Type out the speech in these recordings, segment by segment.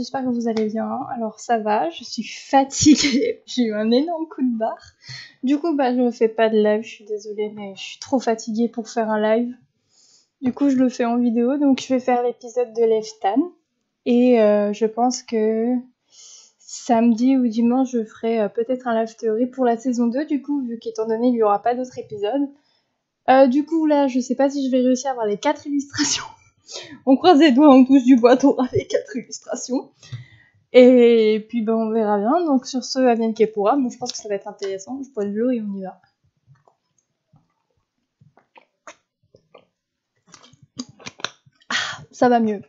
j'espère que vous allez bien. Alors ça va, je suis fatiguée, j'ai eu un énorme coup de barre. Du coup, je ne fais pas de live, je suis désolée, mais je suis trop fatiguée pour faire un live. Du coup, je le fais en vidéo, donc je vais faire l'épisode de Leftan. Et je pense que samedi ou dimanche, je ferai peut-être un live théorie pour la saison 2, du coup, vu qu'étant donné, il n'y aura pas d'autres épisodes. Du coup, là, je sais pas si je vais réussir à avoir les 4 illustrations. On croise les doigts, on touche du bois, on aura les 4 illustrations. Et puis on verra bien. Donc sur ce, Avienne Kepura, je pense que ça va être intéressant. Je bois de l'eau et on y va. Ah, ça va mieux.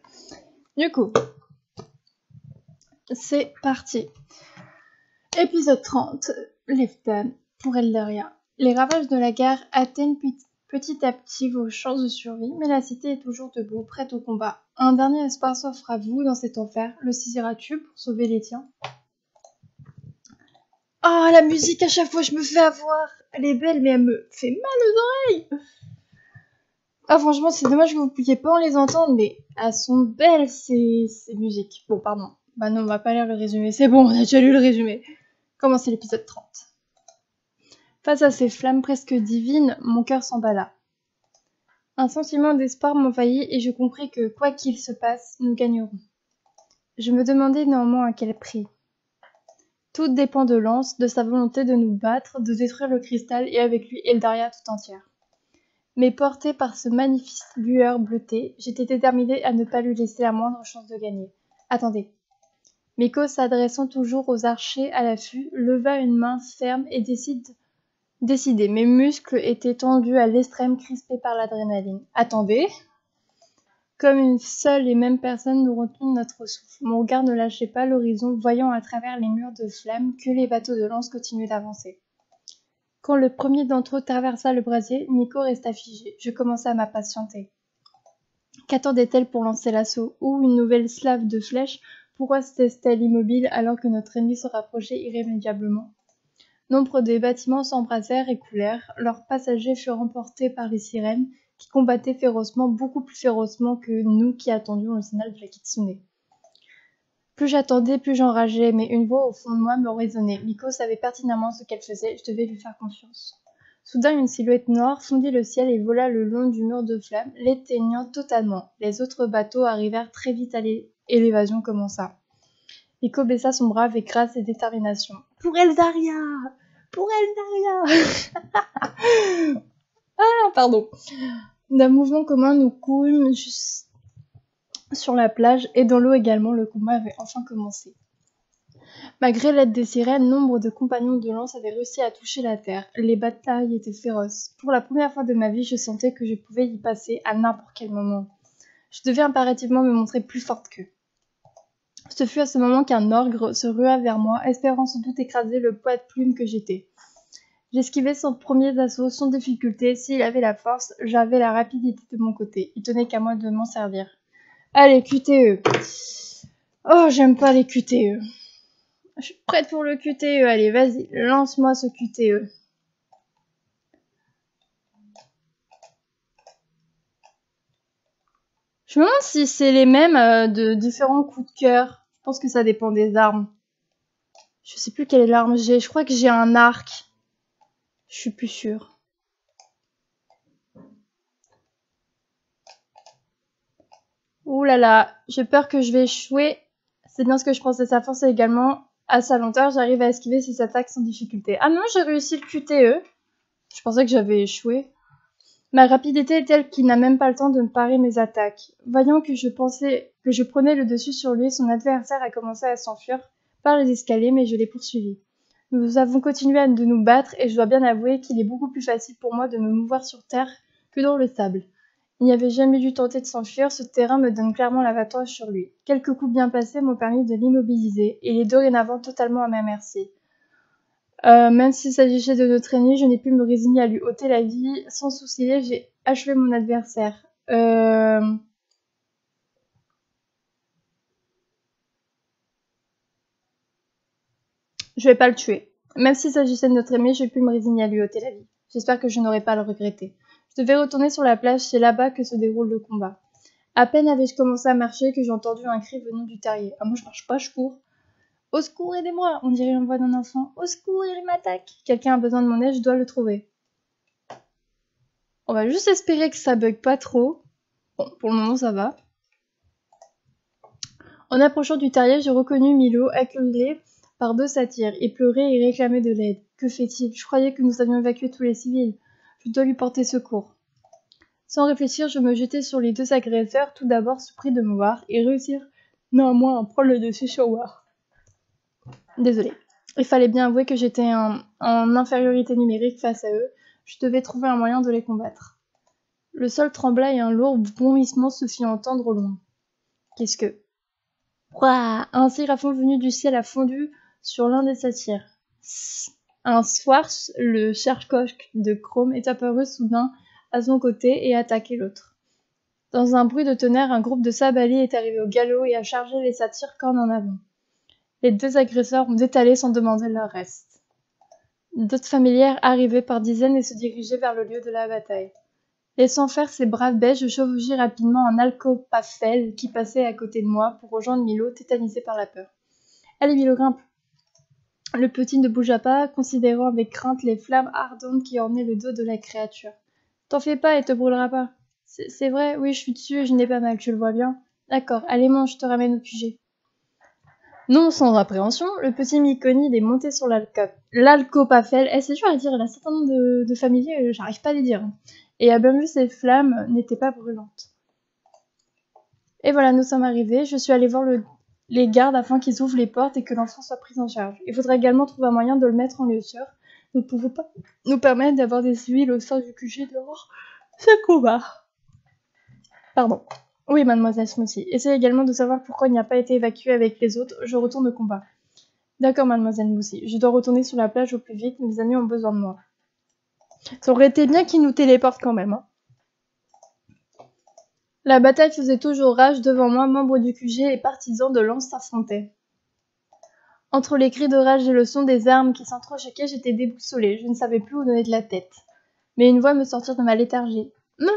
Du coup, c'est parti. Épisode 30. Leftan pour Eldaria. Les ravages de la guerre atteignent petit à petit vos chances de survie, mais la cité est toujours debout, prête au combat. Un dernier espoir s'offre à vous dans cet enfer. Le saisiras-tu pour sauver les tiens? Ah, oh, la musique, à chaque fois, je me fais avoir. Elle est belle, mais elle me fait mal aux oreilles. Ah, franchement, c'est dommage que vous ne pouviez pas les entendre, mais elles sont belles, ces musiques. Bon, pardon. Non, on va pas lire le résumé. C'est bon, on a déjà lu le résumé. Commencez l'épisode 30. Face à ces flammes presque divines, mon cœur s'emballa. Un sentiment d'espoir m'envahit et je compris que, quoi qu'il se passe, nous gagnerons. Je me demandais néanmoins à quel prix. Tout dépend de Lance, de sa volonté de nous battre, de détruire le cristal et avec lui Eldaria tout entière. Mais portée par ce magnifique lueur bleutée, j'étais déterminée à ne pas lui laisser la moindre chance de gagner. Attendez. Miko, s'adressant toujours aux archers à l'affût, leva une main ferme et décidée. Mes muscles étaient tendus à l'extrême, crispés par l'adrénaline. Attendez. Comme une seule et même personne, nous retenions notre souffle. Mon regard ne lâchait pas l'horizon, voyant à travers les murs de flammes que les bateaux de lance continuaient d'avancer. Quand le premier d'entre eux traversa le brasier, Miko resta figée. Je commençai à m'impatienter. Qu'attendait-elle pour lancer l'assaut? Ou une nouvelle slave de flèches? Pourquoi restait-elle immobile alors que notre ennemi se rapprochait irrémédiablement? Nombre de bâtiments s'embrasèrent et coulèrent. Leurs passagers furent emportés par les sirènes, qui combattaient férocement, beaucoup plus férocement que nous qui attendions le signal de la Kitsune. Plus j'attendais, plus j'enrageais, mais une voix au fond de moi me raisonnait. Miko savait pertinemment ce qu'elle faisait, je devais lui faire confiance. Soudain, une silhouette noire fondit le ciel et vola le long du mur de flammes, l'éteignant totalement. Les autres bateaux arrivèrent très vite et l'évasion commença. Miko baissa son bras avec grâce et détermination. « Pour Eldaria! Pour Eldaria !» Ah, pardon. D'un mouvement commun, nous courûmes juste sur la plage et dans l'eau également, le combat avait enfin commencé. Malgré l'aide des sirènes, nombre de compagnons de lance avaient réussi à toucher la terre. Les batailles étaient féroces. Pour la première fois de ma vie, je sentais que je pouvais y passer à n'importe quel moment. Je devais impérativement me montrer plus forte qu'eux. Ce fut à ce moment qu'un ogre se rua vers moi, espérant sans doute écraser le poids de plume que j'étais. J'esquivai son premier assaut sans difficulté. S'il avait la force, j'avais la rapidité de mon côté. Il tenait qu'à moi de m'en servir. Allez, QTE. Oh, j'aime pas les QTE. Je suis prête pour le QTE. Allez, vas-y, lance-moi ce QTE. Je me demande si c'est les mêmes de différents coups de cœur. Je pense que ça dépend des armes. Je sais plus quelle arme j'ai. Je crois que j'ai un arc. Je suis plus sûre. Ouh là là, j'ai peur que je vais échouer. C'est bien ce que je pensais. Sa force est également à sa lenteur. J'arrive à esquiver ses attaques sans difficulté. Ah non, j'ai réussi le QTE. Je pensais que j'avais échoué. Ma rapidité est telle qu'il n'a même pas le temps de me parer mes attaques. Voyant que je prenais le dessus sur lui, son adversaire a commencé à s'enfuir par les escaliers, mais je l'ai poursuivi. Nous avons continué de nous battre et je dois bien avouer qu'il est beaucoup plus facile pour moi de me mouvoir sur terre que dans le sable. Il n'y avait jamais dû tenter de s'enfuir, ce terrain me donne clairement l'avantage sur lui. Quelques coups bien placés m'ont permis de l'immobiliser et il est dorénavant totalement à ma merci. Même s'il s'agissait de notre ennemi, je n'ai pu me résigner à lui ôter la vie. Sans sourciller, j'ai achevé mon adversaire. Je vais pas le tuer. Même s'il s'agissait de notre ennemi, j'ai pu me résigner à lui ôter la vie. J'espère que je n'aurai pas à le regretter. Je devais retourner sur la plage, c'est là-bas que se déroule le combat. À peine avais-je commencé à marcher que j'ai entendu un cri venant du terrier. Ah, moi je marche pas, je cours. Au secours, aidez-moi! On dirait une voix d'un enfant. Au secours, il m'attaque! Quelqu'un a besoin de mon aide, je dois le trouver. On va juste espérer que ça bug pas trop. Bon, pour le moment ça va. En approchant du terrier, j'ai reconnu Milo, acculé par 2 satyres. Il pleurait et réclamait de l'aide. Que fait-il? Je croyais que nous avions évacué tous les civils. Je dois lui porter secours. Sans réfléchir, je me jetai sur les 2 agresseurs, tout d'abord surpris de me voir, et réussir néanmoins à prendre le dessus sur War. Désolée. Il fallait bien avouer que j'étais en infériorité numérique face à eux. Je devais trouver un moyen de les combattre. Le sol trembla et un lourd bondissement se fit entendre au loin. Qu'est-ce que... Ouah! Un séraphin venu du ciel a fondu sur l'un des satyres. Un Swarsh, le cherche-coq de Chrome, est apparu soudain à son côté et a attaqué l'autre. Dans un bruit de tonnerre, un groupe de sabalés est arrivé au galop et a chargé les satyres cornes en avant. Les 2 agresseurs ont détalé sans demander leur reste. D'autres familières arrivaient par dizaines et se dirigeaient vers le lieu de la bataille. Laissant faire ces braves bêtes, je chevauchai rapidement un alcopafel qui passait à côté de moi pour rejoindre Milo, tétanisé par la peur. Allez, Milo, grimpe! Le petit ne bougea pas, considérant avec crainte les flammes ardentes qui ornaient le dos de la créature. T'en fais pas, elle te brûlera pas. C'est vrai, oui, je suis dessus et je n'ai pas mal, tu le vois bien. D'accord, allez, mange, je te ramène au QG. Non sans appréhension, le petit myconide est monté sur l'alcopafel. C'est dur à dire, il a un certain nombre de familiers, j'arrive pas à les dire. Et a bien vu ces flammes n'étaient pas brûlantes. Et voilà, nous sommes arrivés. Je suis allée voir les gardes afin qu'ils ouvrent les portes et que l'enfant soit pris en charge. Il faudra également trouver un moyen de le mettre en lieu sûr. Nous ne pouvons pas nous permettre d'avoir des civils au sein du QG dehors. Ce combat. Pardon. Oui, mademoiselle Smoothie. Essayez également de savoir pourquoi il n'a pas été évacué avec les autres. Je retourne au combat. D'accord, mademoiselle Smoothie. Je dois retourner sur la plage au plus vite. Mes amis ont besoin de moi. Ça aurait été bien qu'ils nous téléportent quand même. Hein. La bataille faisait toujours rage devant moi, membres du QG et partisans de Lance s'affrontaient. Entre les cris de rage et le son des armes qui s'entrechoquaient, j'étais déboussolée, je ne savais plus où donner de la tête. Mais une voix me sortit de ma léthargie. Non!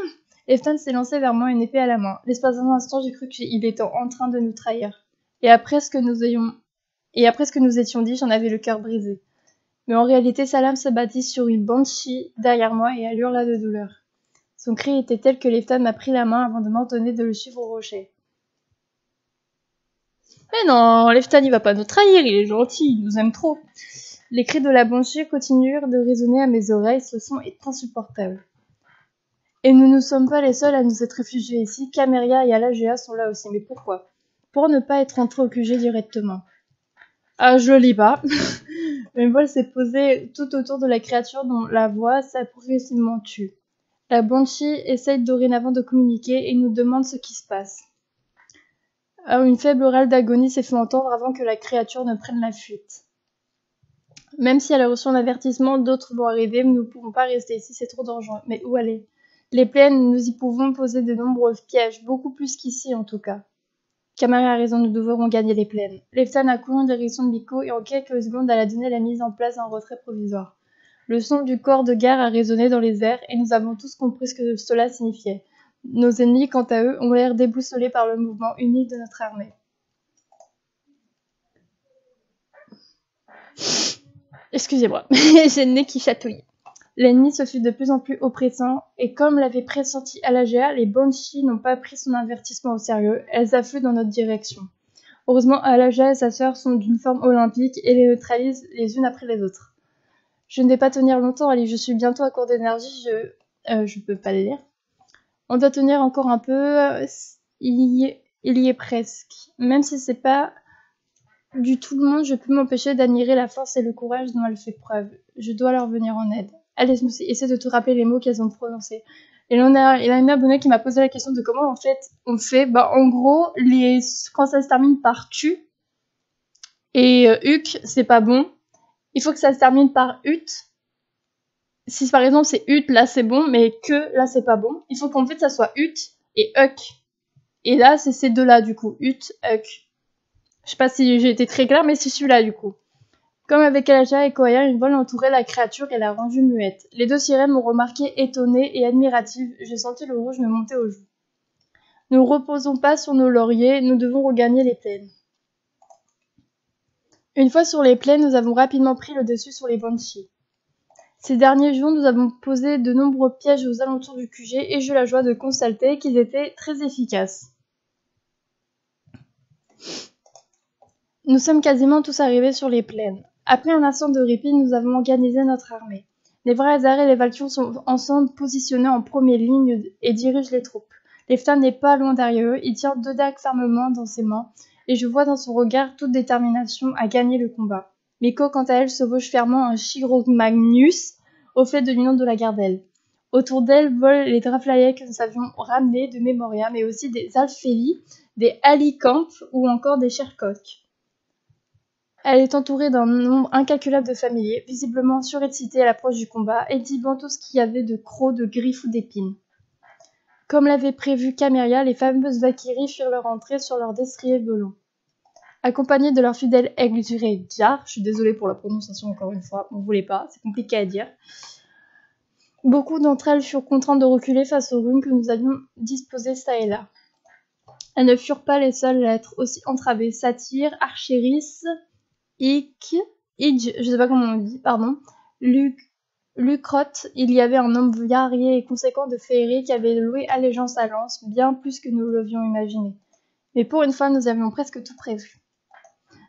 Eftan s'est lancé vers moi, une épée à la main. L'espace d'un instant, j'ai cru qu'il était en train de nous trahir. Et après ce que nous étions dit, j'en avais le cœur brisé. Mais en réalité, sa lame se battit sur une banshee derrière moi et elle hurla de douleur. Son cri était tel que Lefton m'a pris la main avant de m'ordonner de le suivre au rocher. Mais non, Lefton il va pas nous trahir, il est gentil, il nous aime trop. Les cris de la banshee continuèrent de résonner à mes oreilles, ce son est insupportable. Et nous ne sommes pas les seuls à nous être réfugiés ici, Caméria et Alagea sont là aussi, mais pourquoi? Pour ne pas être entrés au QG directement. Ah, je lis pas. Une voile s'est posée tout autour de la créature dont la voix s'est progressivement tue. La banshee essaye dorénavant de communiquer et nous demande ce qui se passe. Une faible râle d'agonie s'est fait entendre avant que la créature ne prenne la fuite. Même si elle a reçu un avertissement, d'autres vont arriver, mais nous ne pouvons pas rester ici, c'est trop dangereux. Mais où aller? Les plaines, nous y pouvons poser de nombreux pièges, beaucoup plus qu'ici en tout cas. Camarade a raison, nous devrons gagner les plaines. Lefton a couru en direction de Biko et en quelques secondes, elle a donné la mise en place d'un retrait provisoire. Le son du corps de guerre a résonné dans les airs et nous avons tous compris ce que cela signifiait. Nos ennemis, quant à eux, ont l'air déboussolés par le mouvement unique de notre armée. Excusez-moi, j'ai le nez qui chatouille. L'ennemi se fut de plus en plus oppressant, et comme l'avait pressenti Alagea, les Banshees n'ont pas pris son avertissement au sérieux, elles affluent dans notre direction. Heureusement, Alagea et sa sœur sont d'une forme olympique et les neutralisent les unes après les autres. Je ne vais pas tenir longtemps, allez, je suis bientôt à court d'énergie, je peux pas le lire. On doit tenir encore un peu, il y est presque. Même si c'est pas du tout le monde, je peux m'empêcher d'admirer la force et le courage dont elle fait preuve. Je dois leur venir en aide. Allez, essaie de te rappeler les mots qu'elles ont prononcés. Et là, il y a une abonnée qui m'a posé la question de comment en fait on fait. Bah, en gros, quand ça se termine par tu et uk, c'est pas bon. Il faut que ça se termine par ut. Si par exemple c'est ut, là c'est bon, mais que là c'est pas bon. Il faut qu'en fait ça soit ut et uk. Et là, c'est ces deux-là du coup. Ut, uk. Je sais pas si j'ai été très claire, mais c'est celui-là du coup. Comme avec Alagea et Koya, une voile entourait la créature et l'a rendue muette. Les 2 sirènes m'ont remarqué étonnée et admirative. J'ai senti le rouge me monter aux joues. Ne reposons pas sur nos lauriers, nous devons regagner les plaines. Une fois sur les plaines, nous avons rapidement pris le dessus sur les Banshees. Ces derniers jours, nous avons posé de nombreux pièges aux alentours du QG et j'ai eu la joie de constater qu'ils étaient très efficaces. Nous sommes quasiment tous arrivés sur les plaines. Après un instant de répit, nous avons organisé notre armée. Les Vrahazar et les Valkyries sont ensemble positionnés en première ligne et dirigent les troupes. Leftan n'est pas loin derrière eux, il tient 2 dagues fermement dans ses mains et je vois dans son regard toute détermination à gagner le combat. Miko, quant à elle, chevauche fièrement un Chigromagnus au fait de l'union de la Gardelle. Autour d'elle volent les Draflaïens que nous avions ramenés de Memoria, mais aussi des Alpheli, des Alicamp ou encore des Shercock. Elle est entourée d'un nombre incalculable de familiers, visiblement surexcités à l'approche du combat, exhibant tout ce qu'il y avait de crocs, de griffes ou d'épines. Comme l'avait prévu Caméria, les fameuses Valkyries firent leur entrée sur leur destrier volant. Accompagnées de leur fidèle aigle Jar, je suis désolée pour la prononciation encore une fois, on ne voulait pas, c'est compliqué à dire. Beaucoup d'entre elles furent contraintes de reculer face aux runes que nous avions disposées ça et là. Elles ne furent pas les seules à être aussi entravées. Satyr, Archéris, Idj, je sais pas comment on dit, pardon, Lucrotte, il y avait un nombre varié et conséquent de féeries qui avaient loué allégeance à Lance, bien plus que nous l'avions imaginé. Mais pour une fois, nous avions presque tout prévu.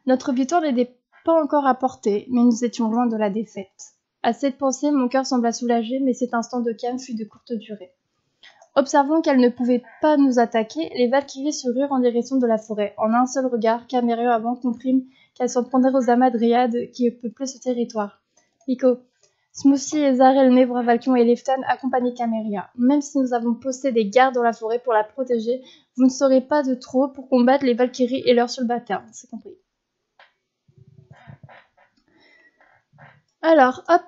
Notre victoire n'était pas encore à portée, mais nous étions loin de la défaite. À cette pensée, mon cœur sembla soulagé, mais cet instant de calme fut de courte durée. Observant qu'elles ne pouvaient pas nous attaquer, les Valkyries se rurent en direction de la forêt. En un seul regard, Caméria avant comprit qu'elles s'en prendraient aux amas dryades qui peuplaient ce territoire. Miko, Smoothie et Zarel, Nevra, Valkion et Leftan accompagnaient Caméria. Même si nous avons posté des gardes dans la forêt pour la protéger, vous ne serez pas de trop pour combattre les Valkyries et leurs subalternes. C'est compris. Alors, hop,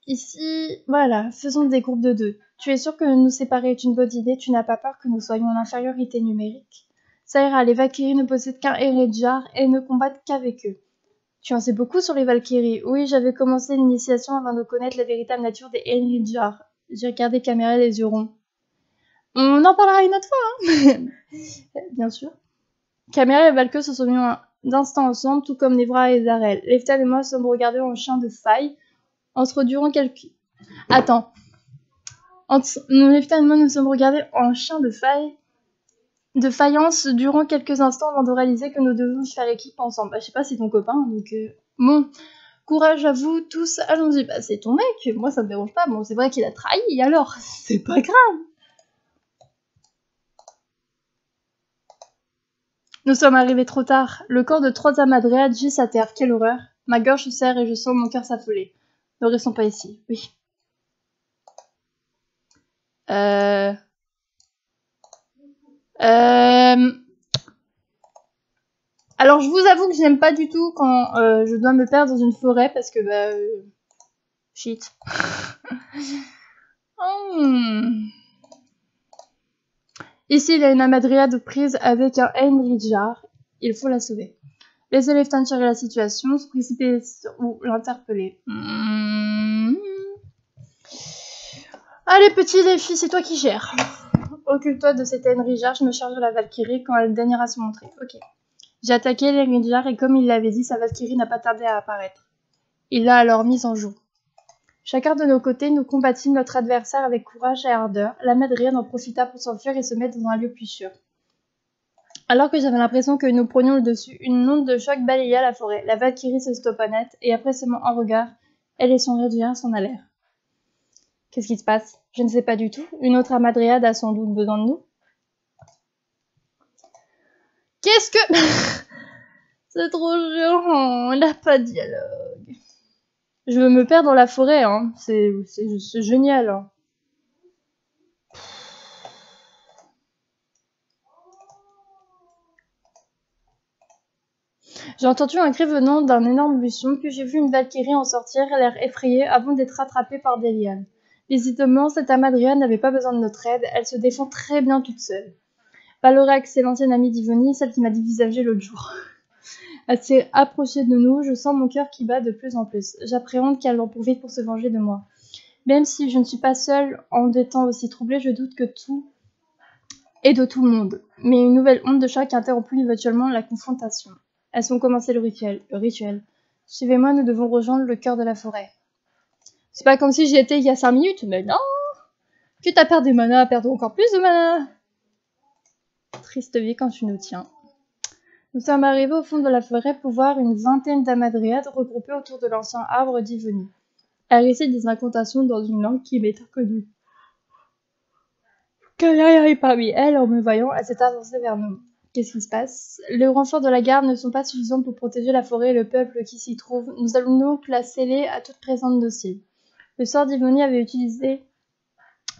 ici, voilà, faisons des groupes de 2. Tu es sûr que nous séparer est une bonne idée? Tu n'as pas peur que nous soyons en infériorité numérique? Ça ira, les Valkyries ne possèdent qu'un Eredjar et ne combattent qu'avec eux. Tu en sais beaucoup sur les Valkyries. Oui, j'avais commencé l'initiation avant de connaître la véritable nature des Eredjar. J'ai regardé Caméria les yeux ronds. On en parlera une autre fois, hein. Bien sûr. Caméria et Valke se sont mis d'instant ensemble, tout comme Nevra et Zarel. Leftan et moi sommes regardés en chien de faille. Leftan et moi nous sommes regardés en chien de faïence durant quelques instants avant de réaliser que nous devions faire équipe ensemble. Bah, je sais pas, c'est ton copain, donc bon, courage à vous tous, allons-y. Bah, c'est ton mec, moi ça me dérange pas. Bon, c'est vrai qu'il a trahi, alors c'est pas grave. Nous sommes arrivés trop tard. Le corps de 3 Amadréades gisse à terre. Quelle horreur. Ma gorge se serre et je sens mon cœur s'affoler. Ne restons pas ici. Oui. Alors, je vous avoue que je n'aime pas du tout quand je dois me perdre dans une forêt parce que, shit. Ici, il y a une Amadriade prise avec un Eredjar. Il faut la sauver. Laissez Leftan gérer la situation, se précipiter ou l'interpeller. Allez, petit défi, c'est toi qui gères. Occupe-toi de cette Eredjar, je me charge de la Valkyrie quand elle daignera se montrer. Ok. J'ai attaqué l'Eredjar et comme il l'avait dit, sa Valkyrie n'a pas tardé à apparaître. Il l'a alors mise en joue. Chacun de nos côtés, nous combattîmes notre adversaire avec courage et ardeur. La Madrienne en profita pour s'enfuir et se mettre dans un lieu plus sûr. Alors que j'avais l'impression que nous prenions le dessus, une onde de choc balaya la forêt. La Valkyrie se stoppa net, et après seulement un regard, elle et son Eredjar s'en allèrent. Qu'est-ce qui se passe? Je ne sais pas du tout. Une autre Amadriade a sans doute besoin de nous. Qu'est-ce que... C'est trop chiant, il n'a pas de dialogue. Je veux me perdre dans la forêt, hein. C'est génial. Hein. J'ai entendu un cri venant d'un énorme buisson, puis j'ai vu une Valkyrie en sortir, l'air effrayée, avant d'être rattrapée par des lianes. Visiblement, cette Amadriade n'avait pas besoin de notre aide, elle se défend très bien toute seule. Valorax, c'est l'ancienne amie d'Ivony, celle qui m'a dévisagé l'autre jour. Elle s'est approchée de nous, je sens mon cœur qui bat de plus en plus. J'appréhende qu'elle en profite pour se venger de moi. Même si je ne suis pas seule en des temps aussi troublés, je doute que tout et de tout le monde. Mais une nouvelle onde de choc interrompit éventuellement la confrontation. Elles ont commencé le rituel. Suivez-moi, nous devons rejoindre le cœur de la forêt. C'est pas comme si j'y étais il y a 5 minutes, mais non. Que ta perte des manas perdre encore plus de mana. Triste vie quand tu nous tiens. Nous sommes arrivés au fond de la forêt pour voir une vingtaine d'amadriades regroupées autour de l'ancien arbre d'Ivony. Elles récitent des incantations dans une langue qui m'est inconnue. Quelqu'un arrive parmi elles en me voyant, elle s'est avancée vers nous. Qu'est-ce qui se passe? Les renforts de la garde ne sont pas suffisants pour protéger la forêt et le peuple qui s'y trouve. Nous allons donc la sceller à toute présente docile. Le sort d'Ivony avait utilisé.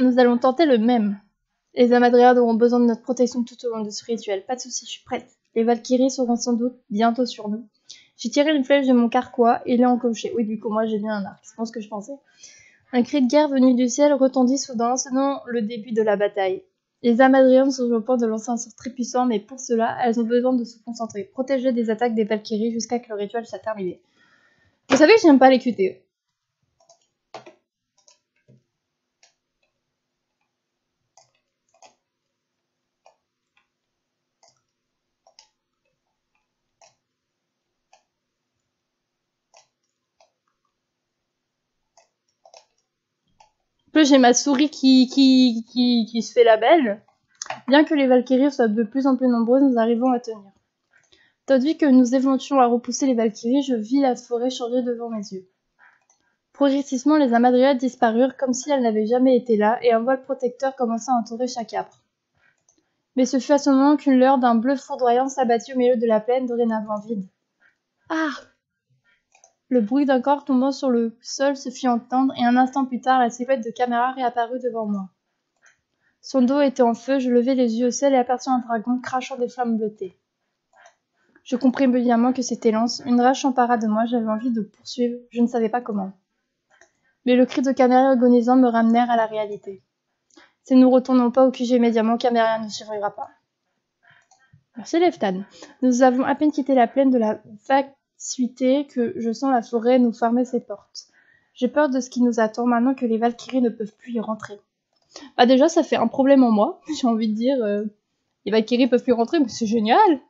Nous allons tenter le même. Les amadriades auront besoin de notre protection tout au long de ce rituel. Pas de soucis, je suis prête. Les Valkyries seront sans doute bientôt sur nous. J'ai tiré une flèche de mon carquois et l'ai encoché. Oui, du coup, moi j'ai bien un arc, c'est pas ce que je pensais. Un cri de guerre venu du ciel retendit soudain, selon le début de la bataille. Les Amadriades sont au point de lancer un sort très puissant, mais pour cela, elles ont besoin de se concentrer, protéger des attaques des Valkyries jusqu'à ce que le rituel soit terminé. Vous savez que j'aime pas les QTE. En plus, j'ai ma souris qui se fait la belle. Bien que les Valkyries soient de plus en plus nombreuses, nous arrivons à tenir. Tandis que nous éventions à repousser les Valkyries, je vis la forêt changer devant mes yeux. Progressivement, les Amadriades disparurent comme si elles n'avaient jamais été là, et un voile protecteur commença à entourer chaque arbre. Mais ce fut à ce moment qu'une lueur d'un bleu foudroyant s'abattit au milieu de la plaine dorénavant vide. Ah! Le bruit d'un corps tombant sur le sol se fit entendre, et un instant plus tard, la silhouette de Caméra réapparut devant moi. Son dos était en feu, je levai les yeux au ciel et aperçus un dragon crachant des flammes bleutées. Je compris immédiatement que c'était Lance. Une rage s'empara de moi, j'avais envie de poursuivre, je ne savais pas comment. Mais le cri de Caméra agonisant me ramenèrent à la réalité. Si nous ne retournons pas au QG immédiatement, Caméra ne survivra pas. Merci Leftan. Nous avons à peine quitté la plaine de la vacuité que je sens la forêt nous fermer ses portes. J'ai peur de ce qui nous attend maintenant que les Valkyries ne peuvent plus y rentrer. Bah déjà, ça fait un problème en moi. J'ai envie de dire, les Valkyries peuvent plus rentrer, mais c'est génial.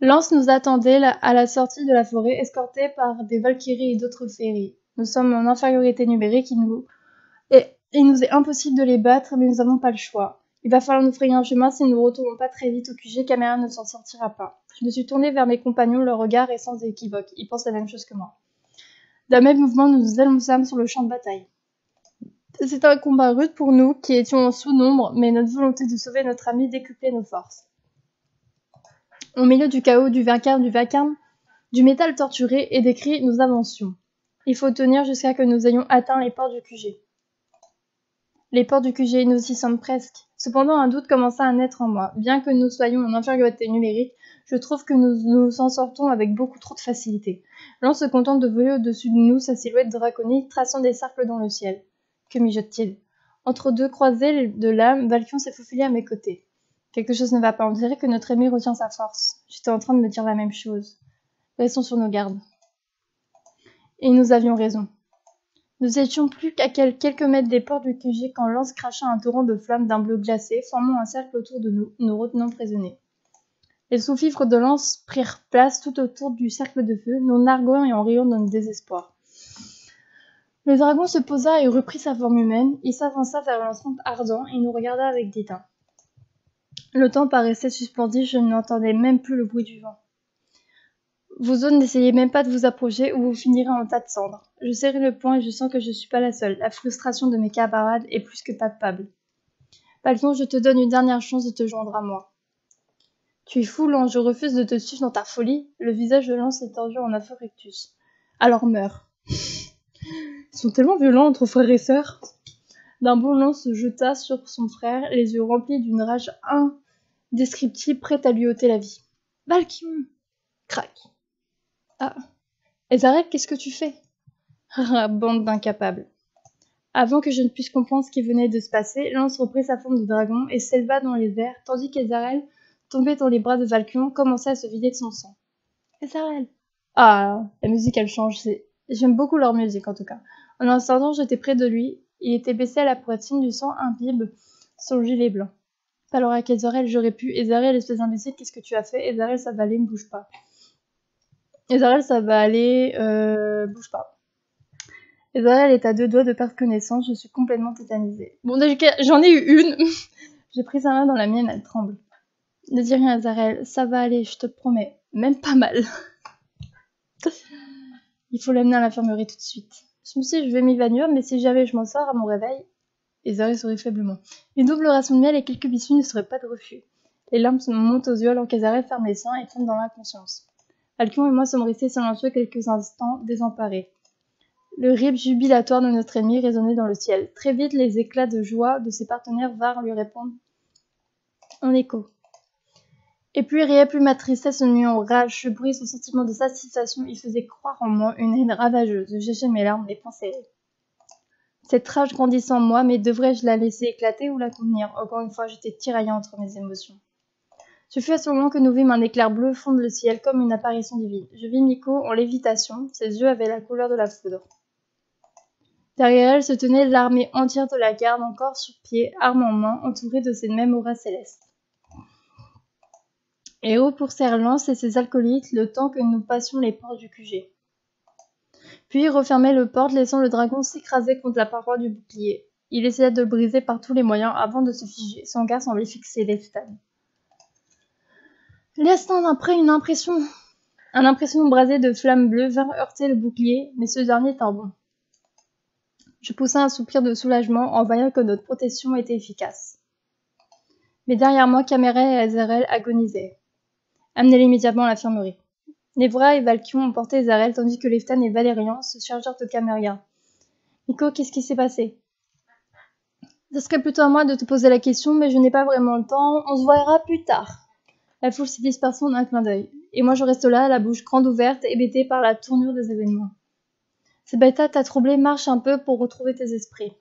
Lance nous attendait à la sortie de la forêt, escortés par des Valkyries et d'autres féeries. Nous sommes en infériorité numérique, il nous est impossible de les battre, mais nous n'avons pas le choix. Il va falloir nous frayer un chemin si nous ne retournons pas très vite au QG, Caméra ne s'en sortira pas. Je me suis tournée vers mes compagnons, leur regard est sans équivoque. Ils pensent la même chose que moi. D'un même mouvement, nous nous élançâmes sur le champ de bataille. C'était un combat rude pour nous, qui étions en sous-nombre, mais notre volonté de sauver notre ami décuplait nos forces. Au milieu du chaos, du vacarme, du métal torturé et des cris, nous avancions. Il faut tenir jusqu'à que nous ayons atteint les portes du QG. Les portes du QG, nous y sommes presque. Cependant, un doute commença à naître en moi. Bien que nous soyons en infériorité numérique, je trouve que nous nous en sortons avec beaucoup trop de facilité. L'on se contente de voler au-dessus de nous sa silhouette draconique traçant des cercles dans le ciel. Que mijote-t-il? Entre deux croisées de lames, Valkion s'est faufilé à mes côtés. Quelque chose ne va pas, on dirait que notre ami retient sa force. J'étais en train de me dire la même chose. Restons sur nos gardes. Et nous avions raison. Nous étions plus qu'à quelques mètres des portes du QG quand Lance cracha un torrent de flammes d'un bleu glacé, formant un cercle autour de nous, nous retenant prisonniers. Les sous-fifres de Lance prirent place tout autour du cercle de feu, nous narguant et en riant dans notre désespoir. Le dragon se posa et reprit sa forme humaine. Il s'avança vers l'ensemble ardent et nous regarda avec dédain. Le temps paraissait suspendu, je n'entendais même plus le bruit du vent. Vos autres n'essayez même pas de vous approcher ou vous finirez en tas de cendres. Je serrai le poing et je sens que je suis pas la seule. La frustration de mes camarades est plus que palpable. Valkion, je te donne une dernière chance de te joindre à moi. Tu es fou, Lance, je refuse de te suivre dans ta folie. Le visage de Lance est tordu en aphorectus. Alors meurs. Ils sont tellement violents entre frères et sœurs. D'un bond, Lance se jeta sur son frère, les yeux remplis d'une rage indescriptible, prête à lui ôter la vie. Valkion! Crac. Ah. Ezarel, qu'est-ce que tu fais? Ah, bande d'incapables. Avant que je ne puisse comprendre ce qui venait de se passer, Lance reprit sa forme de dragon et s'éleva dans les airs, tandis qu'Ezarel, tombé dans les bras de Valkion, commençait à se vider de son sang. Ezarel! Ah, la musique elle change, j'aime beaucoup leur musique en tout cas. En un instant, j'étais près de lui, Il était baissé à la poitrine, du sang imbibe sur le gilet blanc. Alors à Ezarel, j'aurais pu. Ezarel, espèce d'imbécile, qu'est-ce que tu as fait? Ezarel, ça va aller, ne bouge pas. Ezarel, ça va aller, bouge pas. Ezarel est à 2 doigts de perdre connaissance, je suis complètement tétanisée. Bon, j'en ai eu une. J'ai pris sa main dans la mienne, elle tremble. Ne dis rien, Ezarel, ça va aller, je te promets. Même pas mal. Il faut l'amener à l'infirmerie tout de suite. Je me suis dit, je vais m'évanouir, mais si jamais je m'en sors à mon réveil... Ezarel sourit faiblement. Une double ration de miel et quelques biscuits ne seraient pas de refus. Les larmes me montent aux yeux alors qu'Ezarel ferme les seins et tombe dans l'inconscience. Alcyon et moi sommes restés silencieux quelques instants, désemparés. Le rire jubilatoire de notre ennemi résonnait dans le ciel. Très vite, les éclats de joie de ses partenaires vinrent lui répondre en écho. Et plus il riait, plus ma tristesse se nuit en rage. Ce bruit, ce sentiment de satisfaction, il faisait croire en moi une haine ravageuse. J'échais mes larmes et pensais... Cette rage grandissait en moi, mais devrais-je la laisser éclater ou la contenir? Encore une fois, j'étais tiraillée entre mes émotions. Ce fut à ce moment que nous vîmes un éclair bleu fondre le ciel comme une apparition divine. Je vis Miko en lévitation, ses yeux avaient la couleur de la foudre. Derrière elle se tenait l'armée entière de la garde, encore sur pied, arme en main, entourée de ces mêmes auras célestes. Et haut pour ses relances et ses alcoolites, le temps que nous passions les portes du QG. Puis il refermait le porte, laissant le dragon s'écraser contre la paroi du bouclier. Il essaya de le briser par tous les moyens avant de se figer. Son regard semblait fixer Lestan. Lestan, après une impression brasée de flammes bleues, vint heurter le bouclier, mais ce dernier tint bon. Je poussai un soupir de soulagement en voyant que notre protection était efficace. Mais derrière moi, Caméra et Ezarel agonisaient. Amenez-les immédiatement à l'infirmerie. Nevra et Valkion ont porté Ezarel tandis que Lestan et Valérian se chargèrent de Caméria. Miko, qu'est-ce qui s'est passé? Ce serait plutôt à moi de te poser la question, mais je n'ai pas vraiment le temps. On se verra plus tard. La foule s'est dispersée en un clin d'œil. Et moi je reste là, la bouche grande ouverte, hébétée par la tournure des événements. Sebeta t'a troublé, marche un peu pour retrouver tes esprits.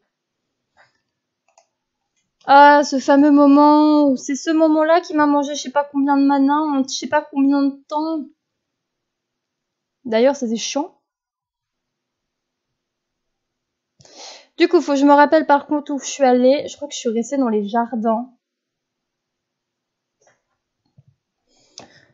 Ah, ce fameux moment, c'est ce moment-là qui m'a mangé je sais pas combien de mana, en je sais pas combien de temps. D'ailleurs, c'était chiant. Du coup, faut que je me rappelle par contre où je suis allée. Je crois que je suis restée dans les jardins.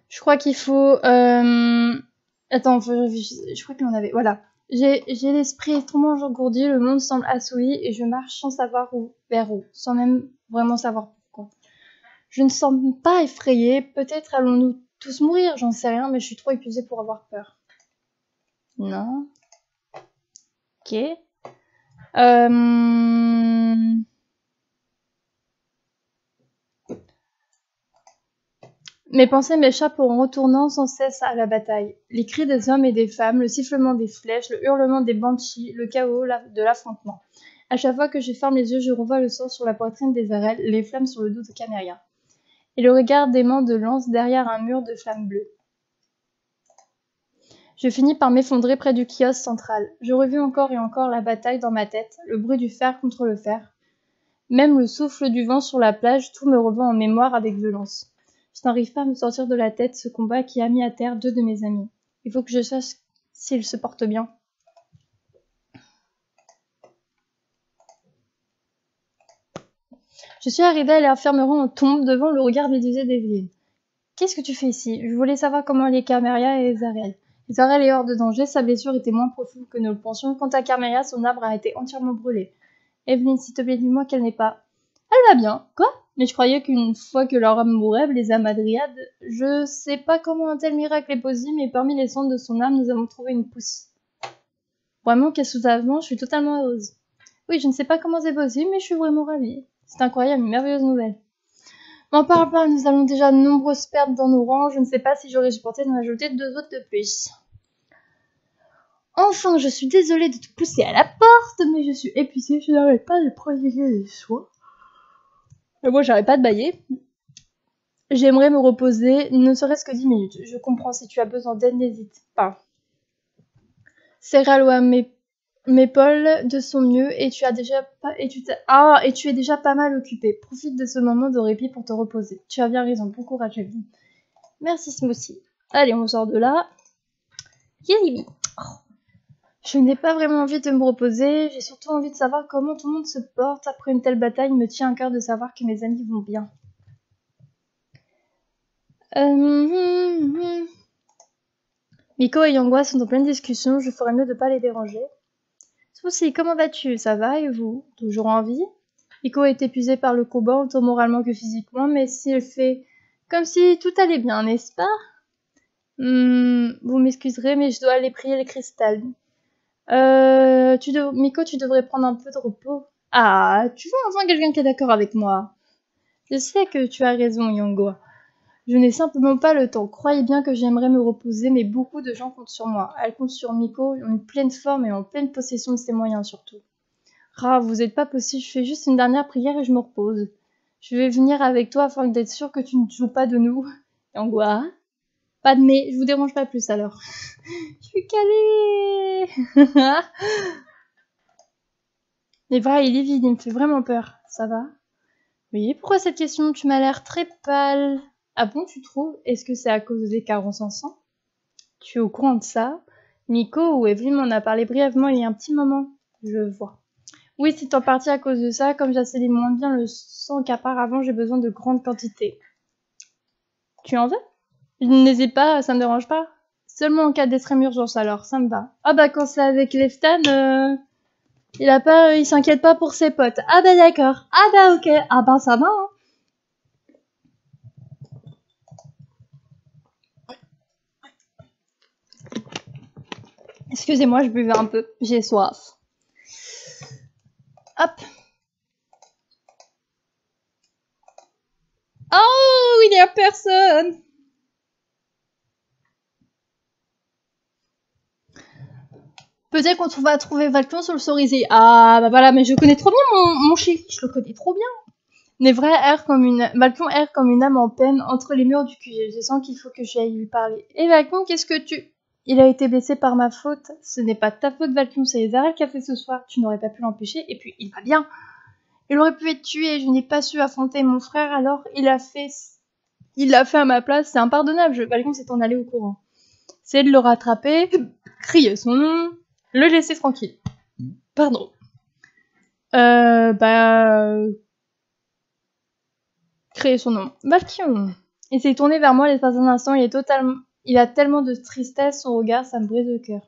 Je crois qu'il faut... Attends, je crois qu'il en avait... Voilà. J'ai l'esprit extrêmement engourdi, le monde semble assouli et je marche sans savoir vers où, sans même vraiment savoir pourquoi. Je ne semble pas effrayée, peut-être allons-nous tous mourir, j'en sais rien, mais je suis trop épuisée pour avoir peur. Non. Ok. Mes pensées m'échappent en retournant sans cesse à la bataille. Les cris des hommes et des femmes, le sifflement des flèches, le hurlement des banshees, le chaos de l'affrontement. À chaque fois que je ferme les yeux, je revois le sang sur la poitrine d'Ezarel, les flammes sur le dos de Caméria. Et le regard d'aimant de Lance derrière un mur de flammes bleues. Je finis par m'effondrer près du kiosque central. Je revis encore et encore la bataille dans ma tête, le bruit du fer contre le fer. Même le souffle du vent sur la plage, tout me revint en mémoire avec violence. Je n'arrive pas à me sortir de la tête ce combat qui a mis à terre 2 de mes amis. Il faut que je sache s'ils se portent bien. Je suis arrivée à l'infirmerie en tombe devant le regard médusé d'Evelyne. Qu'est-ce que tu fais ici? Je voulais savoir comment allaient Caméria et Ezarel. Ezarel est hors de danger, sa blessure était moins profonde que nous le pensions. Quant à Caméria, son arbre a été entièrement brûlé. Evelyne, s'il te plaît, dis-moi qu'elle n'est pas... Elle va bien. Quoi? Mais je croyais qu'une fois que leur âme mourrait, les Amadriades... Je sais pas comment un tel miracle est possible, mais parmi les cendres de son âme, nous avons trouvé une pousse. Vraiment, quel soulagement, je suis totalement heureuse. Oui, je ne sais pas comment c'est possible, mais je suis vraiment ravie. C'est incroyable, une merveilleuse nouvelle. M'en parle pas, nous avons déjà de nombreuses pertes dans nos rangs, je ne sais pas si j'aurais supporté d'en ajouter 2 autres de plus. Enfin, je suis désolée de te pousser à la porte, mais je suis épuisée, je n'arrête pas de prodiguer les soins. Et moi, j'arrête pas de bâiller. J'aimerais me reposer, ne serait-ce que 10 minutes. Je comprends, si tu as besoin d'aide, n'hésite pas. Serra m'épaule de son mieux et tu es déjà pas mal occupé. Profite de ce moment de répit pour te reposer. Tu as bien raison, bon courage, Evelyne. Merci, Smoothie. Allez, on sort de là. Yélibi. Oh. Je n'ai pas vraiment envie de me reposer, j'ai surtout envie de savoir comment tout le monde se porte. Après une telle bataille, il me tient à cœur de savoir que mes amis vont bien. Miko et Yangwa sont en pleine discussion, je ferais mieux de pas les déranger. Souci, comment vas-tu? Ça va et vous? Toujours en vie? Miko est épuisée par le combat, autant moralement que physiquement, mais si elle fait comme si tout allait bien, n'est-ce pas? Vous m'excuserez, mais je dois aller prier les cristals. Miko, tu devrais prendre un peu de repos. Ah, tu vois enfin quelqu'un qui est d'accord avec moi. Je sais que tu as raison, Yangwa. Je n'ai simplement pas le temps. Croyez bien que j'aimerais me reposer, mais beaucoup de gens comptent sur moi. Elle compte sur Miko, en pleine forme et en pleine possession de ses moyens surtout. Ra, vous êtes pas possible, je fais juste une dernière prière et je me repose. Je vais venir avec toi afin d'être sûr que tu ne joues pas de nous. Yangwa. Pas de mais, je vous dérange pas plus alors. Je suis calée. Mais vrai, il est vide, il me fait vraiment peur. Ça va? Oui, pourquoi cette question? Tu m'as l'air très pâle. Ah bon, tu trouves? Est-ce que c'est à cause des carences en sang? Tu es au courant de ça? Miko ou Evelyn m'en a parlé brièvement il y a un petit moment. Je vois. Oui, c'est en partie à cause de ça. Comme j'assaisonne moins bien le sang qu'auparavant, j'ai besoin de grandes quantités. Tu en veux? N'hésite pas, ça me dérange pas. Seulement en cas d'extrême urgence alors, ça me va. Ah bah quand c'est avec Leftan, il s'inquiète pas pour ses potes. Ah bah d'accord. Ah bah ok. Ah bah ça va, hein. Excusez-moi, je buvais un peu. J'ai soif. Hop. Oh, il y a personne. Peut-être qu'on va trouver Valcon sur le cerisier. Ah bah voilà, mais je connais trop bien mon chéri. Je le connais trop bien. Valcon erre comme une âme en peine entre les murs du QG. Je sens qu'il faut que j'aille lui parler. Et Valcon, qu'est-ce que tu... Il a été blessé par ma faute. Ce n'est pas ta faute, Valcon, c'est les arrêts qu'il a fait ce soir. Tu n'aurais pas pu l'empêcher. Et puis, il va bien. Il aurait pu être tué. Je n'ai pas su affronter mon frère, alors il l'a fait à ma place. C'est impardonnable. Valcon s'est en allé au courant. C'est de le rattraper, crier son nom, le laisser tranquille. Pardon. Créer son nom. Valkion. Il s'est tourné vers moi l'espace d'un instant, il a tellement de tristesse, son regard, ça me brise le cœur.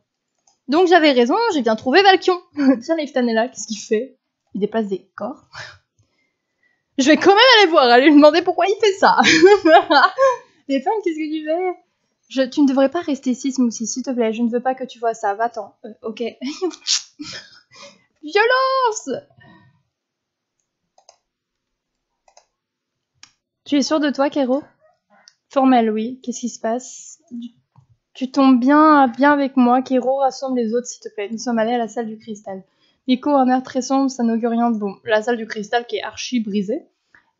Donc j'avais raison, j'ai bien trouvé Valkion. Tiens, Leftan est là, qu'est-ce qu'il fait? Il déplace des corps. Je vais quand même aller voir, aller lui demander pourquoi il fait ça. Leftan, qu'est-ce que tu fais? Tu ne devrais pas rester ici, Smoothie, s'il te plaît, je ne veux pas que tu vois ça, va-t'en. Ok. Violence! Tu es sûr de toi, Kero? Formel, oui. Qu'est-ce qui se passe? Tu tombes bien avec moi. Kero, rassemble les autres, s'il te plaît. Nous sommes allés à la salle du cristal. Miko, un air très sombre, ça n'augure rien de bon. La salle du cristal qui est archi brisée.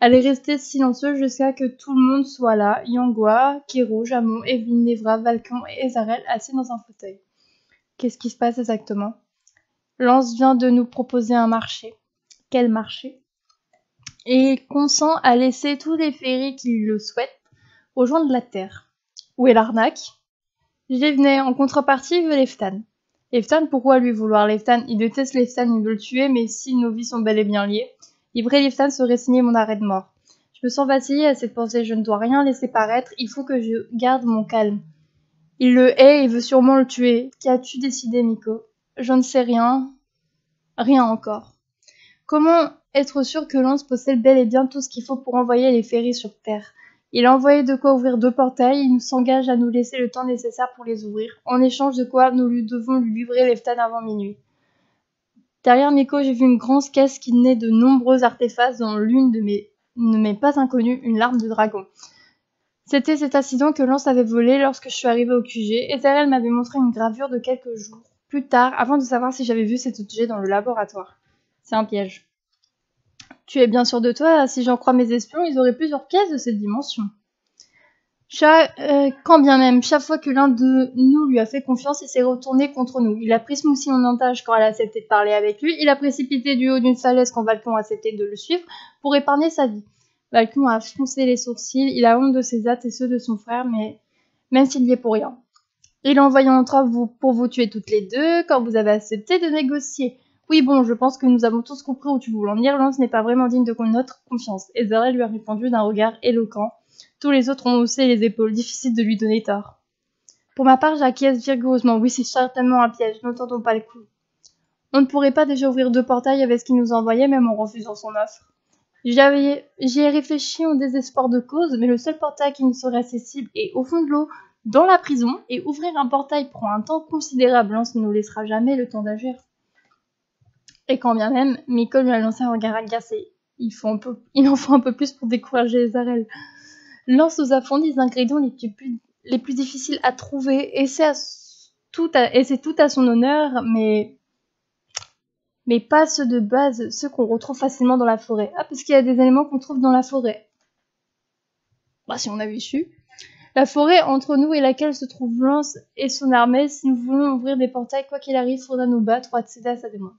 Elle est restée silencieuse jusqu'à que tout le monde soit là. Yangwa, Kero, Jamon, Evelyn, Nevra, Valkan et Ezarel assis dans un fauteuil. Qu'est-ce qui se passe exactement? Lance vient de nous proposer un marché. Quel marché? Et il consent à laisser tous les ferries qui le souhaitent rejoindre la Terre. Où est l'arnaque? J'y venais, en contrepartie, il veut Leftan. Leftan, pourquoi lui vouloir Leftan? Il déteste Leftan, il veut le tuer, mais si nos vies sont bel et bien liées, livrer Leftan serait signer mon arrêt de mort. Je me sens vaciller à cette pensée, je ne dois rien laisser paraître, il faut que je garde mon calme. Il le hait et veut sûrement le tuer. Qu'as-tu décidé, Miko? Je ne sais rien. Rien encore. Comment être sûr que Lance possède bel et bien tout ce qu'il faut pour envoyer les ferries sur Terre? Il a envoyé de quoi ouvrir 2 portails, il nous s'engage à nous laisser le temps nécessaire pour les ouvrir, en échange de quoi nous devons lui livrer Leftan avant minuit. Derrière Miko, j'ai vu une grande caisse qui tenait de nombreux artefacts, dont l'une de mes pas inconnues, une larme de dragon. C'était cet incident que Lance avait volé lorsque je suis arrivée au QG, et Zerel m'avait montré une gravure de quelques jours plus tard, avant de savoir si j'avais vu cet objet dans le laboratoire. C'est un piège. Tu es bien sûr de toi, si j'en crois mes espions, ils auraient plusieurs pièces de cette dimension. Quand bien même, chaque fois que l'un de nous lui a fait confiance, il s'est retourné contre nous. Il a pris Smoothie en otage quand elle a accepté de parler avec lui, il a précipité du haut d'une falaise quand Valcon a accepté de le suivre pour épargner sa vie. Valcon a froncé les sourcils, il a honte de ses actes et ceux de son frère, mais même s'il y est pour rien. Il a envoyé un entrave pour vous tuer toutes les deux quand vous avez accepté de négocier. Oui, bon, je pense que nous avons tous compris où tu voulais en venir. Lance n'est pas vraiment digne de notre confiance. Ezra lui a répondu d'un regard éloquent. Tous les autres ont haussé les épaules. Difficile de lui donner tort. Pour ma part, j'acquiesce vigoureusement. Oui, c'est certainement un piège. N'entendons pas le coup. On ne pourrait pas déjà ouvrir 2 portails avec ce qu'il nous envoyait, même en refusant son offre. J'y ai réfléchi en désespoir de cause, mais le seul portail qui nous serait accessible est au fond de l'eau, dans la prison, et ouvrir un portail prend un temps considérable. Lance ne nous laissera jamais le temps d'agir. Et quand bien même, Miko lui a lancé un regard agacé. Il en faut un peu plus pour décourager Ezarel. Lance nous a fourni les ingrédients les plus difficiles à trouver, et c'est tout à son honneur, mais pas ceux de base, ceux qu'on retrouve facilement dans la forêt. Ah, parce qu'il y a des éléments qu'on trouve dans la forêt. Bah, si on avait su. La forêt entre nous et laquelle se trouve Lance et son armée, si nous voulons ouvrir des portails, quoi qu'il arrive, faudra nous battre ou accéder à sa demande.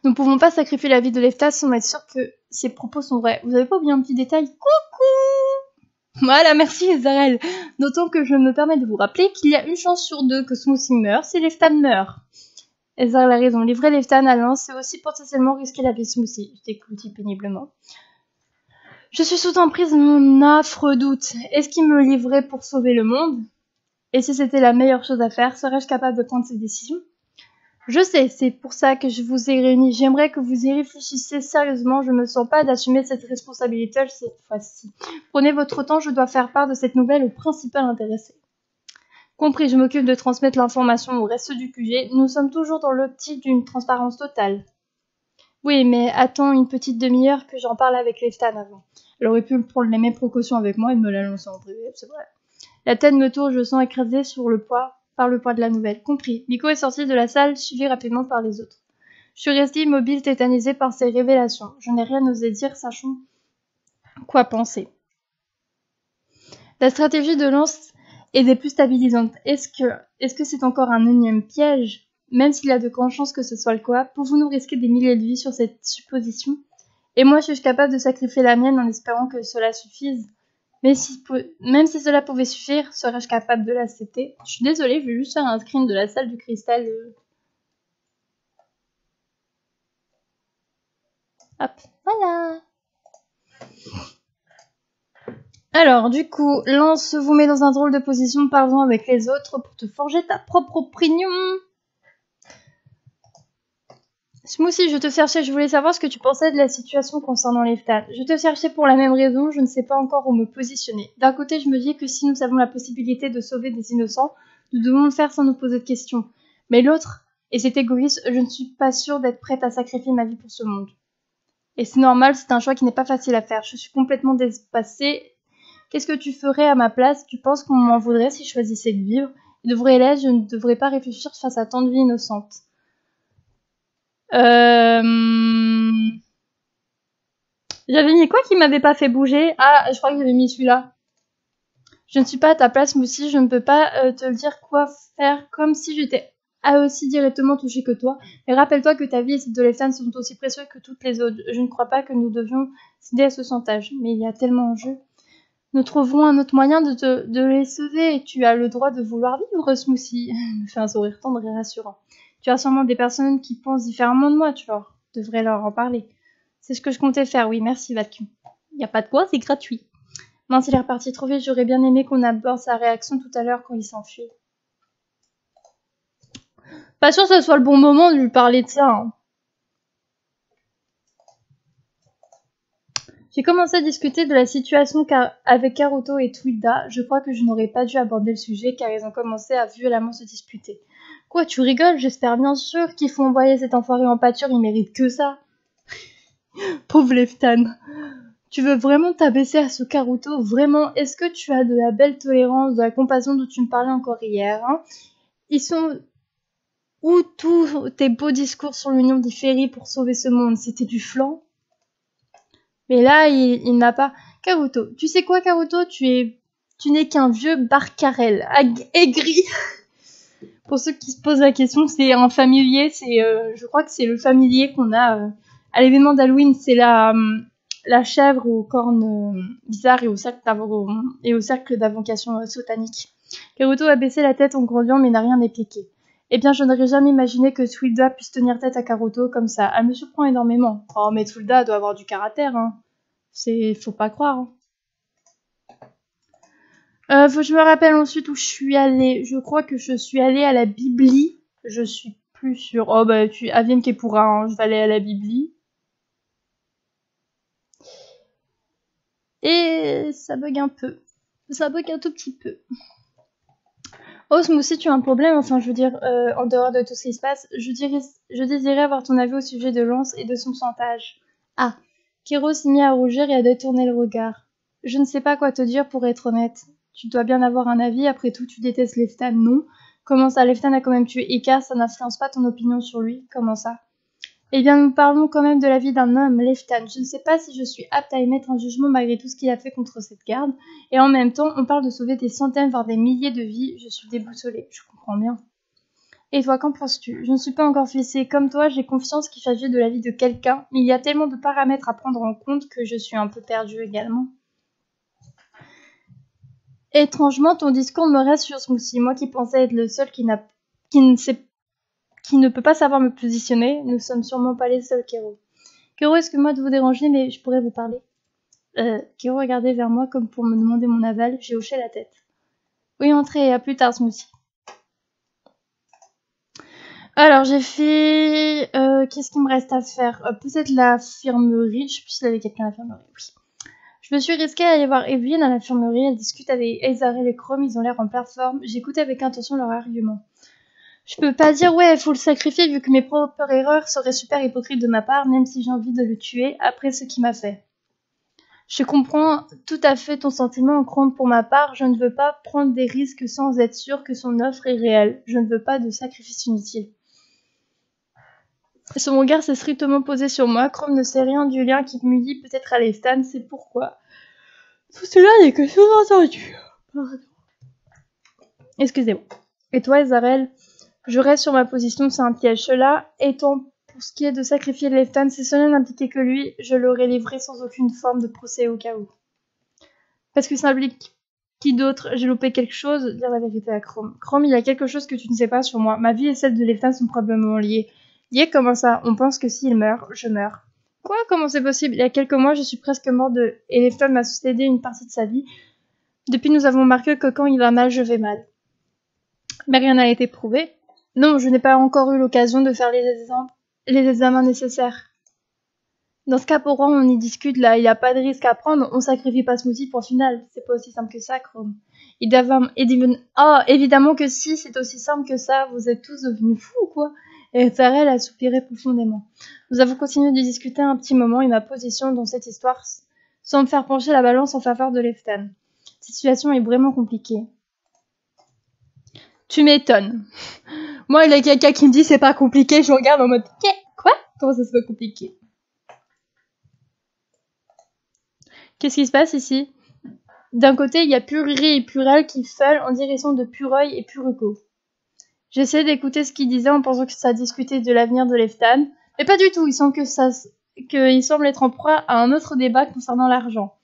Nous ne pouvons pas sacrifier la vie de Leftas sans être sûr que ses propos sont vrais. Vous avez pas oublié un petit détail? Coucou! Voilà, merci Ezarel. Notons que je me permets de vous rappeler qu'il y a une chance sur 2 que Smoothie meurt si Leftan meurt. Ezarel a raison. Livrer Leftan à Lance, c'est aussi potentiellement risquer la vie de Smoothie. Je t'écoutais péniblement. Je suis sous emprise de mon affreux doute. Est-ce qu'il me livrait pour sauver le monde? Et si c'était la meilleure chose à faire, serais-je capable de prendre cette décision? Je sais, c'est pour ça que je vous ai réunis. J'aimerais que vous y réfléchissiez sérieusement. Je me sens pas d'assumer cette responsabilité cette fois-ci. Prenez votre temps, je dois faire part de cette nouvelle au principal intéressé. Compris, je m'occupe de transmettre l'information au reste du QG. Nous sommes toujours dans l'optique d'une transparence totale. Oui, mais attends une petite demi-heure que j'en parle avec Leftan avant. Elle aurait pu prendre les mêmes précautions avec moi et me la lancer en privé, c'est vrai. La tête me tourne, je sens écrasée par le poids de la nouvelle. Compris. Miko est sorti de la salle, suivi rapidement par les autres. Je suis restée immobile, tétanisée par ces révélations. Je n'ai rien osé dire, sachant quoi penser. La stratégie de Lance est des plus stabilisantes. Est-ce que c'est encore un énième piège? Même s'il y a de grandes chances que ce soit le cas, pouvons-nous risquer des milliers de vies sur cette supposition? Et moi, suis-je capable de sacrifier la mienne en espérant que cela suffise? Même si cela pouvait suffire, serais-je capable de l'accepter? Je suis désolée, je vais juste faire un screen de la salle du cristal. Hop, voilà. Alors, du coup, Lance vous met dans un drôle de position, parlant avec les autres pour te forger ta propre opinion. Smoothie, je te cherchais, je voulais savoir ce que tu pensais de la situation concernant Leftan. Je te cherchais pour la même raison, je ne sais pas encore où me positionner. D'un côté, je me dis que si nous avons la possibilité de sauver des innocents, nous devons le faire sans nous poser de questions. Mais l'autre, et c'est égoïste, je ne suis pas sûre d'être prête à sacrifier ma vie pour ce monde. Et c'est normal, c'est un choix qui n'est pas facile à faire. Je suis complètement dépassée. Qu'est-ce que tu ferais à ma place? Tu penses qu'on m'en voudrait si je choisissais de vivre? Il devrait l'être, je ne devrais pas réfléchir face à tant de vies innocentes. J'avais mis quoi qui m'avait pas fait bouger? Ah, je crois que j'avais mis celui-là. Je ne suis pas à ta place, Moussi, je ne peux pas te dire quoi faire comme si j'étais aussi directement touchée que toi. Mais rappelle-toi que ta vie et celle de Leftan sont aussi précieuses que toutes les autres. Je ne crois pas que nous devions céder à ce chantage. Mais il y a tellement en jeu. Nous trouverons un autre moyen de les sauver. Tu as le droit de vouloir vivre, Smoothie. Me fait un sourire tendre et rassurant. Tu as sûrement des personnes qui pensent différemment de moi, tu devrais leur en parler. C'est ce que je comptais faire, oui, merci Vacuum. Y a pas de quoi, c'est gratuit. Mince, il est reparti trop vite, j'aurais bien aimé qu'on aborde sa réaction tout à l'heure quand il s'enfuit. Pas sûr que ce soit le bon moment de lui parler de ça, hein. J'ai commencé à discuter de la situation avec Karuto et Twilda. Je crois que je n'aurais pas dû aborder le sujet car ils ont commencé à violemment se disputer. Quoi, tu rigoles? J'espère bien sûr qu'il faut envoyer cet enfoiré en pâture, il mérite que ça. Pauvre Leftan. Tu veux vraiment t'abaisser à ce Karuto? Vraiment? Est-ce que tu as de la belle tolérance, de la compassion dont tu me parlais encore hier, hein? Ils sont... Où tous tes beaux discours sur l'union des ferries pour sauver ce monde? C'était du flan? Mais là, il n'a pas... Karuto, tu sais quoi, Karuto? Tu n'es qu'un vieux barcarel, aigri. Pour ceux qui se posent la question, c'est un familier, je crois que c'est le familier qu'on a à l'événement d'Halloween, c'est la chèvre aux cornes bizarres et au cercle d'invocation satanique. Karuto a baissé la tête en grognon mais n'a rien expliqué. Eh bien, je n'aurais jamais imaginé que Twilda puisse tenir tête à Karuto comme ça. Elle me surprend énormément. Oh, mais Twilda doit avoir du caractère, hein. Faut pas croire, hein. Faut que je me rappelle ensuite où je suis allée. Je crois que je suis allée à la Bibli. Je suis plus sûre. Oh, bah, Avienne Kepura, hein. Je vais aller à la Bibli. Et ça bug un peu. Ça bug un tout petit peu. Oh, Smoothie, tu as un problème, enfin, je veux dire, en dehors de tout ce qui se passe, je désirais avoir ton avis au sujet de Lance et de son chantage. Ah, Kiro s'est mis à rougir et à détourner le regard. Je ne sais pas quoi te dire pour être honnête. Tu dois bien avoir un avis, après tout, tu détestes Leftan, non? Comment ça, Leftan a quand même tué Ika, ça n'influence pas ton opinion sur lui? Comment ça? Eh bien, nous parlons quand même de la vie d'un homme, Leftan. Je ne sais pas si je suis apte à émettre un jugement malgré tout ce qu'il a fait contre cette garde. Et en même temps, on parle de sauver des centaines, voire des milliers de vies. Je suis déboussolée, je comprends bien. Et toi, qu'en penses-tu? Je ne suis pas encore fixée. Comme toi, j'ai confiance qu'il s'agit de la vie de quelqu'un, mais il y a tellement de paramètres à prendre en compte que je suis un peu perdue également. Étrangement, ton discours me rassure, Smoothie. Moi qui pensais être le seul qui ne peut pas savoir me positionner, nous sommes sûrement pas les seuls, Kero. Kero, excuse-moi de vous déranger, mais je pourrais vous parler. Kero regardait vers moi comme pour me demander mon aval. J'ai hoché la tête. Oui, entrez, à plus tard, Smoothie. Alors, j'ai fait... qu'est-ce qu'il me reste à faire? Peut-être l'infirmerie. Je sais plus s'il y avait quelqu'un à l'infirmerie. Oui. Je me suis risquée à aller voir Evelyn à l'infirmerie. Elle discute avec Ezarel et Chrome. Ils ont l'air en pleine forme. J'écoute avec attention leurs arguments. Je peux pas dire ouais, faut le sacrifier vu que mes propres erreurs seraient super hypocrites de ma part, même si j'ai envie de le tuer après ce qu'il m'a fait. Je comprends tout à fait ton sentiment, Chrome. Pour ma part, je ne veux pas prendre des risques sans être sûr que son offre est réelle. Je ne veux pas de sacrifice inutile. Son regard s'est strictement posé sur moi. Chrome ne sait rien du lien qui me lie peut-être à Lestan, c'est pourquoi. Tout cela n'est que sous-entendu. Pardon. Excusez-moi. Et toi, Ezarel? Je reste sur ma position, c'est un piège. Cela étant pour ce qui est de sacrifier Leftan, si cela n'impliquait que lui, je l'aurais livré sans aucune forme de procès au cas où. Parce que ça implique qui d'autre? J'ai loupé quelque chose? Dire la vérité à Chrome. Chrome, il y a quelque chose que tu ne sais pas sur moi. Ma vie et celle de Leftan sont probablement liées. Liées comment ça? On pense que s'il meurt, je meurs. Quoi? Comment c'est possible? Il y a quelques mois, je suis presque morte et Leftan m'a cédé une partie de sa vie. Depuis, nous avons marqué que quand il va mal, je vais mal. Mais rien n'a été prouvé. Non, je n'ai pas encore eu l'occasion de faire les examens nécessaires. Dans ce cas, pourquoi on y discute là? Il n'y a pas de risque à prendre, on sacrifie pas Smoothie pour final. C'est pas aussi simple que ça, Chrome. Évidemment que si, c'est aussi simple que ça. Vous êtes tous devenus fous ou quoi? Et Farrell a soupiré profondément. Nous avons continué de discuter un petit moment et ma position dans cette histoire sans me faire pencher la balance en faveur de Leftan. Cette situation est vraiment compliquée. Tu m'étonnes. Moi, il y a quelqu'un qui me dit c'est pas compliqué, je regarde en mode quoi? Comment ça c'est pas compliqué? Qu'est-ce qui se passe ici? D'un côté, il y a Puriri et Purel qui filent en direction de Pureuil et Puruko. J'essaie d'écouter ce qu'ils disaient en pensant que ça discutait de l'avenir de Leftan, mais pas du tout, il semble être en proie à un autre débat concernant l'argent.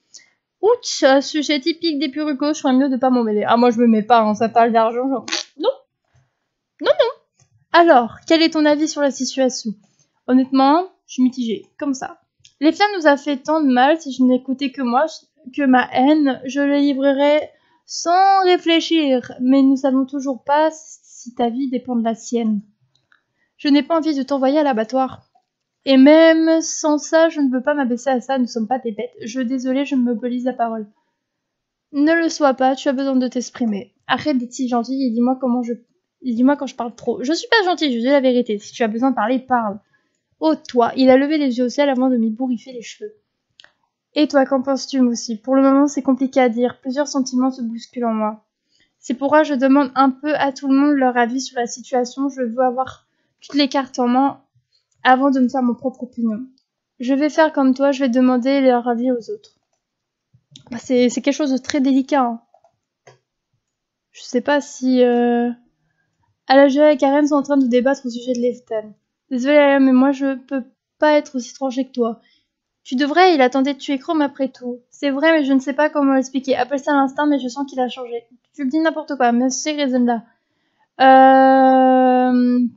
Ouch, sujet typique des Puruko, je ferais mieux de pas m'en mêler. Ah, moi je me mets pas, hein, ça parle d'argent, genre... Non. Alors, quel est ton avis sur la situation? Honnêtement, je suis mitigée, comme ça. Leftan nous a fait tant de mal, si je n'écoutais que moi, que ma haine, je le livrerais sans réfléchir, mais nous savons toujours pas si ta vie dépend de la sienne. Je n'ai pas envie de t'envoyer à l'abattoir. Et même sans ça, je ne veux pas m'abaisser à ça, nous sommes pas des bêtes. Désolée, je me mobilise la parole. Ne le sois pas, tu as besoin de t'exprimer. Arrête d'être si gentil et dis-moi quand je parle trop. Je suis pas gentille, je dis la vérité. Si tu as besoin de parler, parle. Oh, toi, il a levé les yeux au ciel avant de m'y bourrifer les cheveux. Et toi, qu'en penses-tu, Moussi? Pour le moment, c'est compliqué à dire. Plusieurs sentiments se bousculent en moi. C'est pourquoi je demande un peu à tout le monde leur avis sur la situation. Je veux avoir toutes les cartes en main avant de me faire mon propre opinion. Je vais faire comme toi, je vais demander leur avis aux autres. Bah, c'est quelque chose de très délicat. Hein. Je sais pas si... Alajia et Karen sont en train de débattre au sujet de Leftan. Désolée, mais moi je peux pas être aussi tranchée que toi. Tu devrais, il attendait de tuer Chrome après tout. C'est vrai, mais je ne sais pas comment l'expliquer. Appelle ça l'instinct, mais je sens qu'il a changé. Tu me dis n'importe quoi, mais c'est raisonne-là.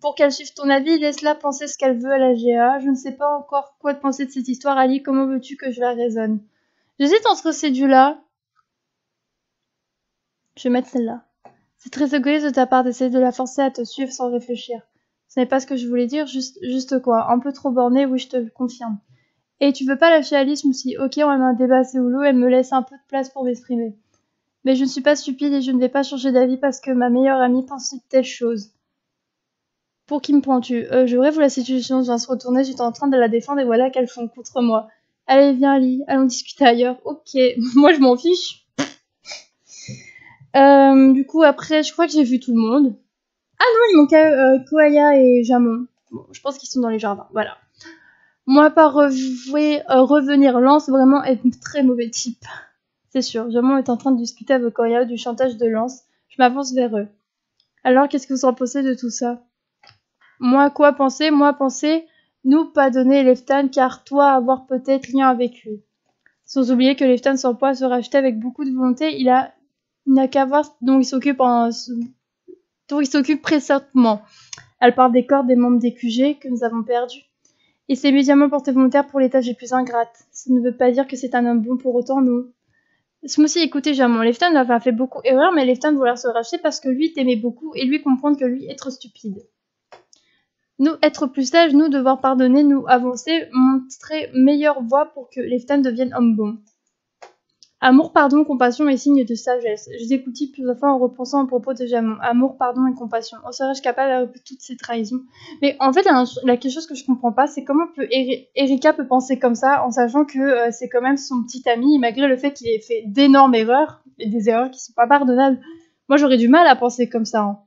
Pour qu'elle suive ton avis, laisse-la penser ce qu'elle veut à la GA. Je ne sais pas encore quoi te penser de cette histoire, Ali. Comment veux-tu que je la raisonne? J'hésite entre ces deux-là. Je vais mettre celle-là. C'est très égoïste de ta part d'essayer de la forcer à te suivre sans réfléchir. Ce n'est pas ce que je voulais dire, juste quoi. Un peu trop borné, oui, je te le confirme. Et tu veux pas lâcher Alice aussi? Ok, on a un débat assez houleux, elle me laisse un peu de place pour m'exprimer. Mais je ne suis pas stupide et je ne vais pas changer d'avis parce que ma meilleure amie pense une telle chose. Pour qui me prends-tu? Je rêve où la situation vient se retourner, j'étais en train de la défendre et voilà qu'elle fond contre moi. Allez, viens, Ali, allons discuter ailleurs. Ok, moi je m'en fiche. Du coup, après, je crois que j'ai vu tout le monde. Ah non, il manquait Koaya et Jamon. Bon, je pense qu'ils sont dans les jardins, voilà. Moi, revenir Lance, vraiment, est un très mauvais type. C'est sûr, Jamon est en train de discuter avec Koya du chantage de Lance. Je m'avance vers eux. Alors, qu'est-ce que vous en pensez de tout ça? Moi, quoi penser? Moi, penser, nous pas donner Leftan, car toi, avoir peut-être lien avec lui. Sans oublier que Leftan sans poids se racheter avec beaucoup de volonté, il n'a qu'à voir dont il s'occupe présentement. Elle parle des corps des membres des QG que nous avons perdus. Il s'est immédiatement porté volontaire pour les tâches les plus ingrates. Ça ne veut pas dire que c'est un homme bon pour autant, non. Smoothie, écoutez, Jamon, Leftan a fait beaucoup d'erreurs, mais Leftan vouloir se racheter parce que lui t'aimait beaucoup et lui comprendre que lui est trop stupide. Nous, être plus sages, nous, devoir pardonner, nous, avancer, montrer meilleure voie pour que Leftan devienne homme bon. Amour, pardon, compassion et signe de sagesse. Je t'écoutais plusieurs fois en repensant aux propos de Jamon. Amour, pardon et compassion. En serais-je capable de toutes ces trahisons? Mais en fait, la quelque chose que je comprends pas, c'est comment Erika peut penser comme ça en sachant que c'est quand même son petit ami, malgré le fait qu'il ait fait d'énormes erreurs, et des erreurs qui sont pas pardonnables. Moi, j'aurais du mal à penser comme ça. Hein.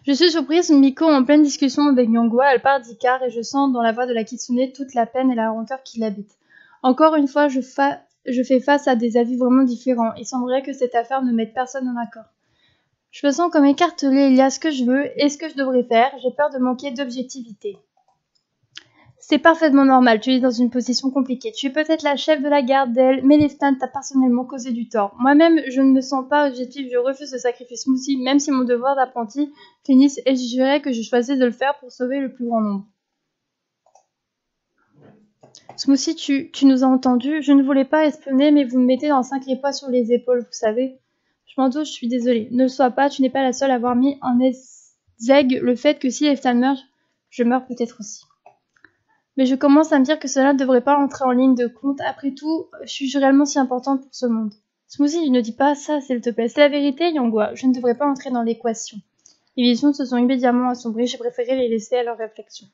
Je suis surprise, Miko en pleine discussion avec Nyongwa, elle part d'Icar et je sens dans la voix de la Kitsune toute la peine et la rancœur qui l'habitent. Encore une fois, je fais face à des avis vraiment différents. Il semblerait que cette affaire ne mette personne en accord. Je me sens comme écartelée, il y a ce que je veux et ce que je devrais faire. J'ai peur de manquer d'objectivité. C'est parfaitement normal, tu es dans une position compliquée. Tu es peut-être la chef de la garde d'elle, mais Leftan t'a personnellement causé du tort. Moi-même, je ne me sens pas objective, je refuse de sacrifier Smoothie, même si mon devoir d'apprenti finisse exigerait que je choisisse de le faire pour sauver le plus grand nombre. Smoothie, tu nous as entendus. Je ne voulais pas espionner, mais vous me mettez dans 5 poids sur les épaules, vous savez. Je m'en doute, je suis désolée. Ne le sois pas, tu n'es pas la seule à avoir mis en exergue le fait que si Leftan meurt, je meurs peut-être aussi. Mais je commence à me dire que cela ne devrait pas entrer en ligne de compte. Après tout, suis-je réellement si importante pour ce monde? Smoothie, ne dis pas ça, s'il te plaît. C'est la vérité, Yangwa. Je ne devrais pas entrer dans l'équation. Les visions se sont immédiatement assombries. J'ai préféré les laisser à leur réflexion.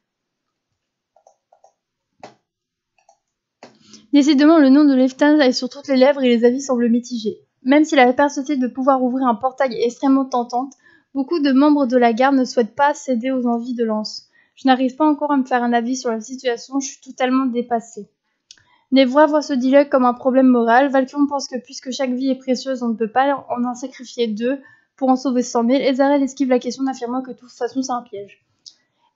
Décidément, le nom de Leftan est sur toutes les lèvres et les avis semblent mitigés. Même si la perspective de pouvoir ouvrir un portail est extrêmement tentante, beaucoup de membres de la garde ne souhaitent pas céder aux envies de Lance. Je n'arrive pas encore à me faire un avis sur la situation, je suis totalement dépassée. Nevra voit ce dialogue comme un problème moral. Valkyrie pense que puisque chaque vie est précieuse, on ne peut pas en sacrifier 2 pour en sauver 100 000. Et Zarel esquive la question en affirmant que de toute façon c'est un piège.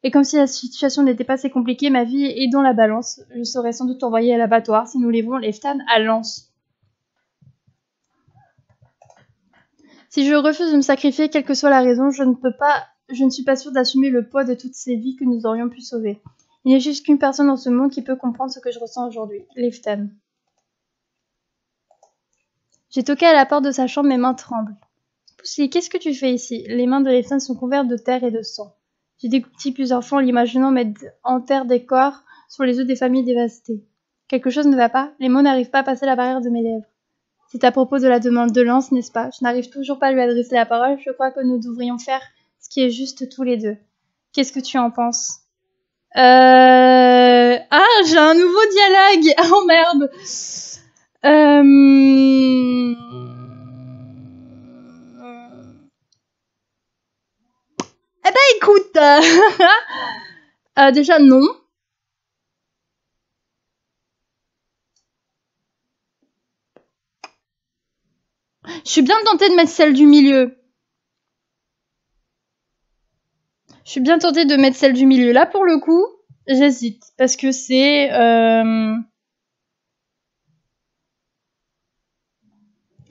Et comme si la situation n'était pas assez compliquée, ma vie est dans la balance. Je serais sans doute envoyée à l'abattoir si nous livrons Leftan à Lens. Si je refuse de me sacrifier, quelle que soit la raison, je ne suis pas sûre d'assumer le poids de toutes ces vies que nous aurions pu sauver. Il n'y a juste qu'une personne dans ce monde qui peut comprendre ce que je ressens aujourd'hui, Leftan. J'ai toqué à la porte de sa chambre, mes mains tremblent. Poussy, qu'est-ce que tu fais ici? Les mains de Leftan sont couvertes de terre et de sang. J'ai dégoûté plusieurs fois en l'imaginant mettre en terre des corps sur les œufs des familles dévastées. Quelque chose ne va pas, les mots n'arrivent pas à passer la barrière de mes lèvres. C'est à propos de la demande de Lance, n'est-ce pas? Je n'arrive toujours pas à lui adresser la parole, je crois que nous devrions faire ce qui est juste tous les deux. Qu'est-ce que tu en penses? Ah, j'ai un nouveau dialogue! Oh merde! Eh ben écoute, déjà non. Je suis bien tentée de mettre celle du milieu. Je suis bien tentée de mettre celle du milieu. Là, pour le coup, j'hésite. Parce que c'est...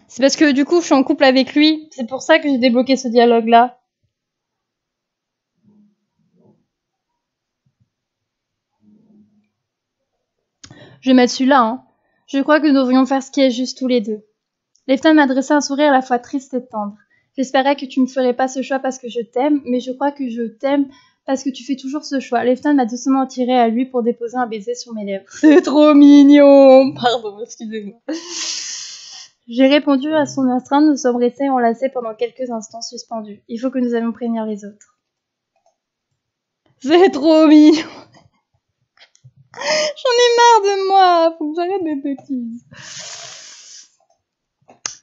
C'est parce que du coup, je suis en couple avec lui. C'est pour ça que j'ai débloqué ce dialogue-là. Je vais mettre celui-là. Hein. Je crois que nous devrions faire ce qui est juste tous les deux. Lefton m'adressa un sourire à la fois triste et tendre. J'espérais que tu ne ferais pas ce choix parce que je t'aime, mais je crois que je t'aime parce que tu fais toujours ce choix. Lefton m'a doucement attiré à lui pour déposer un baiser sur mes lèvres. C'est trop mignon. Pardon, excusez-moi. J'ai répondu à son astreinte, nous sommes restés enlacés pendant quelques instants suspendus. Il faut que nous allions prévenir les autres. C'est trop mignon. J'en ai marre de moi. Faut que j'arrête mes bêtises.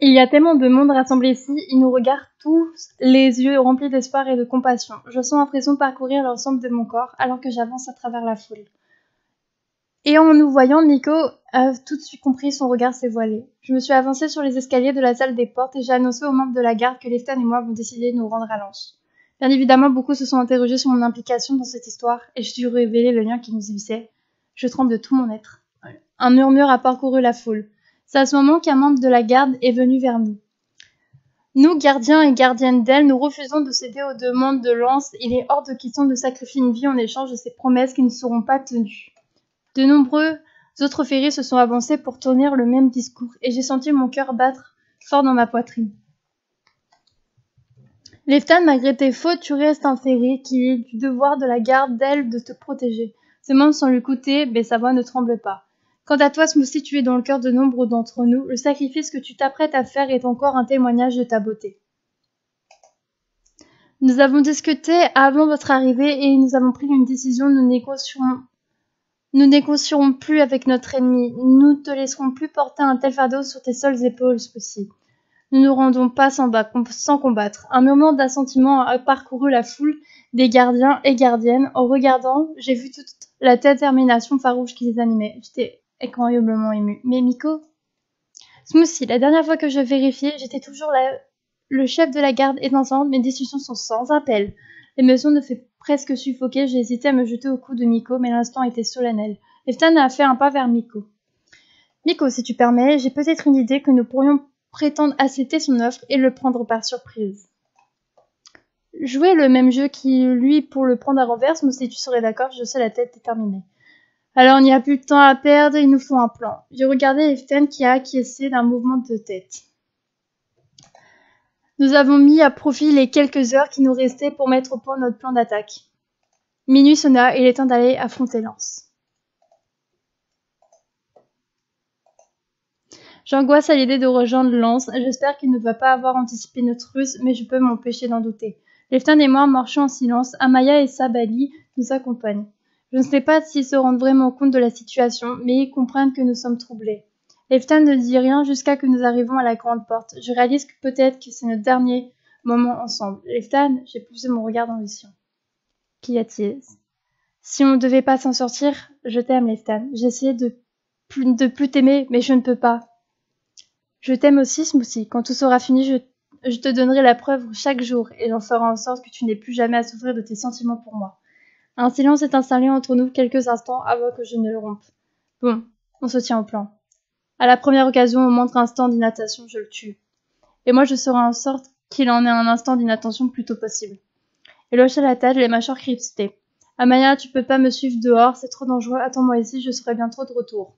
Il y a tellement de monde rassemblé ici, ils nous regardent tous, les yeux remplis d'espoir et de compassion. Je sens l'impression de parcourir l'ensemble de mon corps alors que j'avance à travers la foule. Et en nous voyant, Nico a tout de suite compris, son regard s'est voilé. Je me suis avancée sur les escaliers de la salle des portes et j'ai annoncé aux membres de la garde que Lefton et moi avons décidé de nous rendre à Lens. Bien évidemment, beaucoup se sont interrogés sur mon implication dans cette histoire et je suis révélé le lien qui nous unissait. Je tremble de tout mon être. Un murmure a parcouru la foule. C'est à ce moment qu'un membre de la garde est venu vers nous. Nous, gardiens et gardiennes d'elle, nous refusons de céder aux demandes de Lens. Il est hors de question de sacrifier une vie en échange de ces promesses qui ne seront pas tenues. De nombreux autres ferries se sont avancés pour tenir le même discours, et j'ai senti mon cœur battre fort dans ma poitrine. Lefton, malgré tes fautes, tu restes un ferry qui est du devoir de la garde d'elle de te protéger. Ce membre sans lui coûter, mais sa voix ne tremble pas. Quant à toi, Smoothie, tu es dans le cœur de nombre d'entre nous. Le sacrifice que tu t'apprêtes à faire est encore un témoignage de ta beauté. Nous avons discuté avant votre arrivée et nous avons pris une décision. Nous négocierons plus avec notre ennemi. Nous ne te laisserons plus porter un tel fardeau sur tes seules épaules, Smoothie. Nous ne rendons pas sans combattre. Un moment d'assentiment a parcouru la foule des gardiens et gardiennes. En regardant, j'ai vu toute la détermination farouche qui les animait. J'étais incroyablement émue. Mais Miko, Smoothie, la dernière fois que je vérifiais, j'étais toujours le chef de la garde étincelante. Mes décisions sont sans appel. L'émotion me fait presque suffoquer. J'ai hésité à me jeter au cou de Miko, mais l'instant était solennel. Lefton a fait un pas vers Miko. Miko, si tu permets, j'ai peut-être une idée que nous pourrions prétendre accepter son offre et le prendre par surprise. Jouer le même jeu qui lui pour le prendre à renverse, mais si tu serais d'accord, je sais la tête déterminée. Alors il n'y a plus de temps à perdre, il nous faut un plan. J'ai regardé Lefton qui a acquiescé d'un mouvement de tête. Nous avons mis à profit les quelques heures qui nous restaient pour mettre au point notre plan d'attaque. Minuit sonna et il est temps d'aller affronter Lens. J'angoisse à l'idée de rejoindre Lens. J'espère qu'il ne va pas avoir anticipé notre ruse, mais je peux m'empêcher d'en douter. Lefton et moi marchons en silence. Amaya et Sabali nous accompagnent. Je ne sais pas s'ils se rendent vraiment compte de la situation, mais ils comprennent que nous sommes troublés. Lefton ne dit rien jusqu'à que nous arrivons à la grande porte. Je réalise que peut-être que c'est notre dernier moment ensemble. Lefton, j'ai poussé mon regard dans le sien. Qu'y a-t-il? Si on ne devait pas s'en sortir, je t'aime, Lefton. J'ai essayé de plus t'aimer, mais je ne peux pas. Je t'aime aussi, Smoothie. Quand tout sera fini, je te donnerai la preuve chaque jour et j'en ferai en sorte que tu n'aies plus jamais à souffrir de tes sentiments pour moi. Un silence est installé entre nous quelques instants avant que je ne le rompe. Bon, on se tient au plan. À la première occasion, au moindre instant d'inattention, je le tue. Et moi, je ferai en sorte qu'il en ait un instant d'inattention le plus tôt possible. Il hocha la tête, les mâchoires crispées. Amaya, tu peux pas me suivre dehors, c'est trop dangereux. Attends-moi ici, je serai bientôt de retour.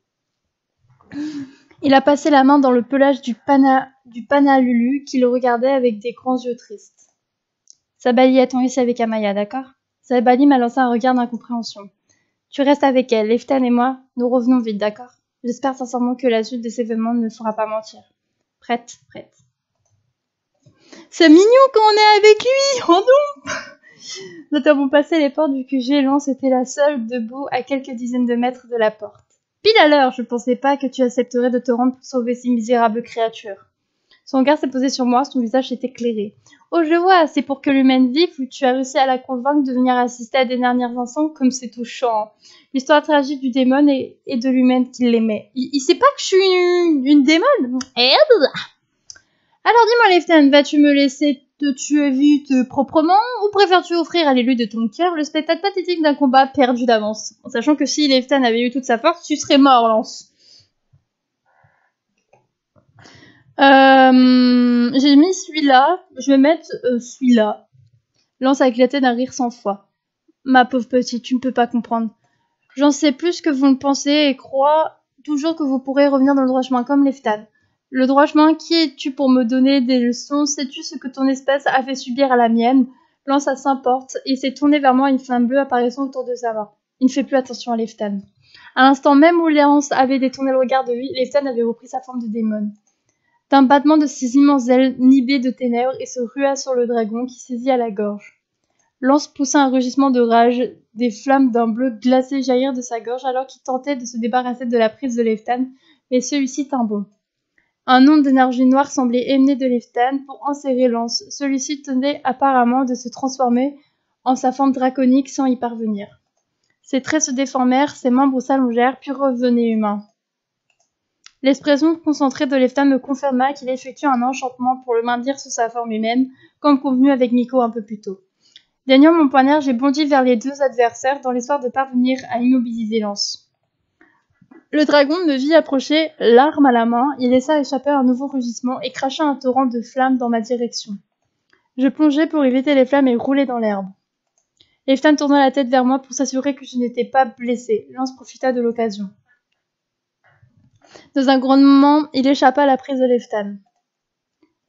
Il a passé la main dans le pelage du Panalulu qui le regardait avec des grands yeux tristes. Sabali, attends ici avec Amaya, d'accord? Sabali m'a lancé un regard d'incompréhension. Tu restes avec elle, Lefton et moi, nous revenons vite, d'accord? J'espère sincèrement que la suite de ces événements ne me fera pas mentir. Prête. C'est mignon quand on est avec lui, oh non! Nous avons passé les portes du QG, Lens était la seule debout à quelques dizaines de mètres de la porte. Pile à l'heure, je pensais pas que tu accepterais de te rendre pour sauver ces misérables créatures. Son regard s'est posé sur moi, son visage s'est éclairé. Oh, je vois, c'est pour que l'humaine vive ou tu as réussi à la convaincre de venir assister à des derniers instants, comme c'est touchant. L'histoire tragique du démon et de l'humaine qui l'aimait. Il sait pas que je suis une démon? Alors dis-moi, Lefton, vas-tu me laisser te tuer vite proprement, ou préfères-tu offrir à l'élu de ton cœur le spectacle pathétique d'un combat perdu d'avance, en sachant que si Leftan avait eu toute sa force, tu serais mort, Lance. J'ai mis celui-là, je vais mettre celui-là. Lance a éclaté d'un rire sans foi. Ma pauvre petite, tu ne peux pas comprendre. J'en sais plus que vous ne pensez et crois toujours que vous pourrez revenir dans le droit chemin comme Leftan. Le droit chemin, qui es-tu pour me donner des leçons? Sais-tu ce que ton espèce a fait subir à la mienne? Lance à s'importe et s'est tourné vers moi, une flamme bleue apparaissant autour de sa main. Il ne fait plus attention à Leftan. À l'instant même où Lance avait détourné le regard de lui, Leftan avait repris sa forme de démon. D'un battement de ses immenses ailes nimbées de ténèbres et se rua sur le dragon qui saisit à la gorge. Lance poussa un rugissement de rage, des flammes d'un bleu glacé jaillirent de sa gorge alors qu'il tentait de se débarrasser de la prise de Leftan, mais celui-ci tint bon. Un onde d'énergie noire semblait émaner de Leftan pour enserrer Lance. Celui-ci tenait apparemment de se transformer en sa forme draconique sans y parvenir. Ses traits se déformèrent, ses membres s'allongèrent, puis revenaient humains. L'expression concentrée de Leftan me confirma qu'il effectuait un enchantement pour le maintenir sous sa forme humaine, comme convenu avec Miko un peu plus tôt. Gagnant mon poignard, j'ai bondi vers les deux adversaires dans l'espoir de parvenir à immobiliser Lance. Le dragon me vit approcher, l'arme à la main, il laissa échapper un nouveau rugissement et cracha un torrent de flammes dans ma direction. Je plongeai pour éviter les flammes et roulai dans l'herbe. Leftan tourna la tête vers moi pour s'assurer que je n'étais pas blessé. Lance profita de l'occasion. Dans un grondement, il échappa à la prise de Leftan.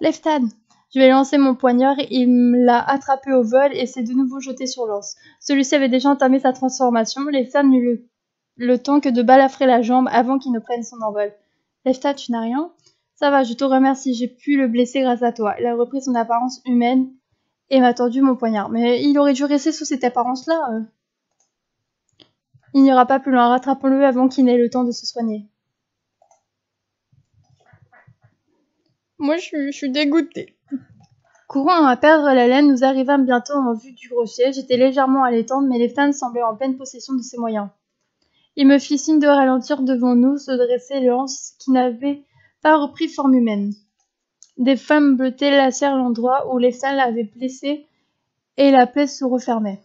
Leftan! Je lui ai lancé mon poignard, il me l'a attrapé au vol et s'est de nouveau jeté sur Lance. Celui-ci avait déjà entamé sa transformation. Leftan n'eut le temps que de balafrer la jambe avant qu'il ne prenne son envol. Leftan, tu n'as rien? Ça va, je te remercie, j'ai pu le blesser grâce à toi. Il a repris son apparence humaine et m'a tendu mon poignard. Mais il aurait dû rester sous cette apparence-là. Il n'ira pas plus loin, rattrapons-le avant qu'il n'ait le temps de se soigner. Moi, je suis dégoûtée. Courant à perdre la laine, nous arrivâmes bientôt en vue du rocher. J'étais légèrement allaitante, mais Leftan semblait en pleine possession de ses moyens. Il me fit signe de ralentir devant nous, se dressait Lance, qui n'avait pas repris forme humaine. Des flammes bleutées lacèrent l'endroit où Leftan l'avait blessé et la plaie se refermait.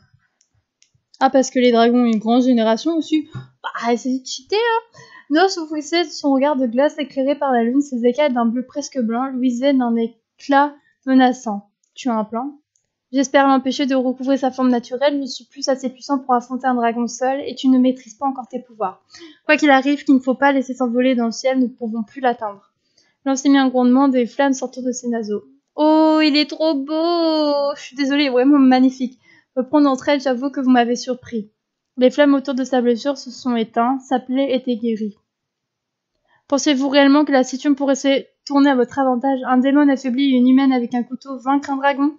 Ah, parce que les dragons ont une grande génération aussi. Bah, c'est cheaté, hein. Nos ouvrissait de son regard de glace éclairé par la lune, ses écailles d'un bleu presque blanc luisaient d'un éclat menaçant. Tu as un plan? J'espère l'empêcher de recouvrer sa forme naturelle, je ne suis plus assez puissant pour affronter un dragon seul, et tu ne maîtrises pas encore tes pouvoirs. Quoi qu'il arrive, qu'il ne faut pas laisser s'envoler dans le ciel, nous ne pouvons plus l'atteindre. Lance mit un grondement, des flammes sortant de ses naseaux. Oh, il est trop beau! Je suis désolée, vraiment magnifique. Reprendre d'entre elles, j'avoue que vous m'avez surpris. Les flammes autour de sa blessure se sont éteintes, sa plaie était guérie. Pensez-vous réellement que la situation pourrait se tourner à votre avantage? Un démon affaibli et une humaine avec un couteau vaincre un dragon?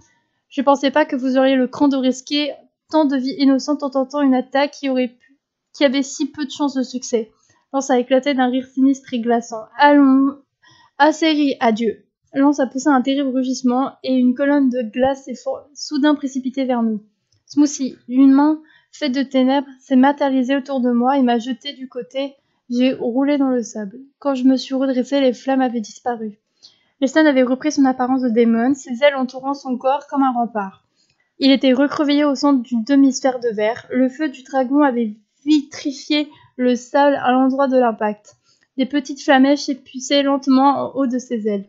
Je ne pensais pas que vous auriez le cran de risquer tant de vies innocentes en tentant une attaque qui avait si peu de chances de succès. Lance a éclaté d'un rire sinistre et glaçant. Allons, Acérie, adieu. Lance a poussé un terrible rugissement et une colonne de glace s'est soudain précipitée vers nous. Smoothie, une main faite de ténèbres, s'est matérialisée autour de moi et m'a jeté du côté. J'ai roulé dans le sable. Quand je me suis redressée, les flammes avaient disparu. Leftan avait repris son apparence de démon, ses ailes entourant son corps comme un rempart. Il était recroquevillé au centre d'une demi-sphère de verre. Le feu du dragon avait vitrifié le sable à l'endroit de l'impact. Des petites flamèches s'épuisaient lentement en haut de ses ailes.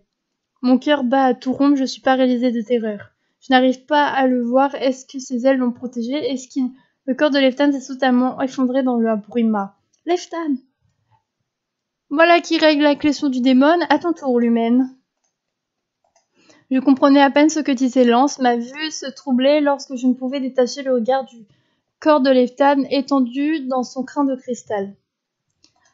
Mon cœur bat à tout rompre, je suis paralysée de terreur. Je n'arrive pas à le voir. Est-ce que ses ailes l'ont protégé? Le corps de Leftan s'est totalement effondré dans le bruma. Leftan! Voilà qui règle la question du démon. À ton tour, l'humaine. Je comprenais à peine ce que disait Lance. Ma vue se troublait lorsque je ne pouvais détacher le regard du corps de Leftan étendu dans son crâne de cristal.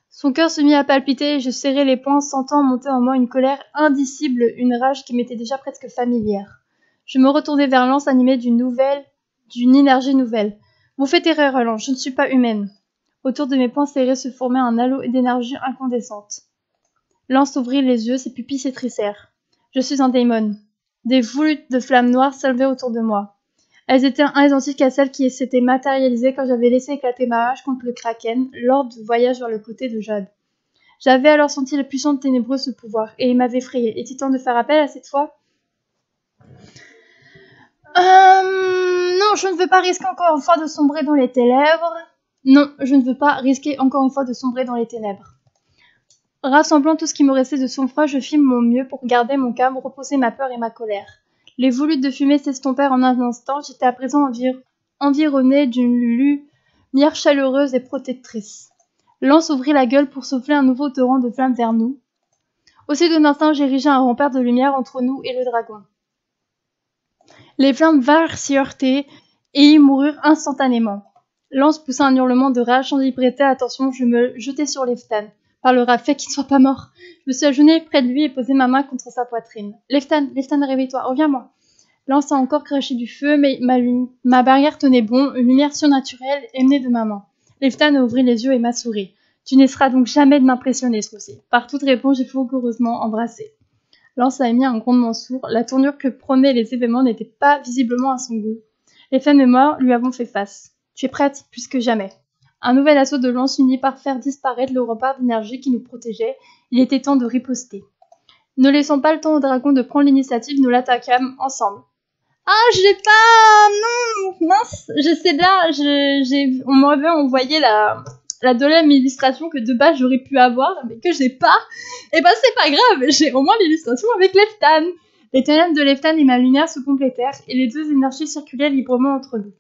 Son cœur se mit à palpiter et je serrai les poings, sentant monter en moi une colère indicible, une rage qui m'était déjà presque familière. Je me retournai vers Lance animé d'une énergie nouvelle. Vous faites erreur, Lance, je ne suis pas humaine. Autour de mes poings serrés se formait un halo d'énergie incandescente. Lance ouvrit les yeux, ses pupilles s'étrissèrent. Je suis un démon. Des volutes de flammes noires s'élevaient autour de moi. Elles étaient identiques à celles qui s'étaient matérialisées quand j'avais laissé éclater ma rage contre le kraken lors du voyage vers le côté de Jade. J'avais alors senti la puissance ténébreuse de ce pouvoir, et il m'avait effrayé. Était-il temps de faire appel à cette fois? Non, je ne veux pas risquer encore une fois de sombrer dans les ténèbres. Non, je ne veux pas risquer encore une fois de sombrer dans les ténèbres. Rassemblant tout ce qui me restait de sang-froid, je fis mon mieux pour garder mon calme, reposer ma peur et ma colère. Les volutes de fumée s'estompèrent en un instant, j'étais à présent environnée d'une lumière chaleureuse et protectrice. Lance ouvrit la gueule pour souffler un nouveau torrent de flammes vers nous. Aussi d'un instant, j'érigeai un rempart de lumière entre nous et le dragon. Les flammes vinrent s'y heurter et y moururent instantanément. Lance poussa un hurlement de rage, sans y prêter attention, je me jetai sur Leftan. Par le rat, fait qu'il ne soit pas mort. Je me suis agenouillée près de lui et posé ma main contre sa poitrine. Leftan, réveille-toi, reviens-moi. Lance a encore craché du feu, mais ma barrière tenait bon, une lumière surnaturelle émanait de ma main. Leftan ouvrit les yeux et m'a souri. Tu n'essaieras donc jamais de m'impressionner, Smoothie. Par toute réponse, j'ai vigoureusement embrassé. Lance a émis un grondement sourd. La tournure que prenaient les événements n'était pas visiblement à son goût. Leftan et moi lui avons fait face. Tu es prête, plus que jamais. Un nouvel assaut de lance finit par faire disparaître le rempart d'énergie qui nous protégeait. Il était temps de riposter. Ne laissant pas le temps au dragon de prendre l'initiative, nous l'attaquâmes ensemble. Ah, j'ai pas... Non, mince, j'essaie de là, on m'avait envoyé la deuxième illustration que de base j'aurais pu avoir, mais que j'ai pas. Et ben c'est pas grave, j'ai au moins l'illustration avec Leftan. Les ténèbres de Leftan et ma lumière se complétèrent, et les deux énergies circulaient librement entre nous.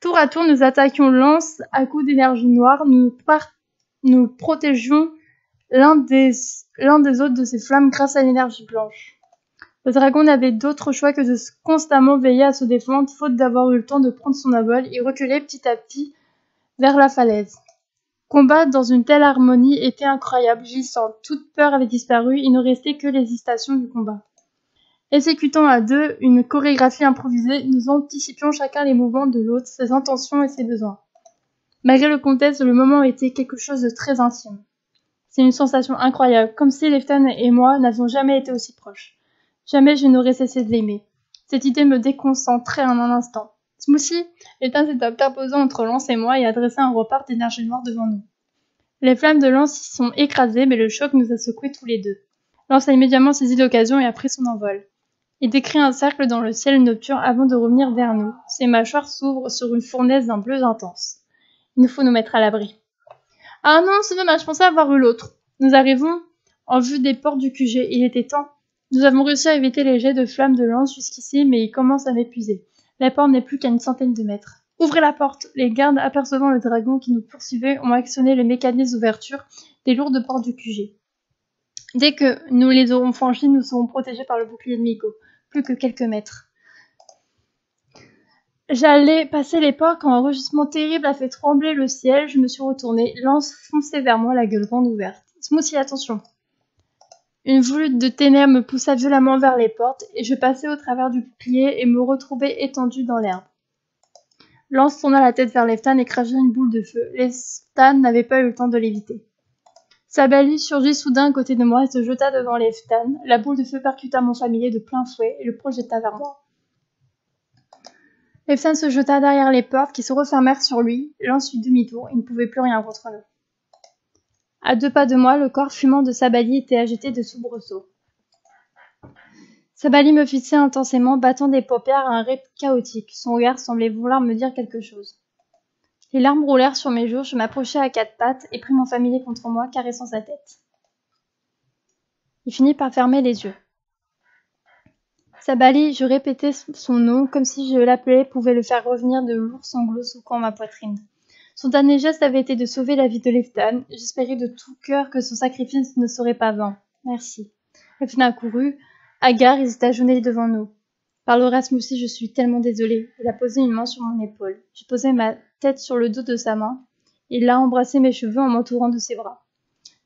Tour à tour, nous attaquions Lance à coups d'énergie noire, nous protégions l'un des autres de ces flammes grâce à l'énergie blanche. Le dragon n'avait d'autre choix que de constamment veiller à se défendre, faute d'avoir eu le temps de prendre son envol et reculer petit à petit vers la falaise. Combattre dans une telle harmonie était incroyable, gissant. Toute peur avait disparu, il ne restait que l'hésitation du combat. Exécutant à deux une chorégraphie improvisée, nous anticipions chacun les mouvements de l'autre, ses intentions et ses besoins. Malgré le contexte, le moment était quelque chose de très intime. C'est une sensation incroyable, comme si Leftan et moi n'avions jamais été aussi proches. Jamais je n'aurais cessé de l'aimer. Cette idée me déconcentrait en un instant. Smoothie, Leftan s'est interposé entre Lance et moi et a dressé un rempart d'énergie noire devant nous. Les flammes de Lance s'y sont écrasées, mais le choc nous a secoués tous les deux. Lance a immédiatement saisi l'occasion et a pris son envol. Il décrit un cercle dans le ciel nocturne avant de revenir vers nous. Ses mâchoires s'ouvrent sur une fournaise d'un bleu intense. Il nous faut nous mettre à l'abri. Ah non, c'est dommage, je pensais avoir eu l'autre. Nous arrivons en vue des portes du QG. Il était temps. Nous avons réussi à éviter les jets de flammes de Lance jusqu'ici, mais il commence à m'épuiser. La porte n'est plus qu'à une centaine de mètres. Ouvrez la porte! Les gardes, apercevant le dragon qui nous poursuivait, ont actionné le mécanisme d'ouverture des lourdes portes du QG. Dès que nous les aurons franchies, nous serons protégés par le bouclier de Miko. Plus que quelques mètres. J'allais passer les portes quand un rugissement terrible a fait trembler le ciel. Je me suis retournée. Lance fonçait vers moi, la gueule grande ouverte. Smoothie, attention! Une volute de ténèbres me poussa violemment vers les portes, et je passai au travers du bouclier et me retrouvai étendu dans l'herbe. Lance tourna la tête vers Leftan et cracha une boule de feu. Leftan n'avait pas eu le temps de l'éviter. Sabali surgit soudain à côté de moi et se jeta devant Leftan. La boule de feu percuta mon familier de plein fouet et le projeta vers moi. Leftan se jeta derrière les portes qui se refermèrent sur lui. Lance fit demi-tour, il ne pouvait plus rien contre nous. À 2 pas de moi, le corps fumant de Sabali était agité de soubresauts. Sabali me fixait intensément, battant des paupières à un rythme chaotique. Son regard semblait vouloir me dire quelque chose. Les larmes roulèrent sur mes joues, je m'approchai à 4 pattes et pris mon familier contre moi, caressant sa tête. Il finit par fermer les yeux. Sabali, je répétais son nom, comme si je l'appelais pouvait le faire revenir de lourds sanglots secouant ma poitrine. Son dernier geste avait été de sauver la vie de Leftan. J'espérais de tout cœur que son sacrifice ne serait pas vain. Merci. Leftan a couru. Hagar, il s'est agenouillé devant nous. Par le Smoothie, je suis tellement désolée. Il a posé une main sur mon épaule. J'ai posé ma tête sur le dos de sa main. Il a embrassé mes cheveux en m'entourant de ses bras.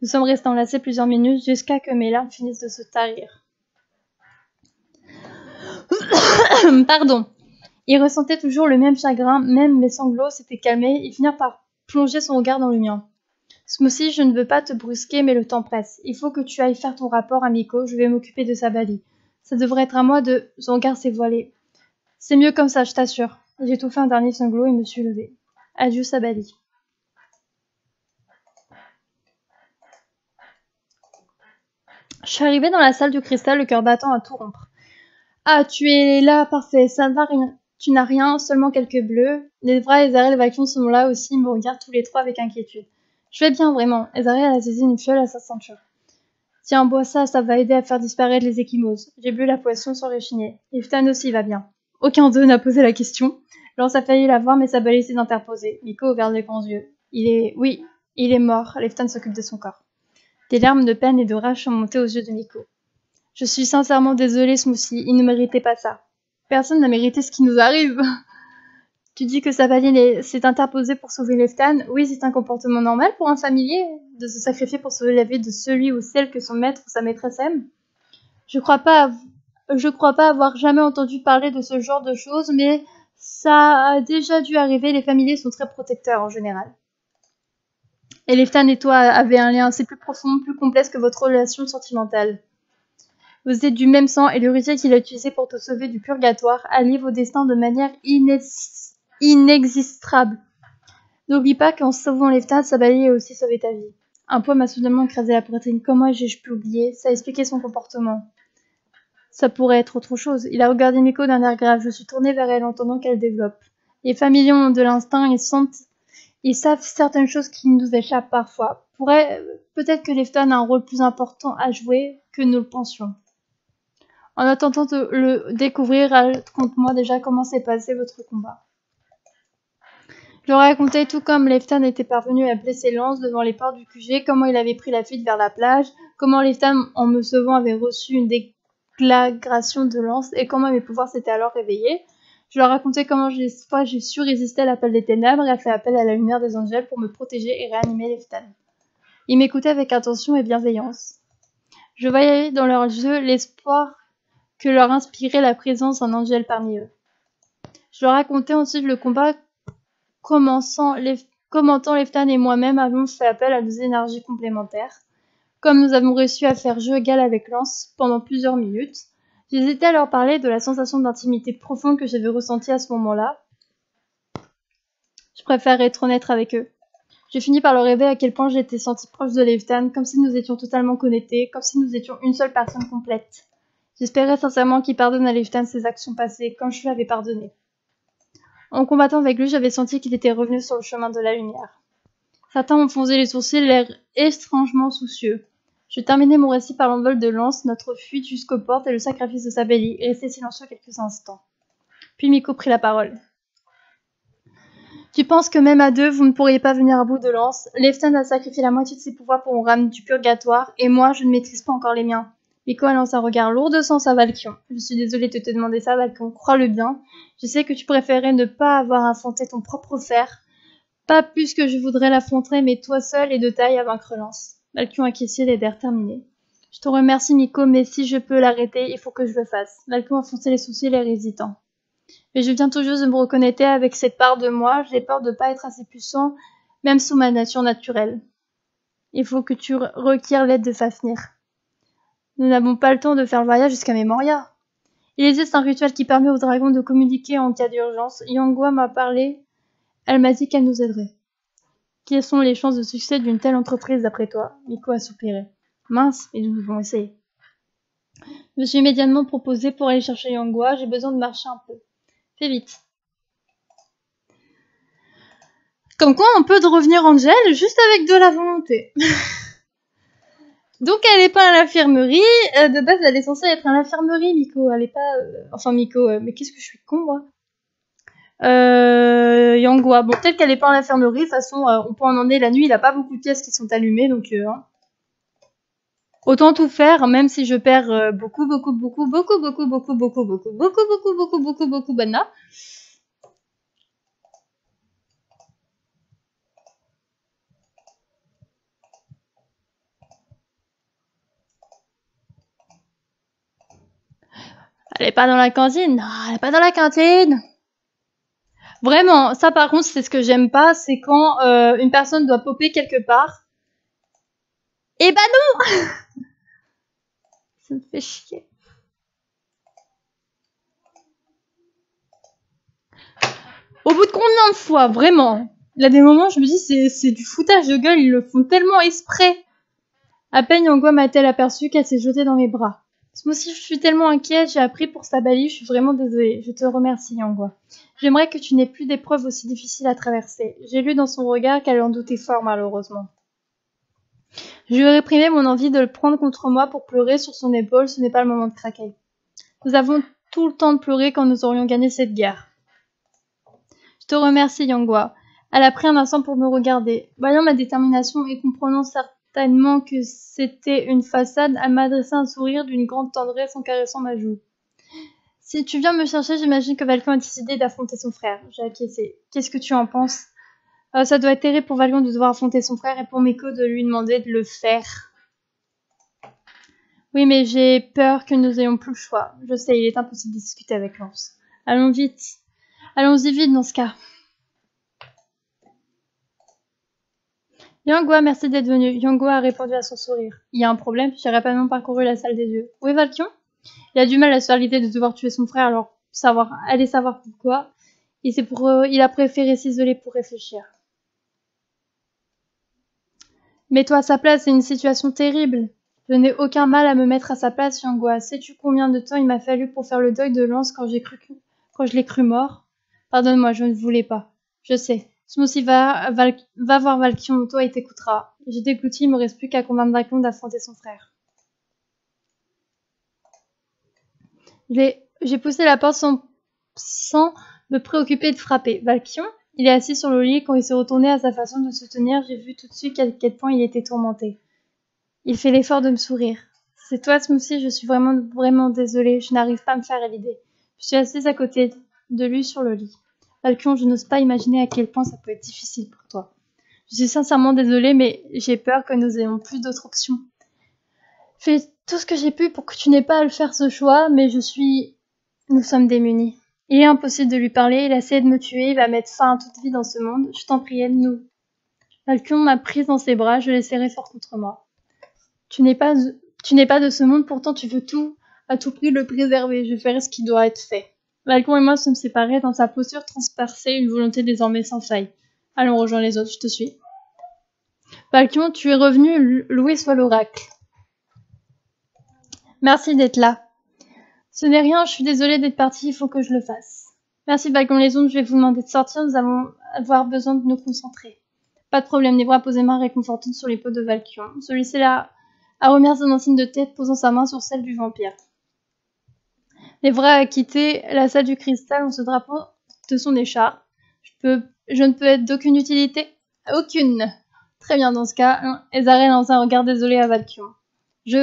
Nous sommes restés enlacés plusieurs minutes jusqu'à que mes larmes finissent de se tarir. Pardon. Il ressentait toujours le même chagrin, même mes sanglots s'étaient calmés, et finirent par plonger son regard dans le mien. Smoothie, je ne veux pas te brusquer, mais le temps presse. Il faut que tu ailles faire ton rapport à Miko, je vais m'occuper de Sabali. Ça devrait être à moi de... Son regard s'est voilé. C'est mieux comme ça, je t'assure. J'ai tout fait un dernier sanglot et me suis levée. Adieu, Sabali. Je suis arrivée dans la salle du cristal, le cœur battant à tout rompre. Ah, tu es là, parfait, ça ne va rien. Tu n'as rien, seulement quelques bleus. Les bras et Ezariel et Valkion sont là aussi, ils me regardent tous les trois avec inquiétude. Je vais bien, vraiment. Ezariel a saisi une fiole à sa ceinture. Tiens, bois ça, ça va aider à faire disparaître les échymoses. J'ai bu la poisson sans réchiner. Leftan aussi va bien. Aucun d'eux n'a posé la question. Lance a failli la voir, mais sa balise s'est interposée. Miko ouvert les grands yeux. Oui, il est mort. Leftan s'occupe de son corps. Des larmes de peine et de rage sont montées aux yeux de Miko. Je suis sincèrement désolée, Smoothie. Il ne méritait pas ça. Personne n'a mérité ce qui nous arrive. Tu dis que sa valise s'est interposée pour sauver Leftan. Oui, c'est un comportement normal pour un familier de se sacrifier pour sauver la vie de celui ou celle que son maître ou sa maîtresse aime. Je crois pas avoir jamais entendu parler de ce genre de choses, mais ça a déjà dû arriver. Les familiers sont très protecteurs en général. Et Leftan et toi avez un lien assez plus profond, plus complexe que votre relation sentimentale. Vous êtes du même sang et le rituel qu'il a utilisé pour te sauver du purgatoire allie vos destins de manière inexistable. N'oublie pas qu'en sauvant Leftan, sa balise a aussi sauvé ta vie. Un poids m'a soudainement écrasé la poitrine. Comment ai-je pu oublier? Ça a expliqué son comportement. Ça pourrait être autre chose. Il a regardé Miko d'un air grave. Je suis tournée vers elle, entendant qu'elle développe. Les familiers ont de l'instinct, ils savent certaines choses qui nous échappent parfois. Peut-être que Leftan a un rôle plus important à jouer que nous le pensions. En attendant de le découvrir, raconte-moi déjà comment s'est passé votre combat. Je leur racontais tout comme Leftan était parvenu à blesser Lance devant les portes du QG, comment il avait pris la fuite vers la plage, comment Leftan, en me sauvant, avait reçu une déflagration de Lance et comment mes pouvoirs s'étaient alors réveillés. Je leur racontais comment j'ai su résister à l'appel des ténèbres et à faire appel à la lumière des angels pour me protéger et réanimer Leftan. Ils m'écoutaient avec attention et bienveillance. Je voyais dans leurs yeux l'espoir que leur inspirait la présence d'un angel parmi eux. Je leur racontais ensuite le combat commentant Leftan et moi-même avons fait appel à nos énergies complémentaires. Comme nous avons réussi à faire jeu égal avec Lance pendant plusieurs minutes, j'hésitais à leur parler de la sensation d'intimité profonde que j'avais ressentie à ce moment-là. Je préfère être honnête avec eux. J'ai fini par leur révéler à quel point j'étais sentie proche de Leftan, comme si nous étions totalement connectés, comme si nous étions une seule personne complète. J'espérais sincèrement qu'il pardonne à Leftan ses actions passées, comme je l'avais pardonné. En combattant avec lui, j'avais senti qu'il était revenu sur le chemin de la lumière. Certains ont foncé les sourcils, l'air étrangement soucieux. Je terminai mon récit par l'envol de Lance, notre fuite jusqu'aux portes et le sacrifice de sa bellie, et restai silencieux quelques instants. Puis Miko prit la parole. Tu penses que même à deux, vous ne pourriez pas venir à bout de Lance? Leftan a sacrifié la moitié de ses pouvoirs pour me ramener du purgatoire, et moi, je ne maîtrise pas encore les miens. Miko a lancé un regard lourd de sens à Valkion. Je suis désolée de te demander ça, Valkion, crois-le bien. Je sais que tu préférais ne pas avoir affronté ton propre fer. Pas plus que je voudrais l'affronter, mais toi seul est de taille à vaincre Lance. Valkion acquiesçait les l'air terminé. Je te remercie, Miko, mais si je peux l'arrêter, il faut que je le fasse. Valkion a foncé les sourcils, l'air hésitant. Mais je viens tout juste de me reconnecter avec cette part de moi. J'ai peur de ne pas être assez puissant, même sous ma nature naturelle. Il faut que tu requières l'aide de Fafnir. Nous n'avons pas le temps de faire le voyage jusqu'à Memoria. Il existe un rituel qui permet aux dragons de communiquer en cas d'urgence. Yangua m'a parlé. Elle m'a dit qu'elle nous aiderait. Quelles sont les chances de succès d'une telle entreprise d'après toi? Miko a soupiré. Mince, mais nous devons essayer. Je me suis immédiatement proposé pour aller chercher Yangua. J'ai besoin de marcher un peu. Fais vite. Comme quoi, on peut revenir Angel juste avec de la volonté. Donc, elle est pas à l'infirmerie. De base, elle est censée être à l'infirmerie, Miko. Elle est pas... Enfin, Miko, mais qu'est-ce que je suis con, moi. Yangua. Bon, peut-être qu'elle est pas à l'infirmerie. De toute façon, on peut en emmener la nuit. Il a pas beaucoup de pièces qui sont allumées, donc... Autant tout faire, même si je perds beaucoup Banna. Elle est pas dans la cantine. Non, elle est pas dans la cantine. Vraiment, ça par contre, c'est ce que j'aime pas, c'est quand une personne doit popper quelque part. Eh ben non. Ça me fait chier. Au bout de combien de fois, vraiment? Il y a des moments, je me dis, c'est du foutage de gueule, ils le font tellement exprès. À peine Yangua m'a-t-elle aperçu qu'elle s'est jetée dans mes bras. Moi aussi, je suis tellement inquiète, j'ai appris pour Sabali, je suis vraiment désolée. Je te remercie, Yangwa. J'aimerais que tu n'aies plus d'épreuves aussi difficiles à traverser. J'ai lu dans son regard qu'elle en doutait fort, malheureusement. Je lui ai réprimé mon envie de le prendre contre moi pour pleurer sur son épaule, ce n'est pas le moment de craquer. Nous avons tout le temps de pleurer quand nous aurions gagné cette guerre. Je te remercie, Yangwa. Elle a pris un instant pour me regarder. Voyant ma détermination et comprenant certainement que c'était une façade, elle m'a adressé un sourire d'une grande tendresse en caressant ma joue. Si tu viens me chercher, j'imagine que Valkion a décidé d'affronter son frère. J'ai acquiescé. Qu'est-ce que tu en penses? Ça doit être terrible pour Valkion de devoir affronter son frère et pour Miko de lui demander de le faire. Oui, mais j'ai peur que nous ayons plus le choix. Je sais, il est impossible de discuter avec Lance. Allons vite. Allons-y vite dans ce cas. Yangwa, merci d'être venu. Yangwa a répondu à son sourire. Il y a un problème, j'ai rapidement parcouru la salle des yeux. Où est Valkion? Il a du mal à se faire l'idée de devoir tuer son frère, alors aller savoir pourquoi. Et il a préféré s'isoler pour réfléchir. Mets-toi à sa place, c'est une situation terrible. Je n'ai aucun mal à me mettre à sa place, Yangwa. Sais-tu combien de temps il m'a fallu pour faire le deuil de Lance quand je l'ai cru mort? Pardonne-moi, je ne voulais pas. Je sais. Smoothie va voir Valkion, toi et t'écoutera. J'ai déglouti, il me reste plus qu'à convaincre Valkion d'affronter son frère. J'ai poussé la porte sans me préoccuper de frapper. Valkion, il est assis sur le lit. Quand il s'est retourné à sa façon de se tenir, j'ai vu tout de suite à quel point il était tourmenté. Il fait l'effort de me sourire. C'est toi, Smoothie, je suis vraiment désolée. Je n'arrive pas à me faire à l'idée. Je suis assise à côté de lui sur le lit. Valkion, je n'ose pas imaginer à quel point ça peut être difficile pour toi. Je suis sincèrement désolée, mais j'ai peur que nous ayons plus d'autres options. Fais tout ce que j'ai pu pour que tu n'aies pas à le faire ce choix, mais nous sommes démunis. Il est impossible de lui parler, il a essayé de me tuer, il va mettre fin à toute vie dans ce monde. Je t'en prie, aide-nous. Valkion m'a prise dans ses bras, je l'ai serré fort contre moi. Tu n'es pas de ce monde, pourtant tu veux à tout prix le préserver. Je ferai ce qui doit être fait. Valkion et moi sommes séparés, dans sa posture transpercée, une volonté désormais sans faille. Allons rejoindre les autres, je te suis. Valkion, tu es revenu, loué soit l'oracle. Merci d'être là. Ce n'est rien, je suis désolée d'être partie, il faut que je le fasse. Merci Valkion les ondes, je vais vous demander de sortir, nous allons avoir besoin de nous concentrer. Pas de problème, Nebra posait main réconfortante sur l'épaule de Valkion. Celui-ci a remis son signe de tête, posant sa main sur celle du vampire. Nebra a quitté la salle du cristal en se drapant de son écharpe. Je ne peux être d'aucune utilité? Aucune. Très bien, dans ce cas, Ezarel lance un regard désolé à Valkion.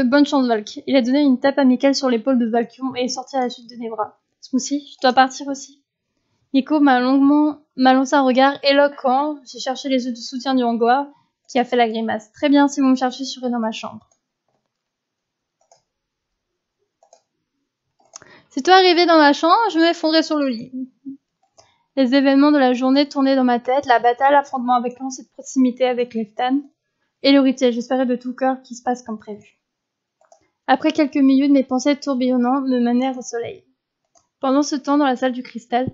Bonne chance, Valk. Il a donné une tape amicale sur l'épaule de Valkion et est sorti à la suite de Nebra. Smoothie, je dois partir aussi. Miko m'a lancé un regard éloquent. J'ai cherché les yeux de soutien du Yangwa, qui a fait la grimace. Très bien, si vous me cherchez, je serai dans ma chambre. Si toi arrivais dans ma chambre, je m'effondrais sur le lit. Les événements de la journée tournaient dans ma tête, la bataille, l'affrontement avec Lance et de proximité avec Leftan. Et le rituel, j'espérais de tout cœur qu'il se passe comme prévu. Après quelques minutes, mes pensées tourbillonnant me menèrent au soleil. Pendant ce temps, dans la salle du cristal,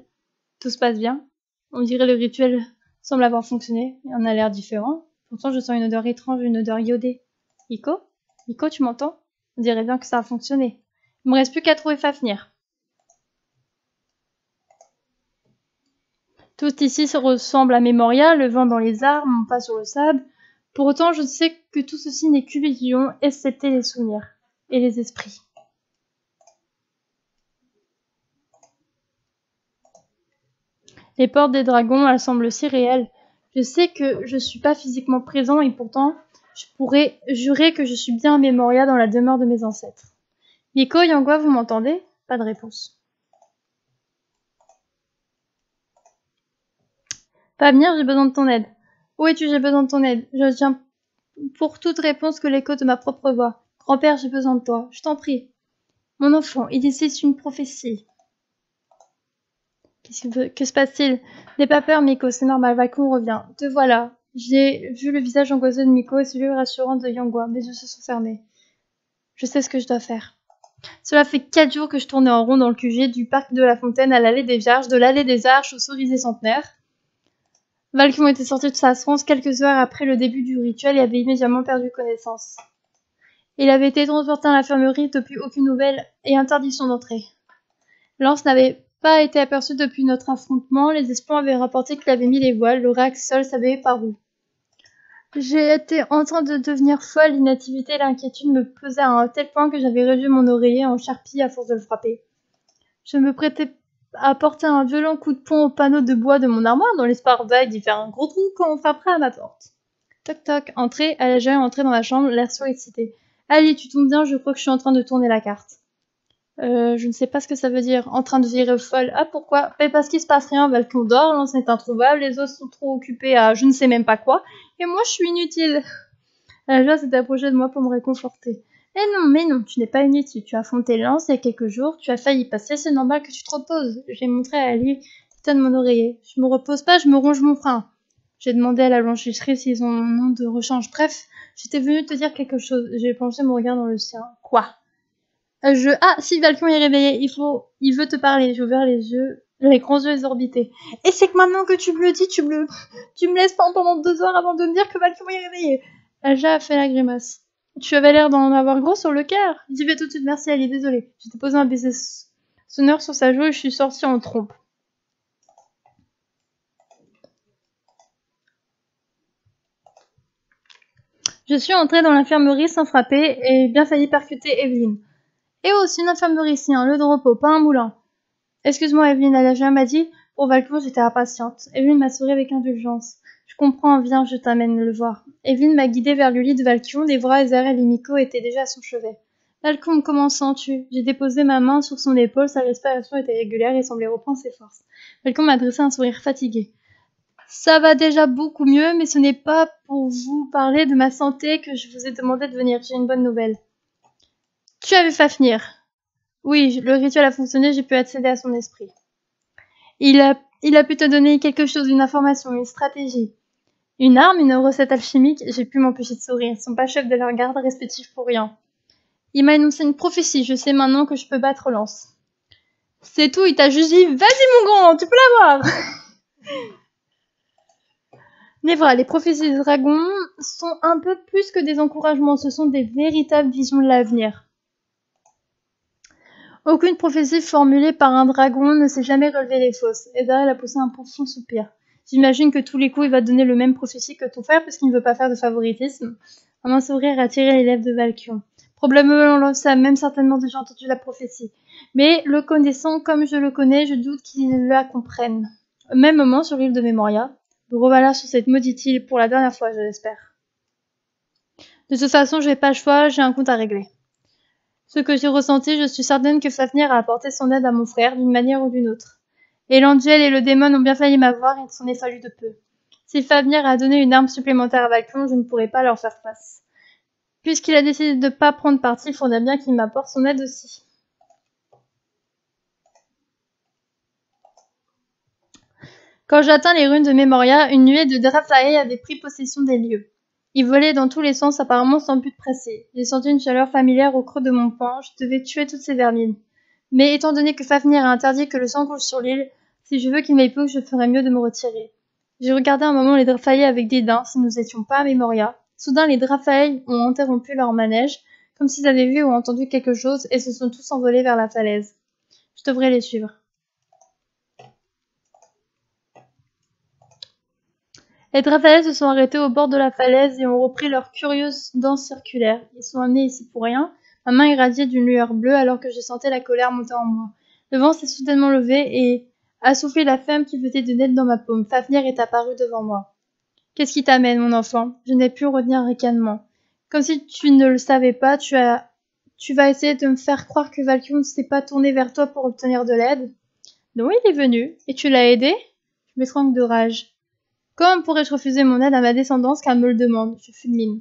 tout se passe bien. On dirait le rituel semble avoir fonctionné, et on a l'air différent. Pourtant, je sens une odeur étrange, une odeur iodée. Iko, tu m'entends? On dirait bien que ça a fonctionné. Il me reste plus qu'à trouver Fafnir. Tout ici se ressemble à Memoria, le vent dans les arbres, mon pas sur le sable. Pour autant, je sais que tout ceci n'est qu'illusion, excepté les souvenirs et les esprits. Les portes des dragons, elles semblent si réelles. Je sais que je suis pas physiquement présent et pourtant, je pourrais jurer que je suis bien à Memoria dans la demeure de mes ancêtres. Miko, Yangwa, vous m'entendez? Pas de réponse. Fafnir, j'ai besoin de ton aide. Où es-tu? J'ai besoin de ton aide. Je tiens pour toute réponse que l'écho de ma propre voix. Grand-père, j'ai besoin de toi. Je t'en prie. Mon enfant, il existe une prophétie. Que se passe-t-il? N'aie pas peur, Miko, c'est normal, Valkion revient. Te voilà. J'ai vu le visage angoisseux de Miko et celui rassurant de Yangwa. Mes yeux se sont fermés. Je sais ce que je dois faire. Cela fait 4 jours que je tournais en rond dans le QG, du parc de la Fontaine à l'allée des Vierges, de l'allée des Arches au cerisier centenaire. Valkion était sorti de sa transe quelques heures après le début du rituel et avait immédiatement perdu connaissance. Il avait été transporté à l'infirmerie depuis aucune nouvelle et interdiction d'entrée. Lance n'avait pas été aperçu depuis notre affrontement. Les espions avaient rapporté qu'il avait mis les voiles. Lorax seul savait par où. J'ai été en train de devenir folle. L'inactivité et l'inquiétude me pesaient à un tel point que j'avais réduit mon oreiller en charpie à force de le frapper. Je me prêtais à porter un violent coup de poing au panneau de bois de mon armoire dans l'espoir vague d'y faire un gros trou quand on frapperait à ma porte. Toc toc, entrée, elle est entrée dans ma chambre, l'air surexcité. Ali, tu tombes bien, je crois que je suis en train de tourner la carte. Je ne sais pas ce que ça veut dire. En train de virer folle. Ah, pourquoi? Mais parce qu'il se passe rien, Valcon dort, Lance est introuvable, les autres sont trop occupés à je ne sais même pas quoi, et moi je suis inutile. Aja s'est approchée de moi pour me réconforter. Mais non, tu n'es pas inutile. Tu as affronté Lance il y a quelques jours, tu as failli y passer, c'est normal que tu te reposes. J'ai montré à Ali qui donne mon oreiller. Je me repose pas, je me ronge mon frein. J'ai demandé à la blanchisserie s'ils ont mon nom de rechange. Bref, j'étais venue te dire quelque chose. J'ai plongé mon regard dans le sien. Quoi? Ah, si Valcon est réveillé, il veut te parler. J'ai ouvert les yeux, les grands yeux exorbités. Et c'est que maintenant que tu me le dis, tu me laisses pas pendant 2 heures avant de me dire que Valcon est réveillé. Aja a fait la grimace. Tu avais l'air d'en avoir gros sur le cœur. J'y vais tout de suite, merci Ali, désolée. J'ai posé un baiser sonneur sur sa joue et je suis sortie en trompe. Je suis entrée dans l'infirmerie sans frapper et bien failli percuter Evelyne. Eh oh, c'est une infirmerie ici, un lieu de repos, pas un moulin. Excuse-moi, Evelyne, Alaja m'a dit. Pour Valcon, j'étais impatiente. Evelyne m'a souri avec indulgence. Je comprends, viens, je t'amène le voir. Evelyne m'a guidée vers le lit de Valcon, les bras et et Limiko étaient déjà à son chevet. Valcon, comment sens-tu? J'ai déposé ma main sur son épaule, sa respiration était régulière et semblait reprendre ses forces. Valcon m'a adressé un sourire fatigué. Ça va déjà beaucoup mieux, mais ce n'est pas pour vous parler de ma santé que je vous ai demandé de venir. J'ai une bonne nouvelle. Tu avais Fafnir. Oui, le rituel a fonctionné, j'ai pu accéder à son esprit. Il a pu te donner quelque chose, une information, une stratégie. Une arme, une recette alchimique, j'ai pu m'empêcher de sourire. Ils sont pas chefs de leur garde respectifs pour rien. Il m'a annoncé une prophétie, je sais maintenant que je peux battre Lance. C'est tout, il t'a juste dit, vas-y mon grand, tu peux l'avoir. Névra, les prophéties des dragons sont un peu plus que des encouragements, ce sont des véritables visions de l'avenir. Aucune prophétie formulée par un dragon ne s'est jamais relevée des fausses. Et Darrell a poussé un profond soupir. J'imagine que tous les coups il va donner le même prophétie que ton frère puisqu'il ne veut pas faire de favoritisme. Un sourire a tiré les lèvres de Valkion. Probablement Lance a même certainement déjà entendu la prophétie. Mais le connaissant comme je le connais, je doute qu'il la comprenne. Au même moment, sur l'île de Memoria, nous revoilà sur cette maudite île pour la dernière fois, je l'espère. De toute façon, je n'ai pas le choix, j'ai un compte à régler. Ce que j'ai ressenti, je suis certaine que Fafnir a apporté son aide à mon frère, d'une manière ou d'une autre. Et l'Angel et le démon ont bien failli m'avoir, il s'en est fallu de peu. Si Fafnir a donné une arme supplémentaire à Valcon, je ne pourrais pas leur faire face. Puisqu'il a décidé de ne pas prendre parti, il faudra bien qu'il m'apporte son aide aussi. Quand j'atteins les ruines de Memoria, une nuée de Draflae avait pris possession des lieux. Ils volaient dans tous les sens, apparemment sans but pressé. J'ai senti une chaleur familière au creux de mon poing, je devais tuer toutes ces vermines. Mais étant donné que Fafnir a interdit que le sang coule sur l'île, si je veux qu'il m'épouse, je ferais mieux de me retirer. J'ai regardé un moment les Draflae avec dédain, si nous n'étions pas à Memoria. Soudain, les Draflae ont interrompu leur manège, comme s'ils avaient vu ou entendu quelque chose, et se sont tous envolés vers la falaise. Je devrais les suivre. Les Draflae se sont arrêtés au bord de la falaise et ont repris leur curieuse danse circulaire. Ils sont amenés ici pour rien. Ma main irradiait d'une lueur bleue alors que je sentais la colère monter en moi. Le vent s'est soudainement levé et a soufflé la flamme qui venait de naître dans ma paume. Fafnir est apparu devant moi. Qu'est-ce qui t'amène, mon enfant? Je n'ai pu retenir un ricanement. Comme si tu ne le savais pas, tu vas essayer de me faire croire que Valkyrie ne s'est pas tourné vers toi pour obtenir de l'aide? Non, il est venu. Et tu l'as aidé? Je m'étrangle de rage. Comment pourrais-je refuser mon aide à ma descendance qu'elle me le demande? Je fulmine.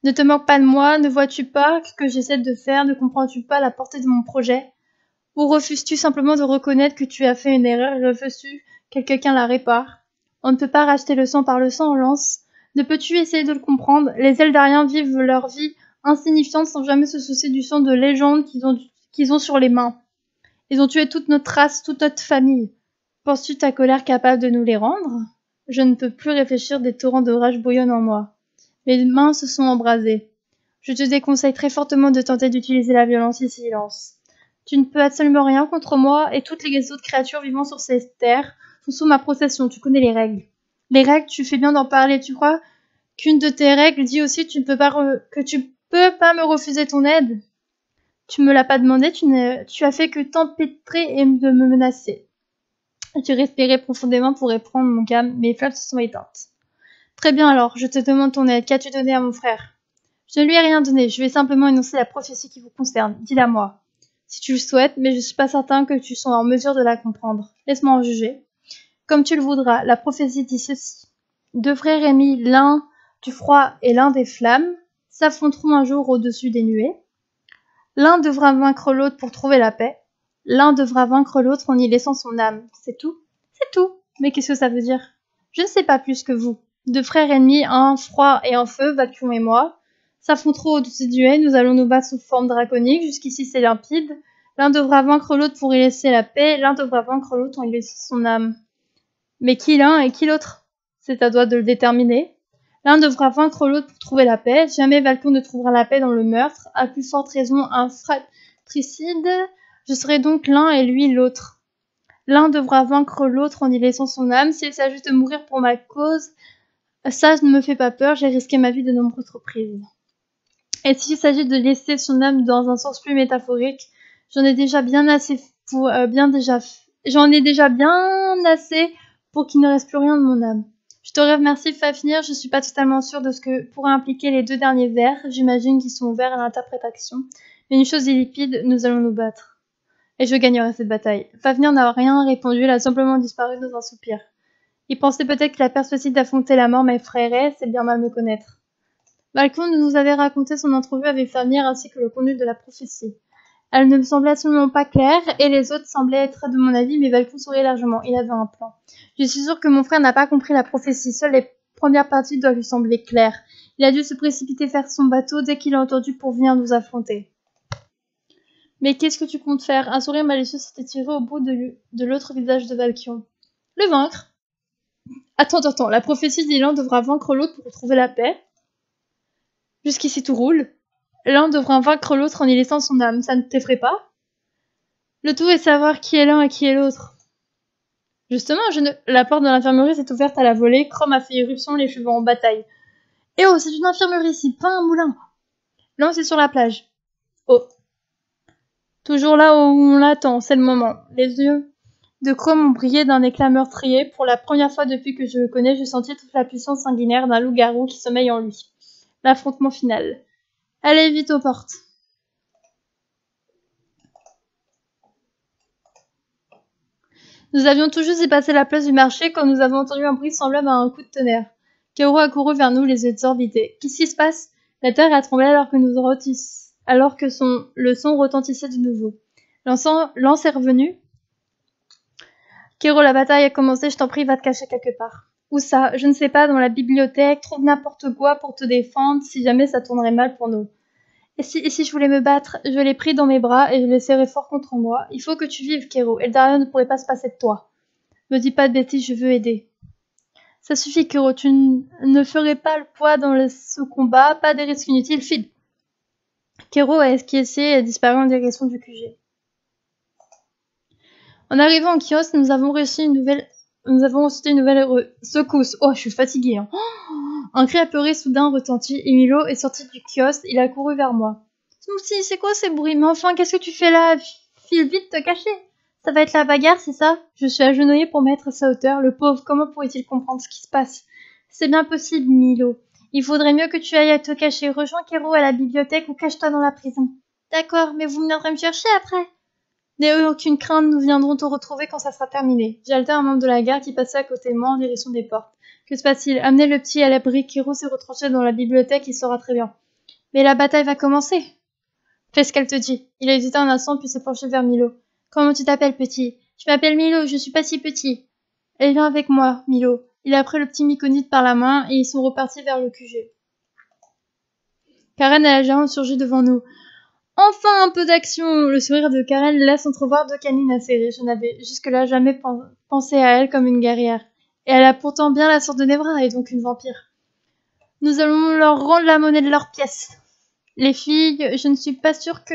Ne te moque pas de moi, ne vois-tu pas ce que j'essaie de faire, ne comprends-tu pas la portée de mon projet? Ou refuses-tu simplement de reconnaître que tu as fait une erreur et refuses-tu que quelqu'un la répare? On ne peut pas racheter le sang par le sang, Lance. Ne peux-tu essayer de le comprendre? Les Eldariens vivent leur vie insignifiante sans jamais se soucier du sang de légende qu'ils ont sur les mains. Ils ont tué toute notre race, toute notre famille. Penses-tu ta colère capable de nous les rendre? Je ne peux plus réfléchir, des torrents de rage bouillonnent en moi. Mes mains se sont embrasées. Je te déconseille très fortement de tenter d'utiliser la violence ici, Lance. Tu ne peux absolument rien contre moi et toutes les autres créatures vivant sur cette terre sont sous ma protection, tu connais les règles. Les règles, tu fais bien d'en parler, tu crois qu'une de tes règles dit aussi que tu peux pas me refuser ton aide? Tu me l'as pas demandé, tu as fait que t'empêtrer et de me menacer. Tu respirais profondément pour répondre, mon calme, mes flammes se sont éteintes. Très bien alors, je te demande ton aide, qu'as-tu donné à mon frère? Je ne lui ai rien donné, je vais simplement énoncer la prophétie qui vous concerne, dis-la moi. Si tu le souhaites, mais je suis pas certain que tu sois en mesure de la comprendre. Laisse-moi en juger. Comme tu le voudras, la prophétie dit ceci. Deux frères ennemis, l'un du froid et l'un des flammes, s'affronteront un jour au-dessus des nuées. L'un devra vaincre l'autre pour trouver la paix. L'un devra vaincre l'autre en y laissant son âme. C'est tout? C'est tout. Mais qu'est-ce que ça veut dire? Je ne sais pas plus que vous. Deux frères ennemis, un froid et un feu, Vacuum et moi, s'affronteront au-dessus du haie, nous allons nous battre sous forme draconique, jusqu'ici c'est limpide. L'un devra vaincre l'autre pour y laisser la paix, l'un devra vaincre l'autre en y laissant son âme. Mais qui l'un et qui l'autre? C'est à toi de le déterminer. L'un devra vaincre l'autre pour trouver la paix. Jamais Valcon ne trouvera la paix dans le meurtre. À plus forte raison, un fratricide. Je serai donc l'un et lui l'autre. L'un devra vaincre l'autre en y laissant son âme. S'il s'agit de mourir pour ma cause, ça ne me fait pas peur. J'ai risqué ma vie de nombreuses reprises. Et s'il s'agit de laisser son âme dans un sens plus métaphorique, j'en ai déjà bien assez pour qu'il ne reste plus rien de mon âme. Je te remercie, Fafnir, je suis pas totalement sûre de ce que pourrait impliquer les deux derniers vers, j'imagine qu'ils sont ouverts à l'interprétation. Mais une chose est limpide, nous allons nous battre. Et je gagnerai cette bataille. Fafnir n'a rien répondu, il a simplement disparu dans un soupir. Il pensait peut-être que la perspective d'affronter la mort m'effraierait, c'est bien mal me connaître. Valcon nous avait raconté son entrevue avec Fafnir ainsi que le contenu de la prophétie. Elle ne me semblait absolument pas claire, et les autres semblaient être de mon avis, mais Valcon souriait largement. Il avait un plan. Je suis sûre que mon frère n'a pas compris la prophétie. Seules les premières parties doivent lui sembler claires. Il a dû se précipiter vers son bateau dès qu'il a entendu pour venir nous affronter. Mais qu'est-ce que tu comptes faire? Un sourire malicieux s'était tiré au bout de l'autre visage de Valkion. Le vaincre. Attends, la prophétie dit l'un devra vaincre l'autre pour trouver la paix. Jusqu'ici tout roule. L'un devra vaincre l'autre en y laissant son âme, ça ne t'effraie pas? Le tout est savoir qui est l'un et qui est l'autre. Justement, la porte de l'infirmerie s'est ouverte à la volée, Chrome a fait irruption, les chevaux en bataille. Eh oh, c'est une infirmerie ici, pas un moulin. Lance est sur la plage. Oh. Toujours là où on l'attend, c'est le moment. Les yeux de Chrome ont brillé d'un éclat meurtrier. Pour la première fois depuis que je le connais, j'ai senti toute la puissance sanguinaire d'un loup-garou qui sommeille en lui. L'affrontement final. Allez vite aux portes. Nous avions tout juste dépassé la place du marché quand nous avons entendu un bruit semblable à un coup de tonnerre. Kero a couru vers nous, les yeux exorbités. Qu'est-ce qui se passe? La terre a tremblé alors que le son retentissait de nouveau. Lance est revenu. Kero, la bataille a commencé, je t'en prie, va te cacher quelque part. Où ça? Je ne sais pas, dans la bibliothèque, trouve n'importe quoi pour te défendre si jamais ça tournerait mal pour nous. Et si je voulais me battre, je l'ai pris dans mes bras et je l'ai serré fort contre moi. Il faut que tu vives, Kero. Eldaria ne pourrait pas se passer de toi. Me dis pas de bêtises, je veux aider. Ça suffit, Kero. Tu ne ferais pas le poids dans ce combat. Pas des risques inutiles. File. Kero a esquissé et a disparu en direction du QG. En arrivant au kiosque, nous avons reçu une nouvelle secousse. Oh, je suis fatiguée. Hein. Un cri apeuré soudain retentit, et Milo est sorti du kiosque, il a couru vers moi. Smoothie, c'est quoi ces bruits? Mais enfin, qu'est-ce que tu fais là? File vite te cacher. Ça va être la bagarre, c'est ça? Je suis agenouillée pour mettre à sa hauteur. Le pauvre, comment pourrait-il comprendre ce qui se passe? C'est bien possible, Milo. Il faudrait mieux que tu ailles à te cacher. Rejoins Kero à la bibliothèque ou cache-toi dans la prison. D'accord, mais vous viendrez me chercher après? N'ayez aucune crainte, nous viendrons te retrouver quand ça sera terminé. J'ai halté un membre de la garde qui passait à côté de moi en direction des portes. Que se passe-t-il? Amenez le petit à l'abri. Kero s'est retranché dans la bibliothèque, il saura très bien. Mais la bataille va commencer. Fais ce qu'elle te dit. Il a hésité un instant puis s'est penché vers Milo. Comment tu t'appelles, petit? Je m'appelle Milo, je suis pas si petit. Elle vient avec moi, Milo. Il a pris le petit Myconide par la main et ils sont repartis vers le QG. Karen et la géante surgit devant nous. Enfin un peu d'action! Le sourire de Karen laisse entrevoir deux canines acérées. Je n'avais jusque-là jamais pensé à elle comme une guerrière. Et elle a pourtant bien la sorte de Nebra, et donc une vampire. Nous allons leur rendre la monnaie de leurs pièces. Les filles, je ne suis pas sûre que...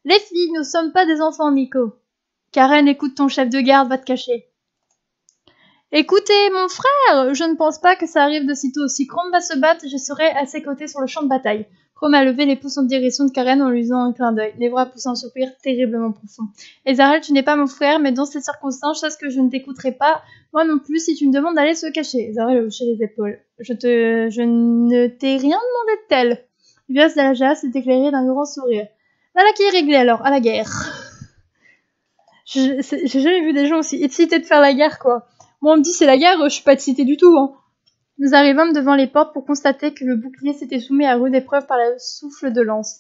Les filles, nous sommes pas des enfants, Miko. Karen, écoute ton chef de garde, va te cacher. Écoutez, mon frère, je ne pense pas que ça arrive de sitôt. Si Chrome va se battre, je serai à ses côtés sur le champ de bataille. Chrome a levé les pouces en direction de Karen en lui faisant un clin d'œil, les bras poussant un soupir terriblement profond. Et Zarel, tu n'es pas mon frère, mais dans ces circonstances, je sais que je ne t'écouterai pas, moi non plus, si tu me demandes d'aller se cacher. Zarel a hoché les épaules. Je ne t'ai rien demandé de tel. Le visage d'Alaja s'est éclairé d'un grand sourire. Voilà qui est réglé alors, à la guerre. J'ai jamais vu des gens aussi excités de faire la guerre, quoi. Moi, on me dit c'est la guerre, je suis pas excitée du tout, hein. Nous arrivâmes devant les portes pour constater que le bouclier s'était soumis à rude épreuve par le souffle de lance.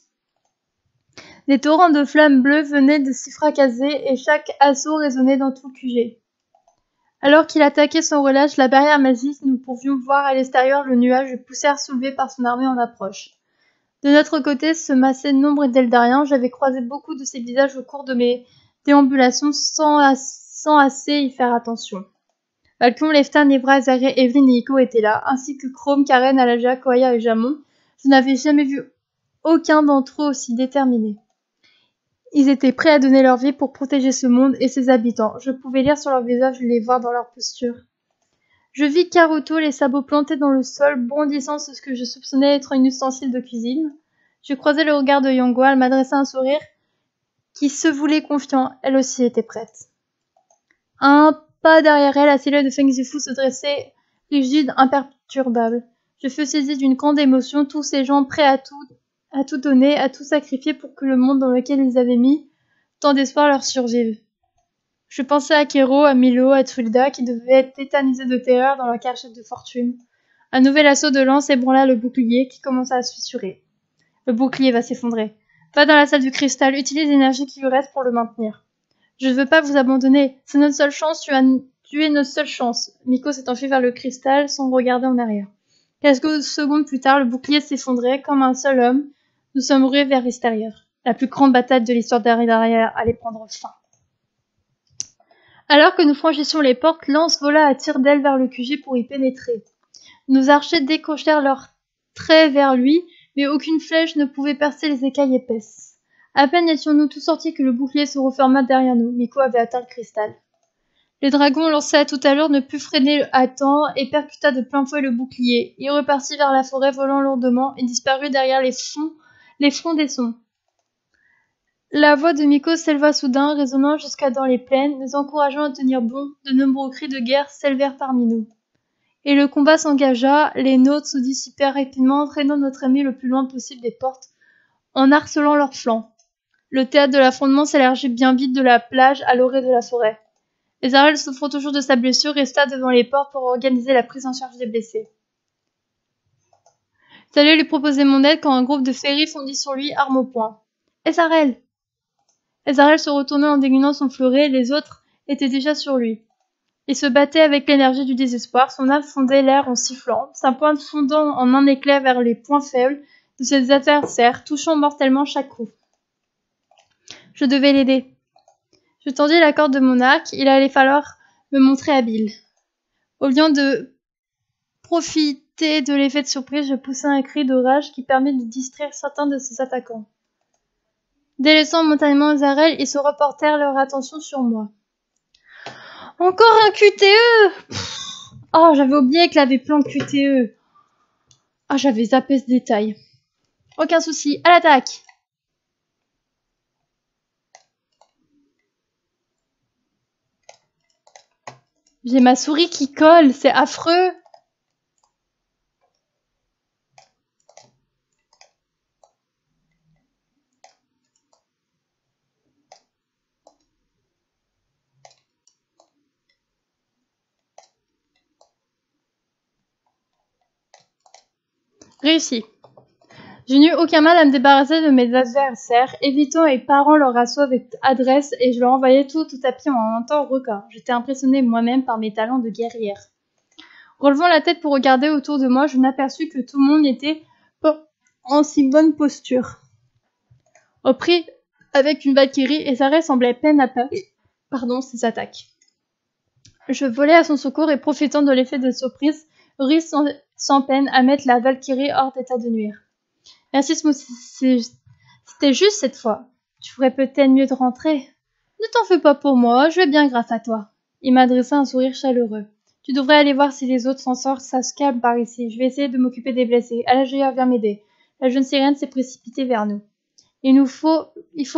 Des torrents de flammes bleues venaient de s'y fracasser et chaque assaut résonnait dans tout le QG. Alors qu'il attaquait sans relâche la barrière magique, nous pouvions voir à l'extérieur le nuage de poussière soulevé par son armée en approche. De notre côté se massaient nombre d'Eldariens. J'avais croisé beaucoup de ces visages au cours de mes déambulations sans assez y faire attention. Valcon, Lefta, Nebra, Zaré, Evelyn et Iko étaient là, ainsi que Chrome, Karen, Alaja, Koya et Jamon. Je n'avais jamais vu aucun d'entre eux aussi déterminé. Ils étaient prêts à donner leur vie pour protéger ce monde et ses habitants. Je pouvais lire sur leur visage et les voir dans leur posture. Je vis Karuto, les sabots plantés dans le sol, bondissant sur ce que je soupçonnais être un ustensile de cuisine. Je croisais le regard de Yangwa, elle m'adressa un sourire qui se voulait confiant. Elle aussi était prête. Un pas derrière elle, la silhouette de Feng Zifu se dressait, rigide, imperturbable. Je fus saisie d'une grande émotion, tous ces gens prêts à tout donner, à tout sacrifier pour que le monde dans lequel ils avaient mis tant d'espoir leur survive. Je pensais à Kero, à Milo, à Trilda, qui devaient être tétanisés de terreur dans leur cachette de fortune. Un nouvel assaut de lance ébranla le bouclier, qui commença à se fissurer. Le bouclier va s'effondrer. Va dans la salle du cristal, utilise l'énergie qui lui reste pour le maintenir. Je ne veux pas vous abandonner. C'est notre seule chance, tu es notre seule chance. Miko s'est enfui vers le cristal sans regarder en arrière. Quelques secondes plus tard, le bouclier s'effondrait comme un seul homme. Nous sommes rués vers l'extérieur. La plus grande bataille de l'histoire d'Aridaria allait prendre fin. Alors que nous franchissions les portes, Lance vola à tire d'aile vers le QG pour y pénétrer. Nos archers décochèrent leurs traits vers lui, mais aucune flèche ne pouvait percer les écailles épaisses. À peine étions-nous tous sortis que le bouclier se referma derrière nous. Miko avait atteint le cristal. Le dragon, lancé à toute allure, ne put freiner à temps et percuta de plein fouet le bouclier. Il repartit vers la forêt volant lourdement et disparut derrière les fronts des sons. La voix de Miko s'éleva soudain, résonnant jusqu'à dans les plaines, nous encourageant à tenir bon. De nombreux cris de guerre s'élevèrent parmi nous. Et le combat s'engagea, les nôtres se dissipèrent rapidement, entraînant notre ami le plus loin possible des portes, en harcelant leurs flancs. Le théâtre de l'affrontement s'élargit bien vite de la plage à l'orée de la forêt. Ezarel, souffrant toujours de sa blessure, resta devant les portes pour organiser la prise en charge des blessés. J'allais lui proposer mon aide quand un groupe de féeries fondit sur lui, arme au poing. Ezarel se retournait en dégainant son fleuret, les autres étaient déjà sur lui. Il se battait avec l'énergie du désespoir, son âme fondait l'air en sifflant, sa pointe fondant en un éclair vers les points faibles de ses adversaires, touchant mortellement chaque coup. Je devais l'aider. Je tendis la corde de mon arc, il allait falloir me montrer habile. Au lieu de profiter de l'effet de surprise, je poussai un cri de rage qui permit de distraire certains de ses attaquants. Délaissant momentanément Zarel, ils se reportèrent leur attention sur moi. Encore un QTE! Oh, j'avais oublié qu'elle avait plein de QTE. Ah, j'avais zappé ce détail. Aucun souci, à l'attaque! J'ai ma souris qui colle, c'est affreux! Réussi. Je n'eus aucun mal à me débarrasser de mes adversaires, évitant et parant leur assaut avec adresse, et je leur envoyais tout au tapis en un temps record. J'étais impressionnée moi-même par mes talents de guerrière. Relevant la tête pour regarder autour de moi, je n'aperçus que tout le monde n'était pas en si bonne posture. Au prix, avec une Valkyrie, et Zaré semblait peine à ses attaques. Je volai à son secours et profitant de l'effet de surprise, réussis sans peine à mettre la Valkyrie hors d'état de nuire. Merci, Smoothie. C'était juste cette fois. Tu ferais peut-être mieux de rentrer. Ne t'en fais pas pour moi, je vais bien grâce à toi. Il m'a adressé un sourire chaleureux. Tu devrais aller voir si les autres s'en sortent, ça se calme par ici. Je vais essayer de m'occuper des blessés. Alagea, viens m'aider. La jeune sirène s'est précipitée vers nous. Il faut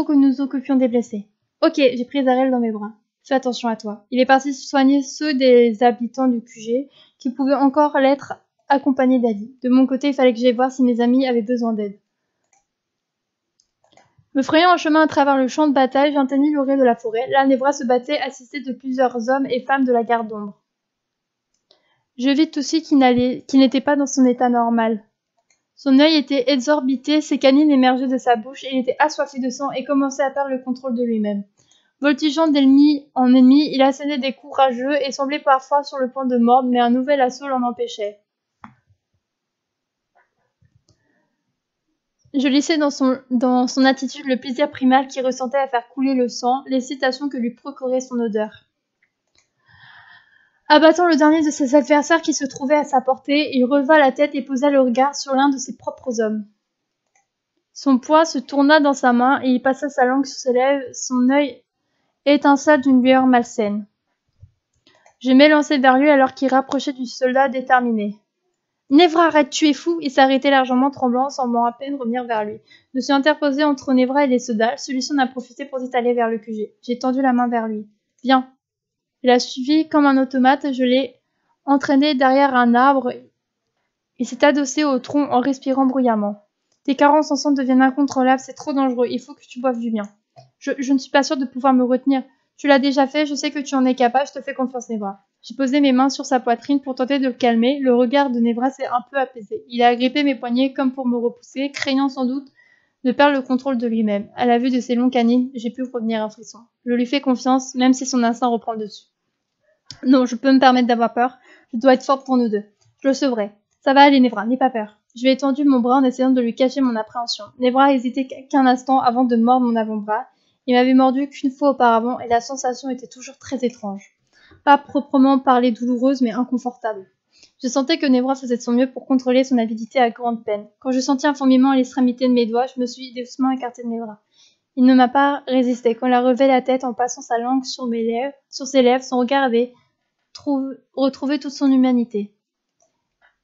que nous occupions des blessés. Ok, j'ai pris Zarel dans mes bras. Fais attention à toi. Il est parti soigner ceux des habitants du QG qui pouvaient encore l'être accompagnés d'Ali. De mon côté, il fallait que j'aille voir si mes amis avaient besoin d'aide. Me frayant un chemin à travers le champ de bataille, j'atteignais l'orée de la forêt. Là, Nevra se battait, assistée de plusieurs hommes et femmes de la garde d'ombre. Je vis aussi qu'il n'était pas dans son état normal. Son œil était exorbité, ses canines émergeaient de sa bouche, il était assoiffé de sang et commençait à perdre le contrôle de lui-même. Voltigeant d'ennemi en ennemi, il assénait des coups rageux et semblait parfois sur le point de mordre, mais un nouvel assaut l'en empêchait. Je laissais dans son attitude le plaisir primal qu'il ressentait à faire couler le sang, l'excitation que lui procurait son odeur. Abattant le dernier de ses adversaires qui se trouvait à sa portée, il releva la tête et posa le regard sur l'un de ses propres hommes. Son poing se tourna dans sa main et il passa sa langue sur ses lèvres, son œil étincela d'une lueur malsaine. Je m'élançai vers lui alors qu'il rapprochait du soldat déterminé. Nevra, arrête, tu es fou! Il s'arrêtait largement tremblant, semblant à peine revenir vers lui. Je me suis interposé entre Nevra et les soldats. Celui-ci en a profité pour s'étaler vers le QG. J'ai tendu la main vers lui. Viens. Il a suivi comme un automate. Je l'ai entraîné derrière un arbre. Il s'est adossé au tronc en respirant bruyamment. Tes carences en sang deviennent incontrôlables. C'est trop dangereux. Il faut que tu boives du mien. Je ne suis pas sûre de pouvoir me retenir. Tu l'as déjà fait. Je sais que tu en es capable. Je te fais confiance, Nevra. J'ai posé mes mains sur sa poitrine pour tenter de le calmer. Le regard de Nevra s'est un peu apaisé. Il a agrippé mes poignets comme pour me repousser, craignant sans doute de perdre le contrôle de lui-même. À la vue de ses longs canines, j'ai pu revenir un frisson. Je lui fais confiance, même si son instinct reprend le dessus. Non, je peux me permettre d'avoir peur. Je dois être forte pour nous deux. Je le sauverai. Ça va aller, Nevra, n'aie pas peur. Je lui ai tendu mon bras en essayant de lui cacher mon appréhension. Nevra a hésité qu'un instant avant de mordre mon avant-bras. Il m'avait mordu qu'une fois auparavant et la sensation était toujours très étrange. Pas proprement parler douloureuse, mais inconfortable. Je sentais que Nevra faisait de son mieux pour contrôler son avidité à grande peine. Quand je sentis un fourmillement à l'extrémité de mes doigts, je me suis doucement écartée de Nevra. Il ne m'a pas résisté. Quand il a relevé la tête en passant sa langue sur ses lèvres, son regard avait retrouvé toute son humanité.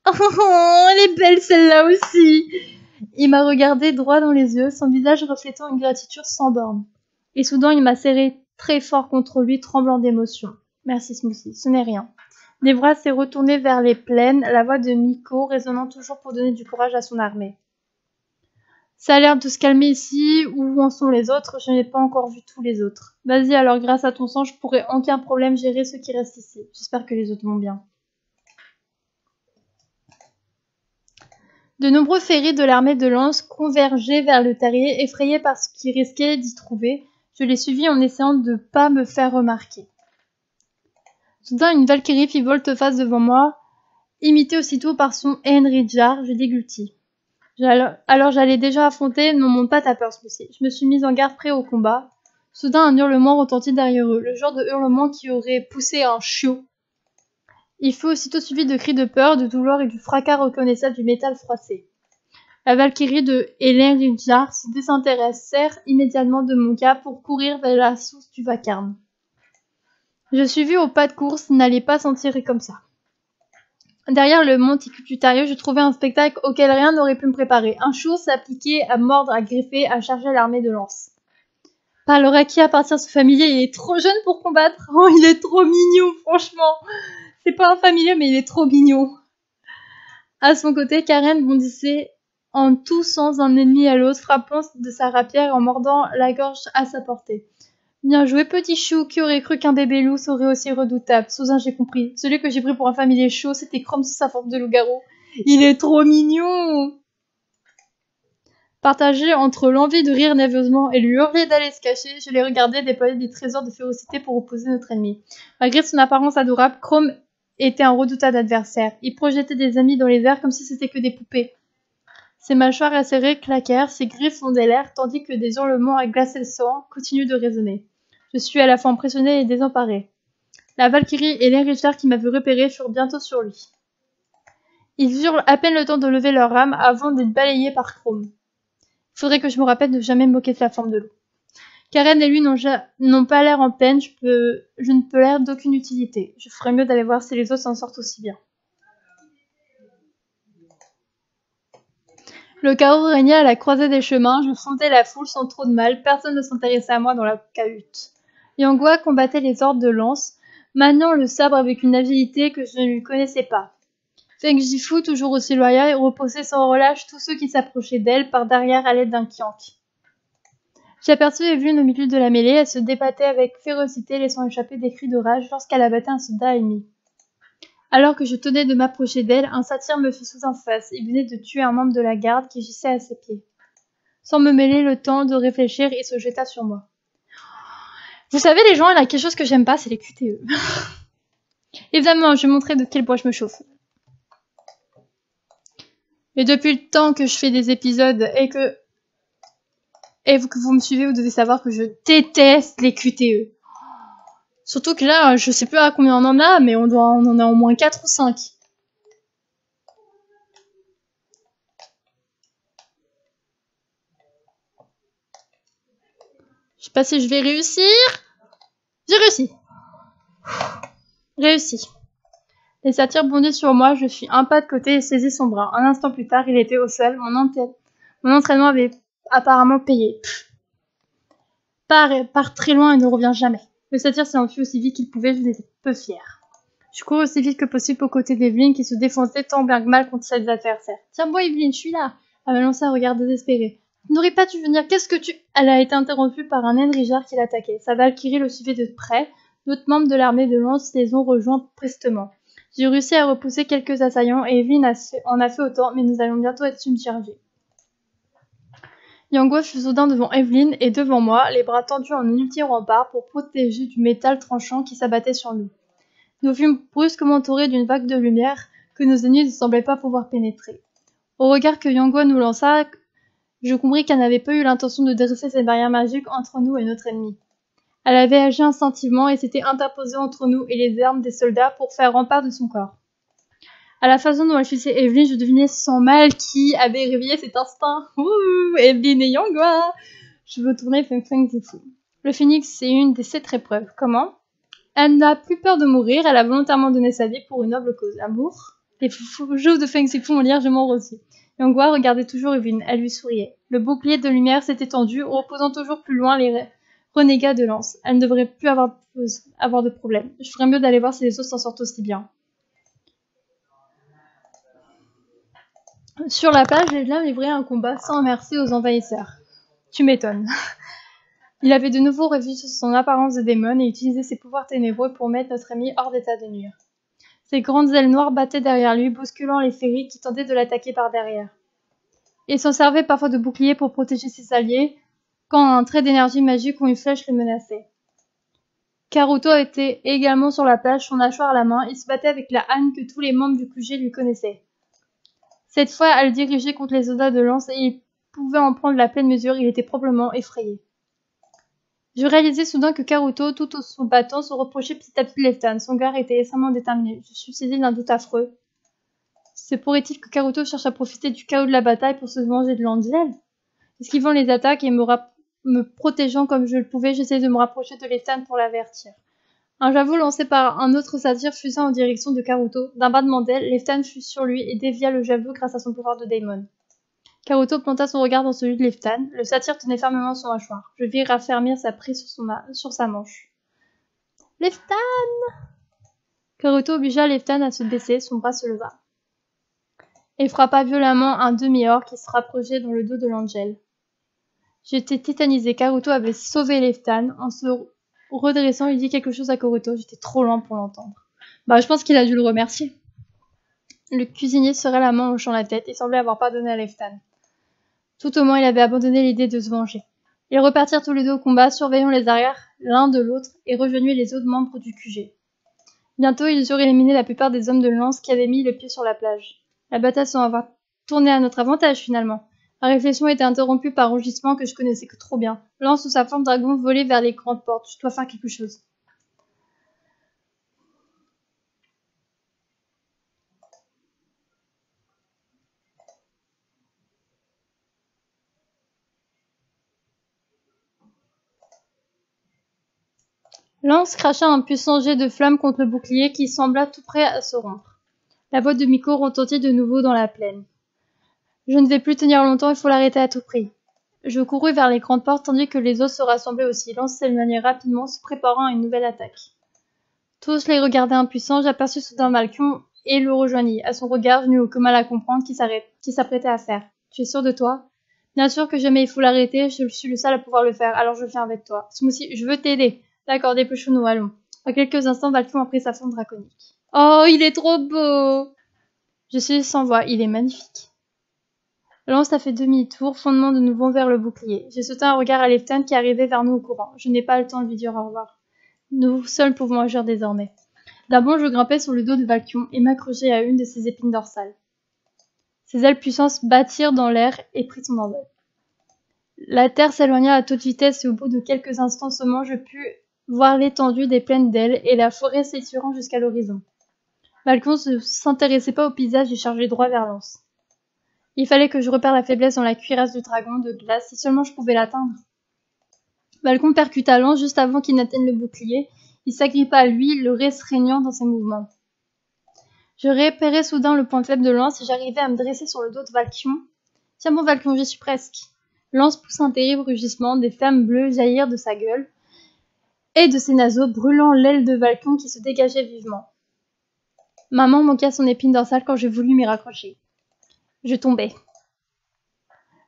Oh, elle est belle celle-là aussi! Il m'a regardé droit dans les yeux, son visage reflétant une gratitude sans borne. Et soudain, il m'a serré très fort contre lui, tremblant d'émotion. Merci Smoothie, ce n'est rien. Nevra s'est retourné vers les plaines, la voix de Miko résonnant toujours pour donner du courage à son armée. Ça a l'air de se calmer ici, où en sont les autres? Je n'ai pas encore vu tous les autres. Vas-y, alors grâce à ton sang, je pourrai aucun problème gérer ceux qui restent ici. J'espère que les autres vont bien. De nombreux ferrys de l'armée de Lance convergeaient vers le terrier, effrayés par ce qu'ils risquaient d'y trouver. Je les suivis en essayant de ne pas me faire remarquer. Soudain, une Valkyrie fit volte-face devant moi, imitée aussitôt par son Henry-Jar, je déglutis. Alors j'allais déjà affronter, ne monte pas ta peur, Smoothie. Je me suis mise en garde prêt au combat. Soudain, un hurlement retentit derrière eux, le genre de hurlement qui aurait poussé un chiot. Il fut aussitôt suivi de cris de peur, de douleur et du fracas reconnaissable du métal froissé. La Valkyrie de Henry-Jar se désintéressèrent immédiatement de mon cas pour courir vers la source du vacarme. Je suis vue au pas de course, n'allais pas s'en tirer comme ça. Derrière le monticulario, je trouvais un spectacle auquel rien n'aurait pu me préparer. Un chiot s'appliquait à mordre, à griffer, à charger l'armée de Lance. Par l'oreille qui appartient à ce familier, il est trop jeune pour combattre. Oh, il est trop mignon, franchement. C'est pas un familier, mais il est trop mignon. À son côté, Karen bondissait en tous sens d'un ennemi à l'autre, frappant de sa rapière en mordant la gorge à sa portée. Bien joué, petit chou, qui aurait cru qu'un bébé loup serait aussi redoutable. Soudain, j'ai compris. Celui que j'ai pris pour un familier chaud, c'était Chrome sous sa forme de loup-garou. Il est trop mignon! Partagé entre l'envie de rire nerveusement et lui hurler d'aller se cacher, je l'ai regardé déployer des trésors de férocité pour opposer notre ennemi. Malgré son apparence adorable, Chrome était un redoutable adversaire. Il projetait des amis dans les airs comme si c'était que des poupées. Ses mâchoires acérées claquèrent, ses griffes fondaient l'air, tandis que des hurlements à glacer le sang continuent de résonner. Je suis à la fois impressionnée et désemparée. La Valkyrie et l'Henry-Jar qui m'avaient repéré furent bientôt sur lui. Ils eurent à peine le temps de lever leur rame avant d'être balayés par Chrome. Faudrait que je me rappelle de jamais me moquer de la forme de l'eau. Karen et lui n'ont pas l'air en peine, je ne peux l'air d'aucune utilité. Je ferais mieux d'aller voir si les autres s'en sortent aussi bien. Le chaos régnait à la croisée des chemins, je fondais la foule sans trop de mal, personne ne s'intéressait à moi dans la cahute. Yangua combattait les ordres de lance, maniant le sabre avec une agilité que je ne lui connaissais pas. Feng Jifu, toujours aussi loyal, repoussait sans relâche tous ceux qui s'approchaient d'elle par derrière à l'aide d'un kiank. J'aperçus Evelyn au milieu de la mêlée, elle se débattait avec férocité, laissant échapper des cris de rage lorsqu'elle abattait un soldat ennemi. Alors que je tenais de m'approcher d'elle, un satyre me fit sous en face. Il venait de tuer un membre de la garde qui gisait à ses pieds. Sans me mêler le temps de réfléchir, il se jeta sur moi. Vous savez, les gens, il y a quelque chose que j'aime pas, c'est les QTE. Évidemment, je vais montrer de quel bois je me chauffe. Et depuis le temps que je fais des épisodes et que vous me suivez, vous devez savoir que je déteste les QTE. Surtout que là, je sais plus à combien on en a, mais on en a au moins 4 ou 5. Je sais pas si je vais réussir. J'ai réussi. Réussi. Les satyres bondissent sur moi, je fis un pas de côté et saisis son bras. Un instant plus tard, il était au sol. Mon entraînement avait apparemment payé. Part très loin et ne revient jamais. Le satyre s'est enfui aussi vite qu'il pouvait, je n'étais peu fière. Je cours aussi vite que possible aux côtés d'Evelyn qui se défonçait tant bien que mal contre ses adversaires. Tiens-moi Evelyn, je suis là. Elle m'a lancé un regard désespéré. Tu n'aurais pas dû venir, qu'est-ce que tu... Elle a été interrompue par un naine Richard qui l'attaquait. Sa valkyrie le suivait de près. D'autres membres de l'armée de Lance les ont rejoints prestement. J'ai réussi à repousser quelques assaillants et Evelyn en a fait autant, mais nous allons bientôt être submergés. Yangua fut soudain devant Evelyn et devant moi, les bras tendus en multi-rempart pour protéger du métal tranchant qui s'abattait sur nous. Nous fûmes brusquement entourés d'une vague de lumière que nos ennemis ne semblaient pas pouvoir pénétrer. Au regard que Yangua nous lança, je compris qu'elle n'avait pas eu l'intention de dresser cette barrière magique entre nous et notre ennemi. Elle avait agi instinctivement et s'était interposée entre nous et les armes des soldats pour faire rempart de son corps. À la façon dont elle fixait Evelyn, je devinais sans mal qui avait réveillé cet instinct. Ouh, Evelyn et Yangua. Je veux tourner Feng Feng Zifu. Le phénix, c'est une des 7 épreuves. Comment? Elle n'a plus peur de mourir, elle a volontairement donné sa vie pour une noble cause. Amour? Les jeux de Feng Zifu m'ont largement reçu. Yangua regardait toujours Evelyn, elle lui souriait. Le bouclier de lumière s'était tendu, reposant toujours plus loin les renégats de lance. Elle ne devrait plus avoir de problème. Je ferais mieux d'aller voir si les autres s'en sortent aussi bien. Sur la plage, Evelyn livrait un combat sans merci aux envahisseurs. Tu m'étonnes. Il avait de nouveau revu son apparence de démon et utilisait ses pouvoirs ténébreux pour mettre notre ami hors d'état de nuire. Ses grandes ailes noires battaient derrière lui, bousculant les féeriques qui tentaient de l'attaquer par derrière. Il s'en servait parfois de bouclier pour protéger ses alliés, quand un trait d'énergie magique ou une flèche le menaçait. Karuto était également sur la plage, son hachoir à la main, il se battait avec la haine que tous les membres du QG lui connaissaient. Cette fois, elle dirigeait contre les soldats de lance et il pouvait en prendre la pleine mesure, il était probablement effrayé. Je réalisai soudain que Karuto, tout en son battant, se reprochait petit à petit Leftan. Son regard était extrêmement déterminé. Je suis saisi d'un doute affreux. Se pourrait-il que Karuto cherche à profiter du chaos de la bataille pour se venger de l'Angel? Esquivant les attaques et me protégeant comme je le pouvais, j'essayais de me rapprocher de Leftan pour l'avertir. Un javelot lancé par un autre satyre fusa en direction de Karuto. D'un battement d'aile, Leftan fut sur lui et dévia le javelot grâce à son pouvoir de daemon. Karuto planta son regard dans celui de Leftan. Le satyre tenait fermement son hachoir. Je vis raffermir sa prise sur sa manche. Leftan! Karuto obligea Leftan à se baisser, son bras se leva. Et frappa violemment un demi-orc qui se rapprochait dans le dos de l'Angel. J'étais tétanisée. Karuto avait sauvé Leftan. En se redressant, il dit quelque chose à Karuto. J'étais trop loin pour l'entendre. Je pense qu'il a dû le remercier. Le cuisinier serrait la main en hochant la tête. Il semblait avoir pardonné à Leftan. Tout au moins, il avait abandonné l'idée de se venger. Ils repartirent tous les deux au combat, surveillant les arrières l'un de l'autre et rejoignirent les autres membres du QG. Bientôt, ils eurent éliminé la plupart des hommes de lance qui avaient mis le pied sur la plage. La bataille semble avoir tourné à notre avantage, finalement. Ma réflexion était interrompue par un rugissement que je connaissais que trop bien. Lance sous sa forme dragon volait vers les grandes portes. Je dois faire quelque chose. Lance cracha un puissant jet de flamme contre le bouclier qui sembla tout prêt à se rompre. La voix de Miko retentit de nouveau dans la plaine. Je ne vais plus tenir longtemps, il faut l'arrêter à tout prix. Je courus vers les grandes portes tandis que les autres se rassemblaient aussi. Lance s'éloignait rapidement, se préparant à une nouvelle attaque. Tous les regardaient impuissants, j'aperçus soudain Malcolm et le rejoignis. À son regard, je n'eus aucun mal à comprendre qui s'apprêtait à faire. Tu es sûr de toi? Bien sûr que jamais il faut l'arrêter, je suis le seul à pouvoir le faire, alors je viens avec toi. Smoothie, je veux t'aider. D'accord, dépêchons-nous, allons. En quelques instants, Malcolm a pris sa forme draconique. Oh, il est trop beau! Je suis sans voix, il est magnifique. Lance a fait demi-tour, fondement de nouveau vers le bouclier. J'ai sauté un regard à Lefton qui arrivait vers nous au courant. Je n'ai pas le temps de lui dire au revoir. Nous seuls pouvons agir désormais. D'un bond, je grimpais sur le dos de Valkion et m'accrochai à une de ses épines dorsales. Ses ailes puissantes battirent dans l'air et prit son envol. La terre s'éloigna à toute vitesse et au bout de quelques instants seulement, je pus voir l'étendue des plaines d'ailes et la forêt s'étirant jusqu'à l'horizon. Valkion ne s'intéressait pas au paysage et chargeait droit vers Lance. Il fallait que je repère la faiblesse dans la cuirasse du dragon de glace si seulement je pouvais l'atteindre. Valkion percuta Lance juste avant qu'il n'atteigne le bouclier. Il s'agrippa à lui, le restreignant dans ses mouvements. Je repérai soudain le point faible de Lance et j'arrivai à me dresser sur le dos de Valkion. Tiens bon Valkion, j'y suis presque. Lance poussa un terrible rugissement, des flammes bleues jaillirent de sa gueule et de ses naseaux, brûlant l'aile de Valkion qui se dégageait vivement. Ma main manqua son épine dorsale quand j'ai voulu m'y raccrocher. Je tombais.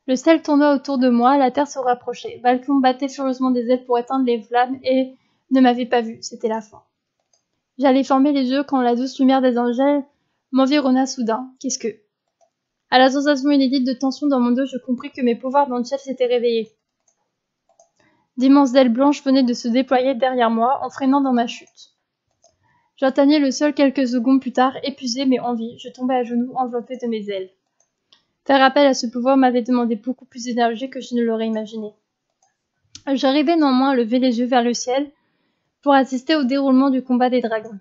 Le ciel tourna autour de moi, la terre se rapprochait. Valkion battait furieusement des ailes pour éteindre les flammes et ne m'avait pas vu, c'était la fin. J'allais fermer les yeux quand la douce lumière des angels m'environna soudain. Qu'est-ce que... À la sensation inédite de tension dans mon dos, je compris que mes pouvoirs d'Angel s'étaient réveillés. D'immenses ailes blanches venaient de se déployer derrière moi, en freinant dans ma chute. J'atteignais le sol quelques secondes plus tard, épuisé mais en vie. Je tombais à genoux, enveloppé de mes ailes. Faire appel à ce pouvoir m'avait demandé beaucoup plus d'énergie que je ne l'aurais imaginé. J'arrivais néanmoins à lever les yeux vers le ciel pour assister au déroulement du combat des dragons.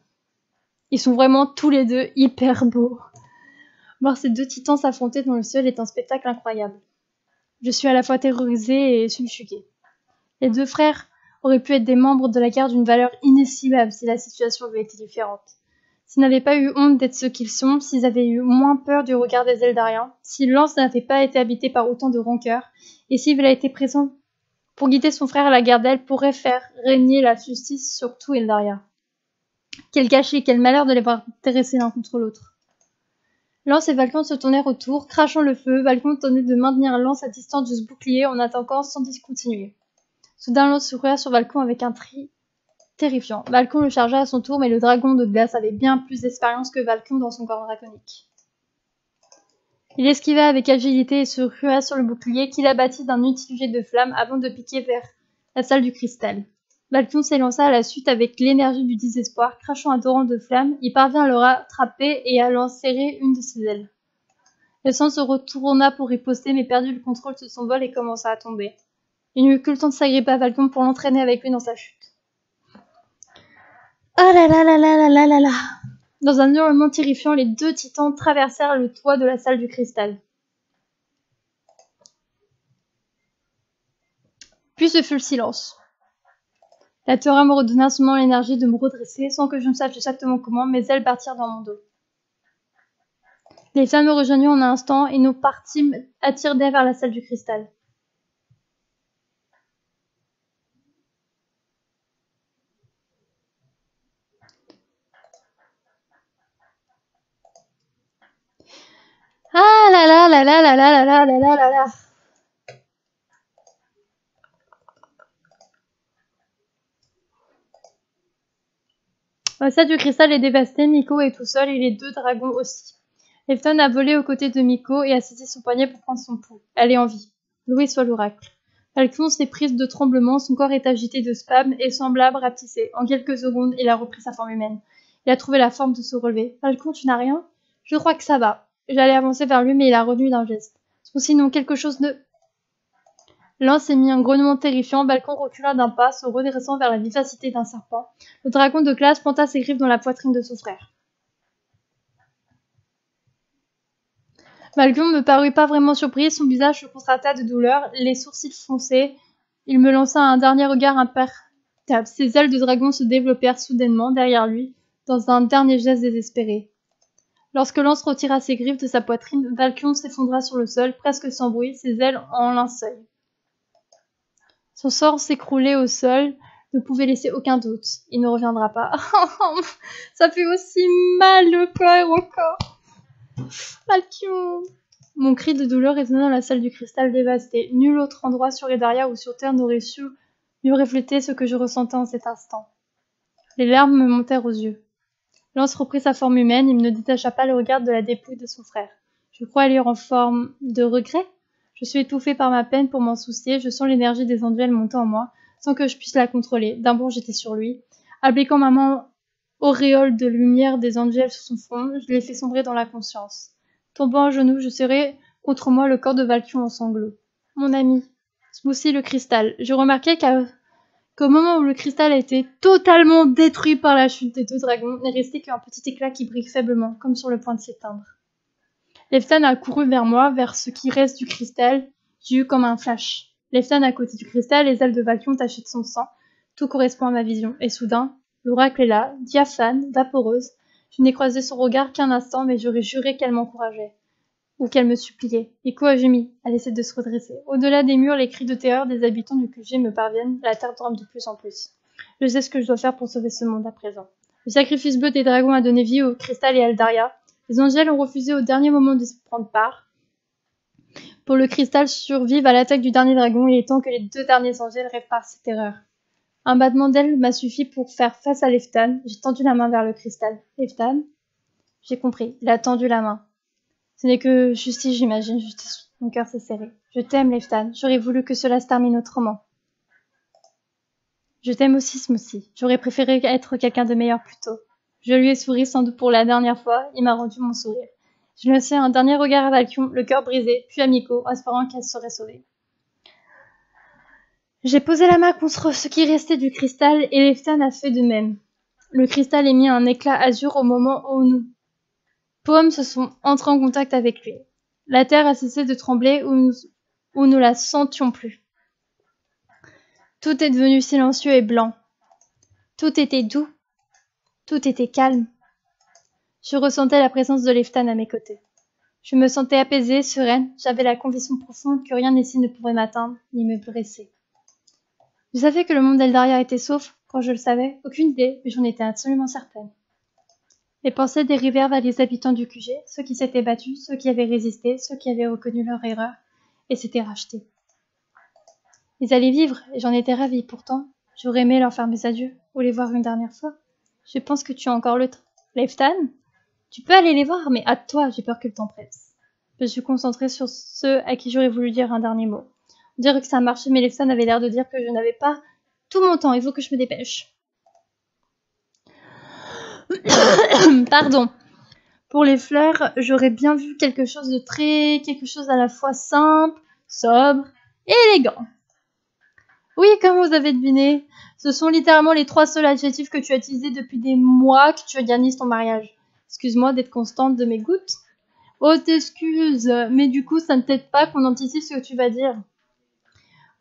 Ils sont vraiment tous les deux hyper beaux. Voir ces deux titans s'affronter dans le ciel est un spectacle incroyable. Je suis à la fois terrorisée et subjuguée. Les deux frères auraient pu être des membres de la garde d'une valeur inestimable si la situation avait été différente. S'ils n'avaient pas eu honte d'être ce qu'ils sont, s'ils avaient eu moins peur du regard des Eldariens, si Lance n'avait pas été habité par autant de rancœur, et s'il avait été présent pour guider son frère à la garde, elle pourrait faire régner la justice sur tout Eldaria. Quel gâchis, quel malheur de les voir dressés l'un contre l'autre. Lance et Valkion se tournèrent autour, crachant le feu. Valkion tenait de maintenir Lance à distance de ce bouclier en attaquant sans discontinuer. Soudain, Lance sourira sur Valkion avec un cri terrifiant. Valkion le chargea à son tour, mais le dragon de glace avait bien plus d'expérience que Valkion dans son corps draconique. Il esquiva avec agilité et se rua sur le bouclier qu'il abattit d'un utile jet de flamme avant de piquer vers la salle du cristal. Valkion s'élança à la suite avec l'énergie du désespoir, crachant un torrent de flammes. Il parvint à le rattraper et à l'enserrer une de ses ailes. Le sang se retourna pour riposter, mais perdit le contrôle de son vol et commença à tomber. Il n'eut que le temps de s'agripper à Valkion pour l'entraîner avec lui dans sa chute. Ah là là là là là là là là. Dans un hurlement terrifiant, les deux titans traversèrent le toit de la salle du cristal. Puis ce fut le silence. La terreur me redonna seulement l'énergie de me redresser, sans que je ne sache exactement comment, mes ailes battirent dans mon dos. Les flammes me rejoignirent en un instant et nous partîmes à tire-d'aile vers la salle du cristal. Ah là là là là là là là là là là là. La salle du cristal est dévastée, Miko est tout seul et les deux dragons aussi. Lefton a volé aux côtés de Miko et a saisi son poignet pour prendre son pouls. Elle est en vie. Loué soit l'oracle. Valkion s'est prise de tremblements, son corps est agité de spasmes et semblable rapetisser. En quelques secondes, il a repris sa forme humaine. Il a trouvé la forme de se relever. Valkion, tu n'as rien? Je crois que ça va. J'allais avancer vers lui, mais il a retenu d'un geste. Sinon, quelque chose de... Lance émit un grognement terrifiant, Valkion recula d'un pas, se redressant vers la vivacité d'un serpent. Le dragon de glace planta ses griffes dans la poitrine de son frère. Valkion me parut pas vraiment surpris, son visage se contracta de douleur, les sourcils foncés. Il me lança un dernier regard imperturbable inéluctable. Ses ailes de dragon se développèrent soudainement derrière lui, dans un dernier geste désespéré. Lorsque Lance retira ses griffes de sa poitrine, Valkion s'effondra sur le sol, presque sans bruit, ses ailes en linceul. Son sort s'écroulait au sol, ne pouvait laisser aucun doute. Il ne reviendra pas. Ça fait aussi mal le cœur au corps. Valkion. Mon cri de douleur résonna dans la salle du cristal dévastée. Nul autre endroit sur Edaria ou sur Terre n'aurait su mieux refléter ce que je ressentais en cet instant. Les larmes me montèrent aux yeux. Lance reprit sa forme humaine et ne détacha pas le regard de la dépouille de son frère. Je crois lire en forme de regret. Je suis étouffée par ma peine pour m'en soucier. Je sens l'énergie des Anduels monter en moi, sans que je puisse la contrôler. D'un bond, j'étais sur lui. Appliquant ma main auréole de lumière des Anduels sur son front, je l'ai fait sombrer dans la conscience. Tombant à genoux, je serrai contre moi le corps de Valkion en sanglots. Mon ami, Smoothie le cristal. Je remarquai qu'au moment où le cristal a été totalement détruit par la chute des deux dragons, n'est resté qu'un petit éclat qui brille faiblement, comme sur le point de s'éteindre. Leftan a couru vers moi, vers ce qui reste du cristal. J'ai eu comme un flash. Leftan à côté du cristal, les ailes de Valkion tachées de son sang. Tout correspond à ma vision. Et soudain, l'oracle est là, diaphane, vaporeuse. Je n'ai croisé son regard qu'un instant, mais j'aurais juré qu'elle m'encourageait. Ou qu'elle me suppliait. Miko a gémi. Elle essaie de se redresser. Au-delà des murs, les cris de terreur des habitants du QG me parviennent. La terre tremble de plus en plus. Je sais ce que je dois faire pour sauver ce monde à présent. Le sacrifice bleu des dragons a donné vie au cristal et à Eldaria. Les Angels ont refusé au dernier moment de se prendre part. Pour le cristal survive à l'attaque du dernier dragon, il est temps que les deux derniers Angels réparent cette erreur. Un battement d'ailes m'a suffi pour faire face à Leftan. J'ai tendu la main vers le cristal. Leftan ? J'ai compris. Il a tendu la main. Ce n'est que justice, j'imagine. Justice. Mon cœur s'est serré. Je t'aime, Leftan. J'aurais voulu que cela se termine autrement. Je t'aime aussi, Smoothie. J'aurais préféré être quelqu'un de meilleur plus tôt. Je lui ai souri sans doute pour la dernière fois. Il m'a rendu mon sourire. Je laissai un dernier regard à Valkion, le cœur brisé, puis à Miko, espérant qu'elle serait sauvée. J'ai posé la main contre ce qui restait du cristal et Leftan a fait de même. Le cristal émit un éclat azur au moment où nos paumes se sont entrées en contact avec lui. La terre a cessé de trembler où nous la sentions plus. Tout est devenu silencieux et blanc. Tout était doux. Tout était calme. Je ressentais la présence de Leftan à mes côtés. Je me sentais apaisée, sereine. J'avais la conviction profonde que rien ici ne pouvait m'atteindre ni me blesser. Je savais que le monde d'Eldaria était sauf quand je le savais. Aucune idée, mais j'en étais absolument certaine. Mes pensées dérivèrent vers les habitants du QG, ceux qui s'étaient battus, ceux qui avaient résisté, ceux qui avaient reconnu leur erreur et s'étaient rachetés. Ils allaient vivre et j'en étais ravie. Pourtant, j'aurais aimé leur faire mes adieux ou les voir une dernière fois. Je pense que tu as encore le temps. Leftan ? Tu peux aller les voir, mais hâte-toi, j'ai peur que le temps presse. Je suis concentrée sur ceux à qui j'aurais voulu dire un dernier mot. On dirait que ça a marché, mais Leftan avait l'air de dire que je n'avais pas tout mon temps. Il faut que je me dépêche. Pardon. Pour les fleurs, j'aurais bien vu quelque chose à la fois simple, sobre et élégant. Oui, comme vous avez deviné, ce sont littéralement les 3 seuls adjectifs que tu as utilisés depuis des mois que tu organises ton mariage. Excuse-moi d'être constante de mes gouttes. Oh, t'excuses, mais du coup, ça ne t'aide pas qu'on anticipe ce que tu vas dire.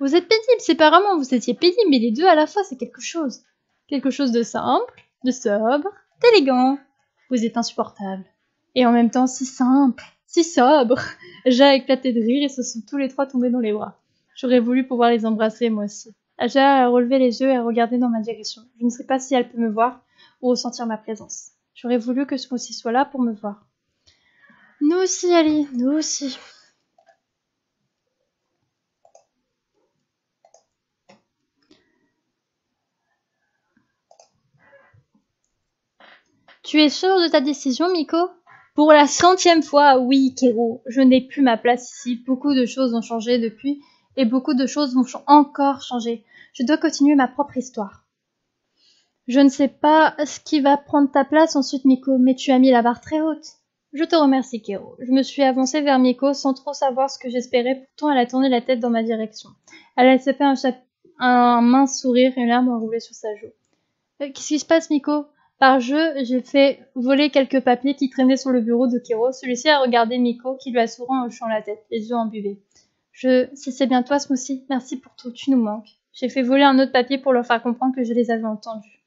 Vous êtes pénible, séparément, vous étiez pénible, mais les deux à la fois, c'est quelque chose. Quelque chose de simple, de sobre, d'élégant. Vous êtes insupportable. Et en même temps, si simple, si sobre. J'ai éclaté de rire et se sont tous les 3 tombés dans les bras. J'aurais voulu pouvoir les embrasser, moi aussi. Aja a relevé les yeux et a regardé dans ma direction. Je ne sais pas si elle peut me voir ou ressentir ma présence. J'aurais voulu que Smoothie soit là pour me voir. Nous aussi, Ali, nous aussi. Tu es sûre de ta décision, Miko ? Pour la 100e fois, oui, Kero. Je n'ai plus ma place ici. Beaucoup de choses ont changé depuis, et beaucoup de choses vont encore changer. Je dois continuer ma propre histoire. Je ne sais pas ce qui va prendre ta place ensuite, Miko, mais tu as mis la barre très haute. Je te remercie, Kero. Je me suis avancée vers Miko sans trop savoir ce que j'espérais. Pourtant, elle a tourné la tête dans ma direction. Elle a fait un mince sourire et une larme a roulé sur sa joue. Qu'est-ce qui se passe, Miko ? Par jeu, j'ai fait voler quelques papiers qui traînaient sur le bureau de Kero. Celui-ci a regardé Miko, qui lui a souri en hochant la tête, les yeux embuvés. Si c'est bien toi, Smoothie, merci pour tout, tu nous manques. J'ai fait voler un autre papier pour leur faire comprendre que je les avais entendus.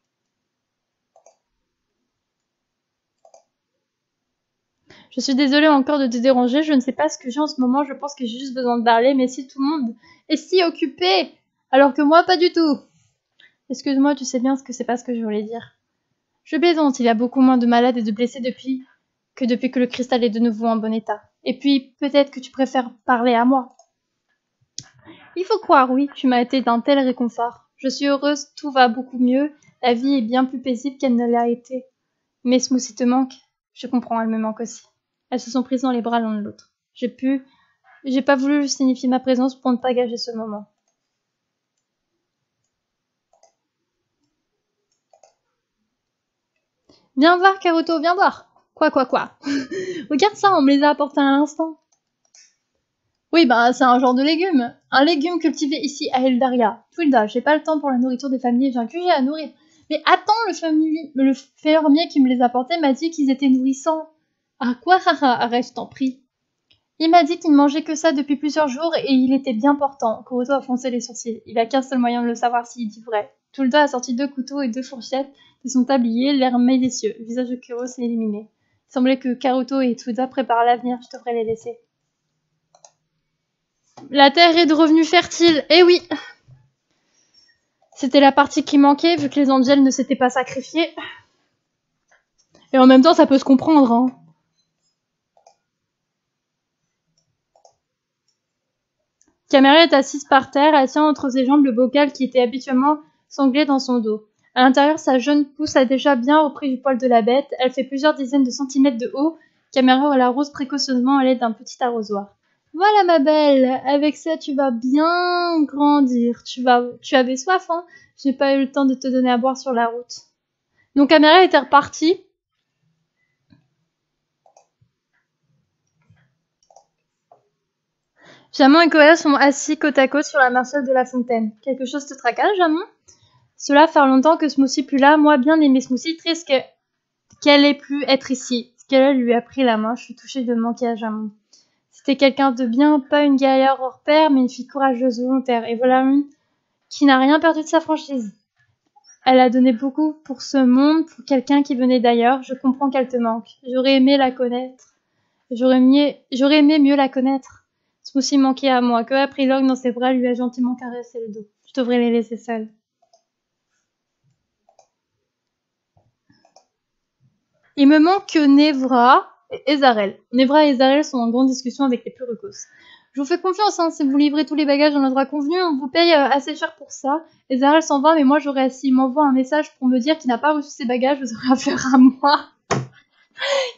Je suis désolée encore de te déranger, je ne sais pas ce que j'ai en ce moment, je pense que j'ai juste besoin de parler, mais si tout le monde est si occupé, alors que moi, pas du tout. Excuse-moi, tu sais bien que c'est pas ce que je voulais dire. Je plaisante, il y a beaucoup moins de malades et de blessés depuis que le cristal est de nouveau en bon état. Et puis, peut-être que tu préfères parler à moi. Il faut croire, oui, tu m'as été d'un tel réconfort. Je suis heureuse, tout va beaucoup mieux, la vie est bien plus paisible qu'elle ne l'a été. Mais Smoothie te manque. Je comprends, elle me manque aussi. Elles se sont prises dans les bras l'un de l'autre. J'ai pas voulu signifier ma présence pour ne pas gâcher ce moment. Viens voir, Karuto, viens voir. Quoi. Regarde ça, on me les a apportés à l'instant. Oui, bah, c'est un genre de légume. Un légume cultivé ici à Eldaria. Twilda, j'ai pas le temps pour la nourriture des familles, j'ai un QG à nourrir. Mais attends, le fermier qui me les apportait m'a dit qu'ils étaient nourrissants. Ah quoi, arrête, je t'en prie. Il m'a dit qu'il ne mangeait que ça depuis plusieurs jours et il était bien portant. Kuroto a froncé les sourcils. Il a qu'un seul moyen de le savoir s'il dit vrai. Twilda a sorti 2 couteaux et 2 fourchettes de son tablier, l'air malicieux. Le visage de Kuro s'est éliminé. Il semblait que Karuto et Twilda préparent l'avenir, je devrais les laisser. La terre est revenue fertile, eh oui. C'était la partie qui manquait, vu que les angels ne s'étaient pas sacrifiés. Et en même temps, ça peut se comprendre, hein. Caméra est assise par terre, elle tient entre ses jambes le bocal qui était habituellement sanglé dans son dos. À l'intérieur, sa jeune pousse a déjà bien repris du poil de la bête. Elle fait plusieurs dizaines de centimètres de haut. Caméra l'arrose précautionneusement à l'aide d'un petit arrosoir. Voilà ma belle, avec ça tu vas bien grandir. Tu avais soif, hein? J'ai pas eu le temps de te donner à boire sur la route. Donc Caméra était repartie. Jamon et Koala sont assis côte à côte sur la marchelle de la fontaine. Quelque chose te tracasse, Jamon? Cela fait longtemps que Smoothie plus là. Moi, bien aimé Smoothie, triste qu'elle ait pu être ici. Qu'elle lui a pris la main. Je suis touchée de manquer à Jamon. C'était quelqu'un de bien, pas une guerrière hors pair, mais une fille courageuse, volontaire. Et voilà une qui n'a rien perdu de sa franchise. Elle a donné beaucoup pour ce monde, pour quelqu'un qui venait d'ailleurs. Je comprends qu'elle te manque. J'aurais aimé la connaître. J'aurais aimé mieux la connaître. Smoothie manquait à moi. Que a pris Log dans ses bras, lui a gentiment caressé le dos. Je devrais les laisser seuls. Il me manque que Nevra et Ezarel. Nevra et Ezarel sont en grande discussion avec les Purukos. Je vous fais confiance, hein, si vous livrez tous les bagages dans l'endroit convenu, on vous paye assez cher pour ça. Ezarel s'en va, mais moi j'aurais, s'il m'envoie un message pour me dire qu'il n'a pas reçu ses bagages, vous aurez affaire à moi.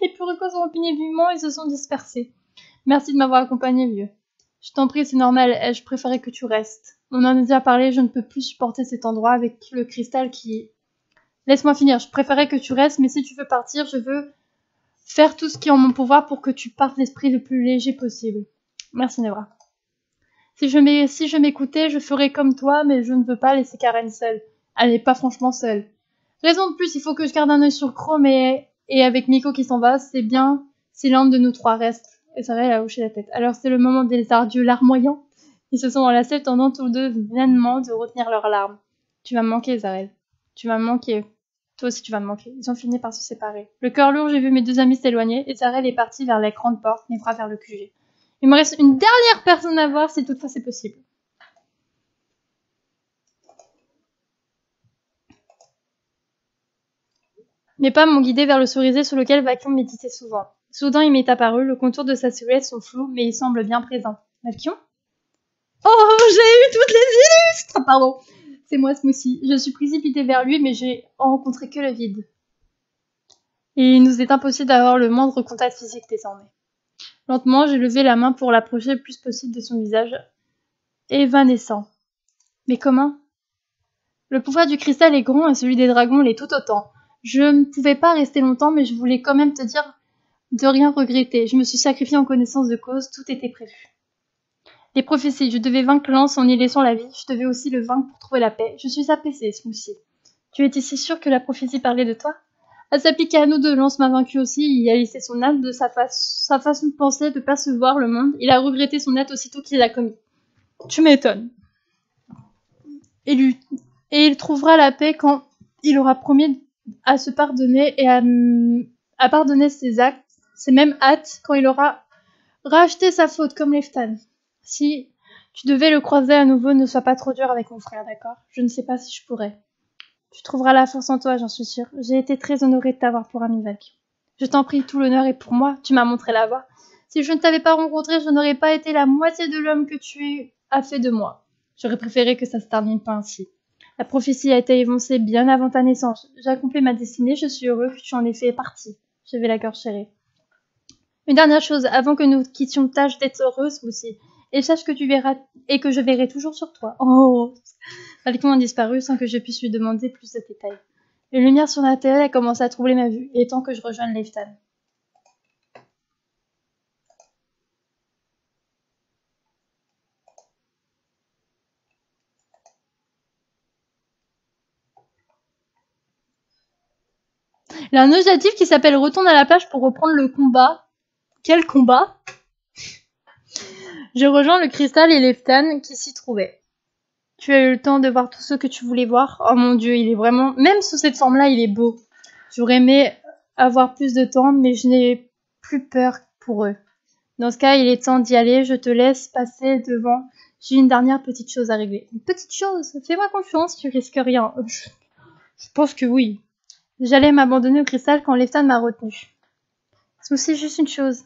Les Purukos ont opiné vivement et se sont dispersés. Merci de m'avoir accompagné, vieux. Je t'en prie, c'est normal, je préférais que tu restes. On en a déjà parlé, je ne peux plus supporter cet endroit avec le cristal qui... Laisse-moi finir, je préférais que tu restes, mais si tu veux partir, je veux faire tout ce qui est en mon pouvoir pour que tu partes l'esprit le plus léger possible. Merci, Nevra. Si je m'écoutais, je ferais comme toi, mais je ne veux pas laisser Karen seule. Elle n'est pas franchement seule. Raison de plus, il faut que je garde un œil sur Chrome et avec Nico qui s'en va, c'est bien si l'un de nous trois reste. Et ça va, elle a hoché la tête. Alors c'est le moment des ardieux larmoyants. Ils se sont enlacés, tendant tous deux vainement de retenir leurs larmes. Tu vas me manquer, Zarel. Tu vas me manquer. Toi aussi, tu vas me manquer. Ils ont fini par se séparer. Le cœur lourd, j'ai vu mes 2 amis s'éloigner et Zarel est parti vers la grande porte, Nevra vers le QG. Il me reste une dernière personne à voir si toutefois c'est possible. Mes pas m'ont guidé vers le cerisier sur lequel Vacuum méditait souvent. Soudain, il m'est apparu, le contour de sa silhouette sont flous, mais il semble bien présent. Vacuum? Oh, j'ai eu toutes les illustres! Pardon. C'est moi, Smoothie. Je suis précipitée vers lui, mais j'ai rencontré que le vide. Et il nous est impossible d'avoir le moindre contact physique désormais. Lentement, j'ai levé la main pour l'approcher le plus possible de son visage, évanescent. Mais comment? Le pouvoir du cristal est grand et celui des dragons l'est tout autant. Je ne pouvais pas rester longtemps, mais je voulais quand même te dire de rien regretter. Je me suis sacrifiée en connaissance de cause, tout était prévu. Les prophéties, je devais vaincre Lance en y laissant la vie, je devais aussi le vaincre pour trouver la paix. Je suis apaisée, Smoothie. Tu étais si sûre que la prophétie parlait de toi? Elle s'appliquait à nous deux, Lance m'a vaincu aussi, il a laissé son âme de sa façon de penser, de percevoir le monde. Il a regretté son acte aussitôt qu'il l'a commis. Tu m'étonnes. et il trouvera la paix quand il aura promis à se pardonner et à pardonner ses actes, ses mêmes actes, quand il aura racheté sa faute comme Leftan. Si tu devais le croiser à nouveau, ne sois pas trop dur avec mon frère, d'accord? Je ne sais pas si je pourrais. Tu trouveras la force en toi, j'en suis sûre. J'ai été très honorée de t'avoir pour ami, Valk. Je t'en prie, tout l'honneur est pour moi, tu m'as montré la voie. Si je ne t'avais pas rencontré, je n'aurais pas été la moitié de l'homme que tu as fait de moi. J'aurais préféré que ça se termine pas ainsi. La prophétie a été énoncée bien avant ta naissance. J'ai accompli ma destinée, je suis heureux que tu en aies fait partie. Je vais la cœur chérie. Une dernière chose, avant que nous quittions, tâche d'être heureuse aussi. Et sache que tu verras, et que je verrai toujours sur toi. Oh! Valkyrie a disparu sans que je puisse lui demander plus de détails. Les lumières sur la terre commencent à troubler ma vue, il est temps que je rejoigne Leftan. Il y a un objectif qui s'appelle Retourne à la plage pour reprendre le combat. Quel combat? Je rejoins le cristal et Leftan qui s'y trouvait. Tu as eu le temps de voir tout ce que tu voulais voir. Oh mon dieu, il est vraiment... Même sous cette forme-là, il est beau. J'aurais aimé avoir plus de temps, mais je n'ai plus peur pour eux. Dans ce cas, il est temps d'y aller. Je te laisse passer devant. J'ai une dernière petite chose à régler. Une petite chose? Fais-moi confiance, tu risques rien. Je pense que oui. J'allais m'abandonner au cristal quand Leftan m'a retenu. C'est aussi juste une chose.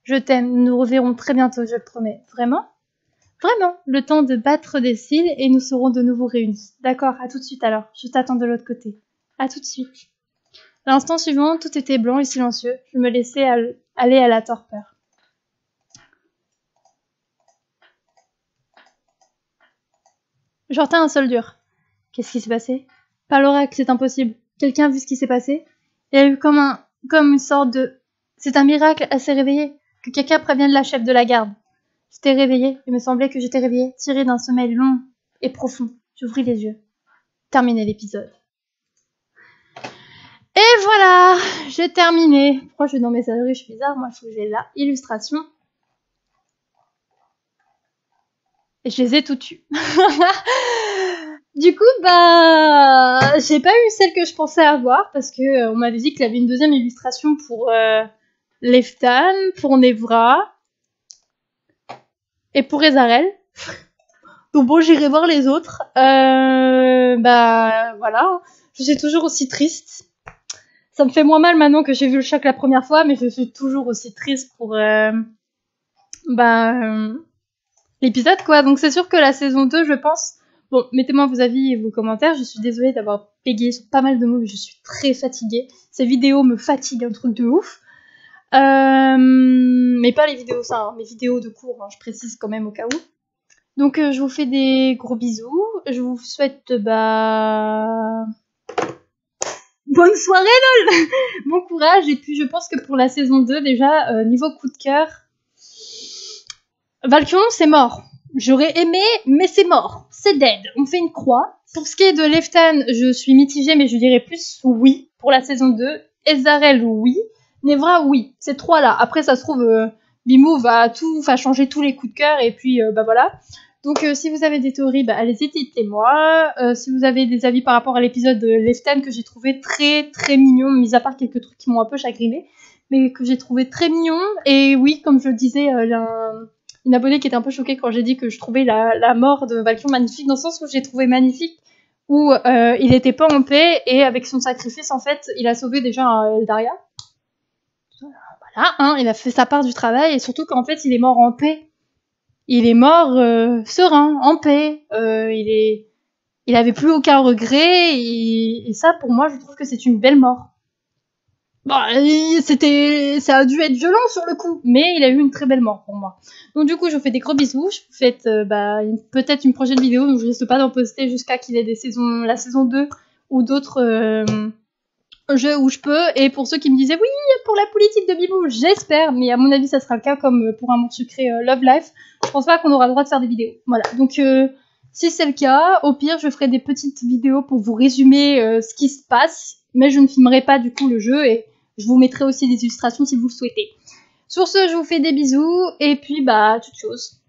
Je t'aime. Nous nous reverrons très bientôt, je le promets. Vraiment? Vraiment, le temps de battre des cils et nous serons de nouveau réunis. D'accord, à tout de suite alors. Je t'attends de l'autre côté. À tout de suite. L'instant suivant, tout était blanc et silencieux. Je me laissais aller à la torpeur. J'entends un sol dur. Qu'est-ce qui s'est passé? Pas l'oracle, c'est impossible. Quelqu'un a vu ce qui s'est passé? Il y a eu comme une sorte de... C'est un miracle, elle s'est réveillée. Que quelqu'un prévienne la chef de la garde. J'étais réveillée, il me semblait que j'étais réveillée, tirée d'un sommeil long et profond. J'ouvris les yeux. Terminé l'épisode. Et voilà, j'ai terminé. Pourquoi je suis dans mes messageries, je suis bizarre. Moi, il faut que j'ai la illustration. Et je les ai toutes tues. Du coup, j'ai pas eu celle que je pensais avoir parce que on m'avait dit qu'il y avait une deuxième illustration pour Leftan, pour Nevra et pour Ezarel. Donc bon, j'irai voir les autres. Voilà. Je suis toujours aussi triste. Ça me fait moins mal maintenant que j'ai vu le choc la première fois, mais je suis toujours aussi triste pour l'épisode, quoi. Donc c'est sûr que la saison 2, je pense... Bon, mettez-moi vos avis et vos commentaires. Je suis désolée d'avoir bégayé sur pas mal de mots, mais je suis très fatiguée. Ces vidéos me fatiguent, un truc de ouf. Mais pas les vidéos ça, hein, mes vidéos de cours, hein, je précise quand même au cas où. Donc je vous fais des gros bisous. Je vous souhaite bonne soirée, lol. Bon courage. Et puis je pense que pour la saison 2, déjà, niveau coup de cœur, Valkyrie, c'est mort. J'aurais aimé, mais c'est mort. C'est dead. On fait une croix. Pour ce qui est de Leftan, je suis mitigée, mais je dirais plus oui pour la saison 2. Ezarel, oui. Nevra, oui. Ces trois-là. Après, ça se trouve, Bimou va changer tous les coups de cœur, et puis, voilà. Donc, si vous avez des théories, allez-y, dites-moi. Si vous avez des avis par rapport à l'épisode de Leftan, que j'ai trouvé très, très mignon, mis à part quelques trucs qui m'ont un peu chagriné, mais que j'ai trouvé très mignon. Et oui, comme je le disais, il y a une abonnée qui était un peu choquée quand j'ai dit que je trouvais la mort de Valkyrie magnifique, dans le sens où j'ai trouvé magnifique, où il n'était pas en paix, et avec son sacrifice, en fait, il a sauvé déjà Eldaria. Voilà, hein, il a fait sa part du travail, et surtout qu'en fait, il est mort en paix. Il est mort serein, en paix. Il avait plus aucun regret, et ça, pour moi, je trouve que c'est une belle mort. Bon, ça a dû être violent sur le coup, mais il a eu une très belle mort pour moi. Donc du coup, je vous fais des gros bisous. Je vous fais peut-être une prochaine vidéo, donc je risque pas d'en poster jusqu'à qu'il ait la saison 2 ou d'autres jeux où je peux. Et pour ceux qui me disaient oui, pour la politique de Bimou, j'espère, mais à mon avis, ça sera le cas comme pour Amour Sucré Love Life. Je pense pas qu'on aura le droit de faire des vidéos. Voilà, donc si c'est le cas, au pire, je ferai des petites vidéos pour vous résumer ce qui se passe, mais je ne filmerai pas du coup le jeu, et je vous mettrai aussi des illustrations si vous le souhaitez. Sur ce, je vous fais des bisous, et puis toute chose.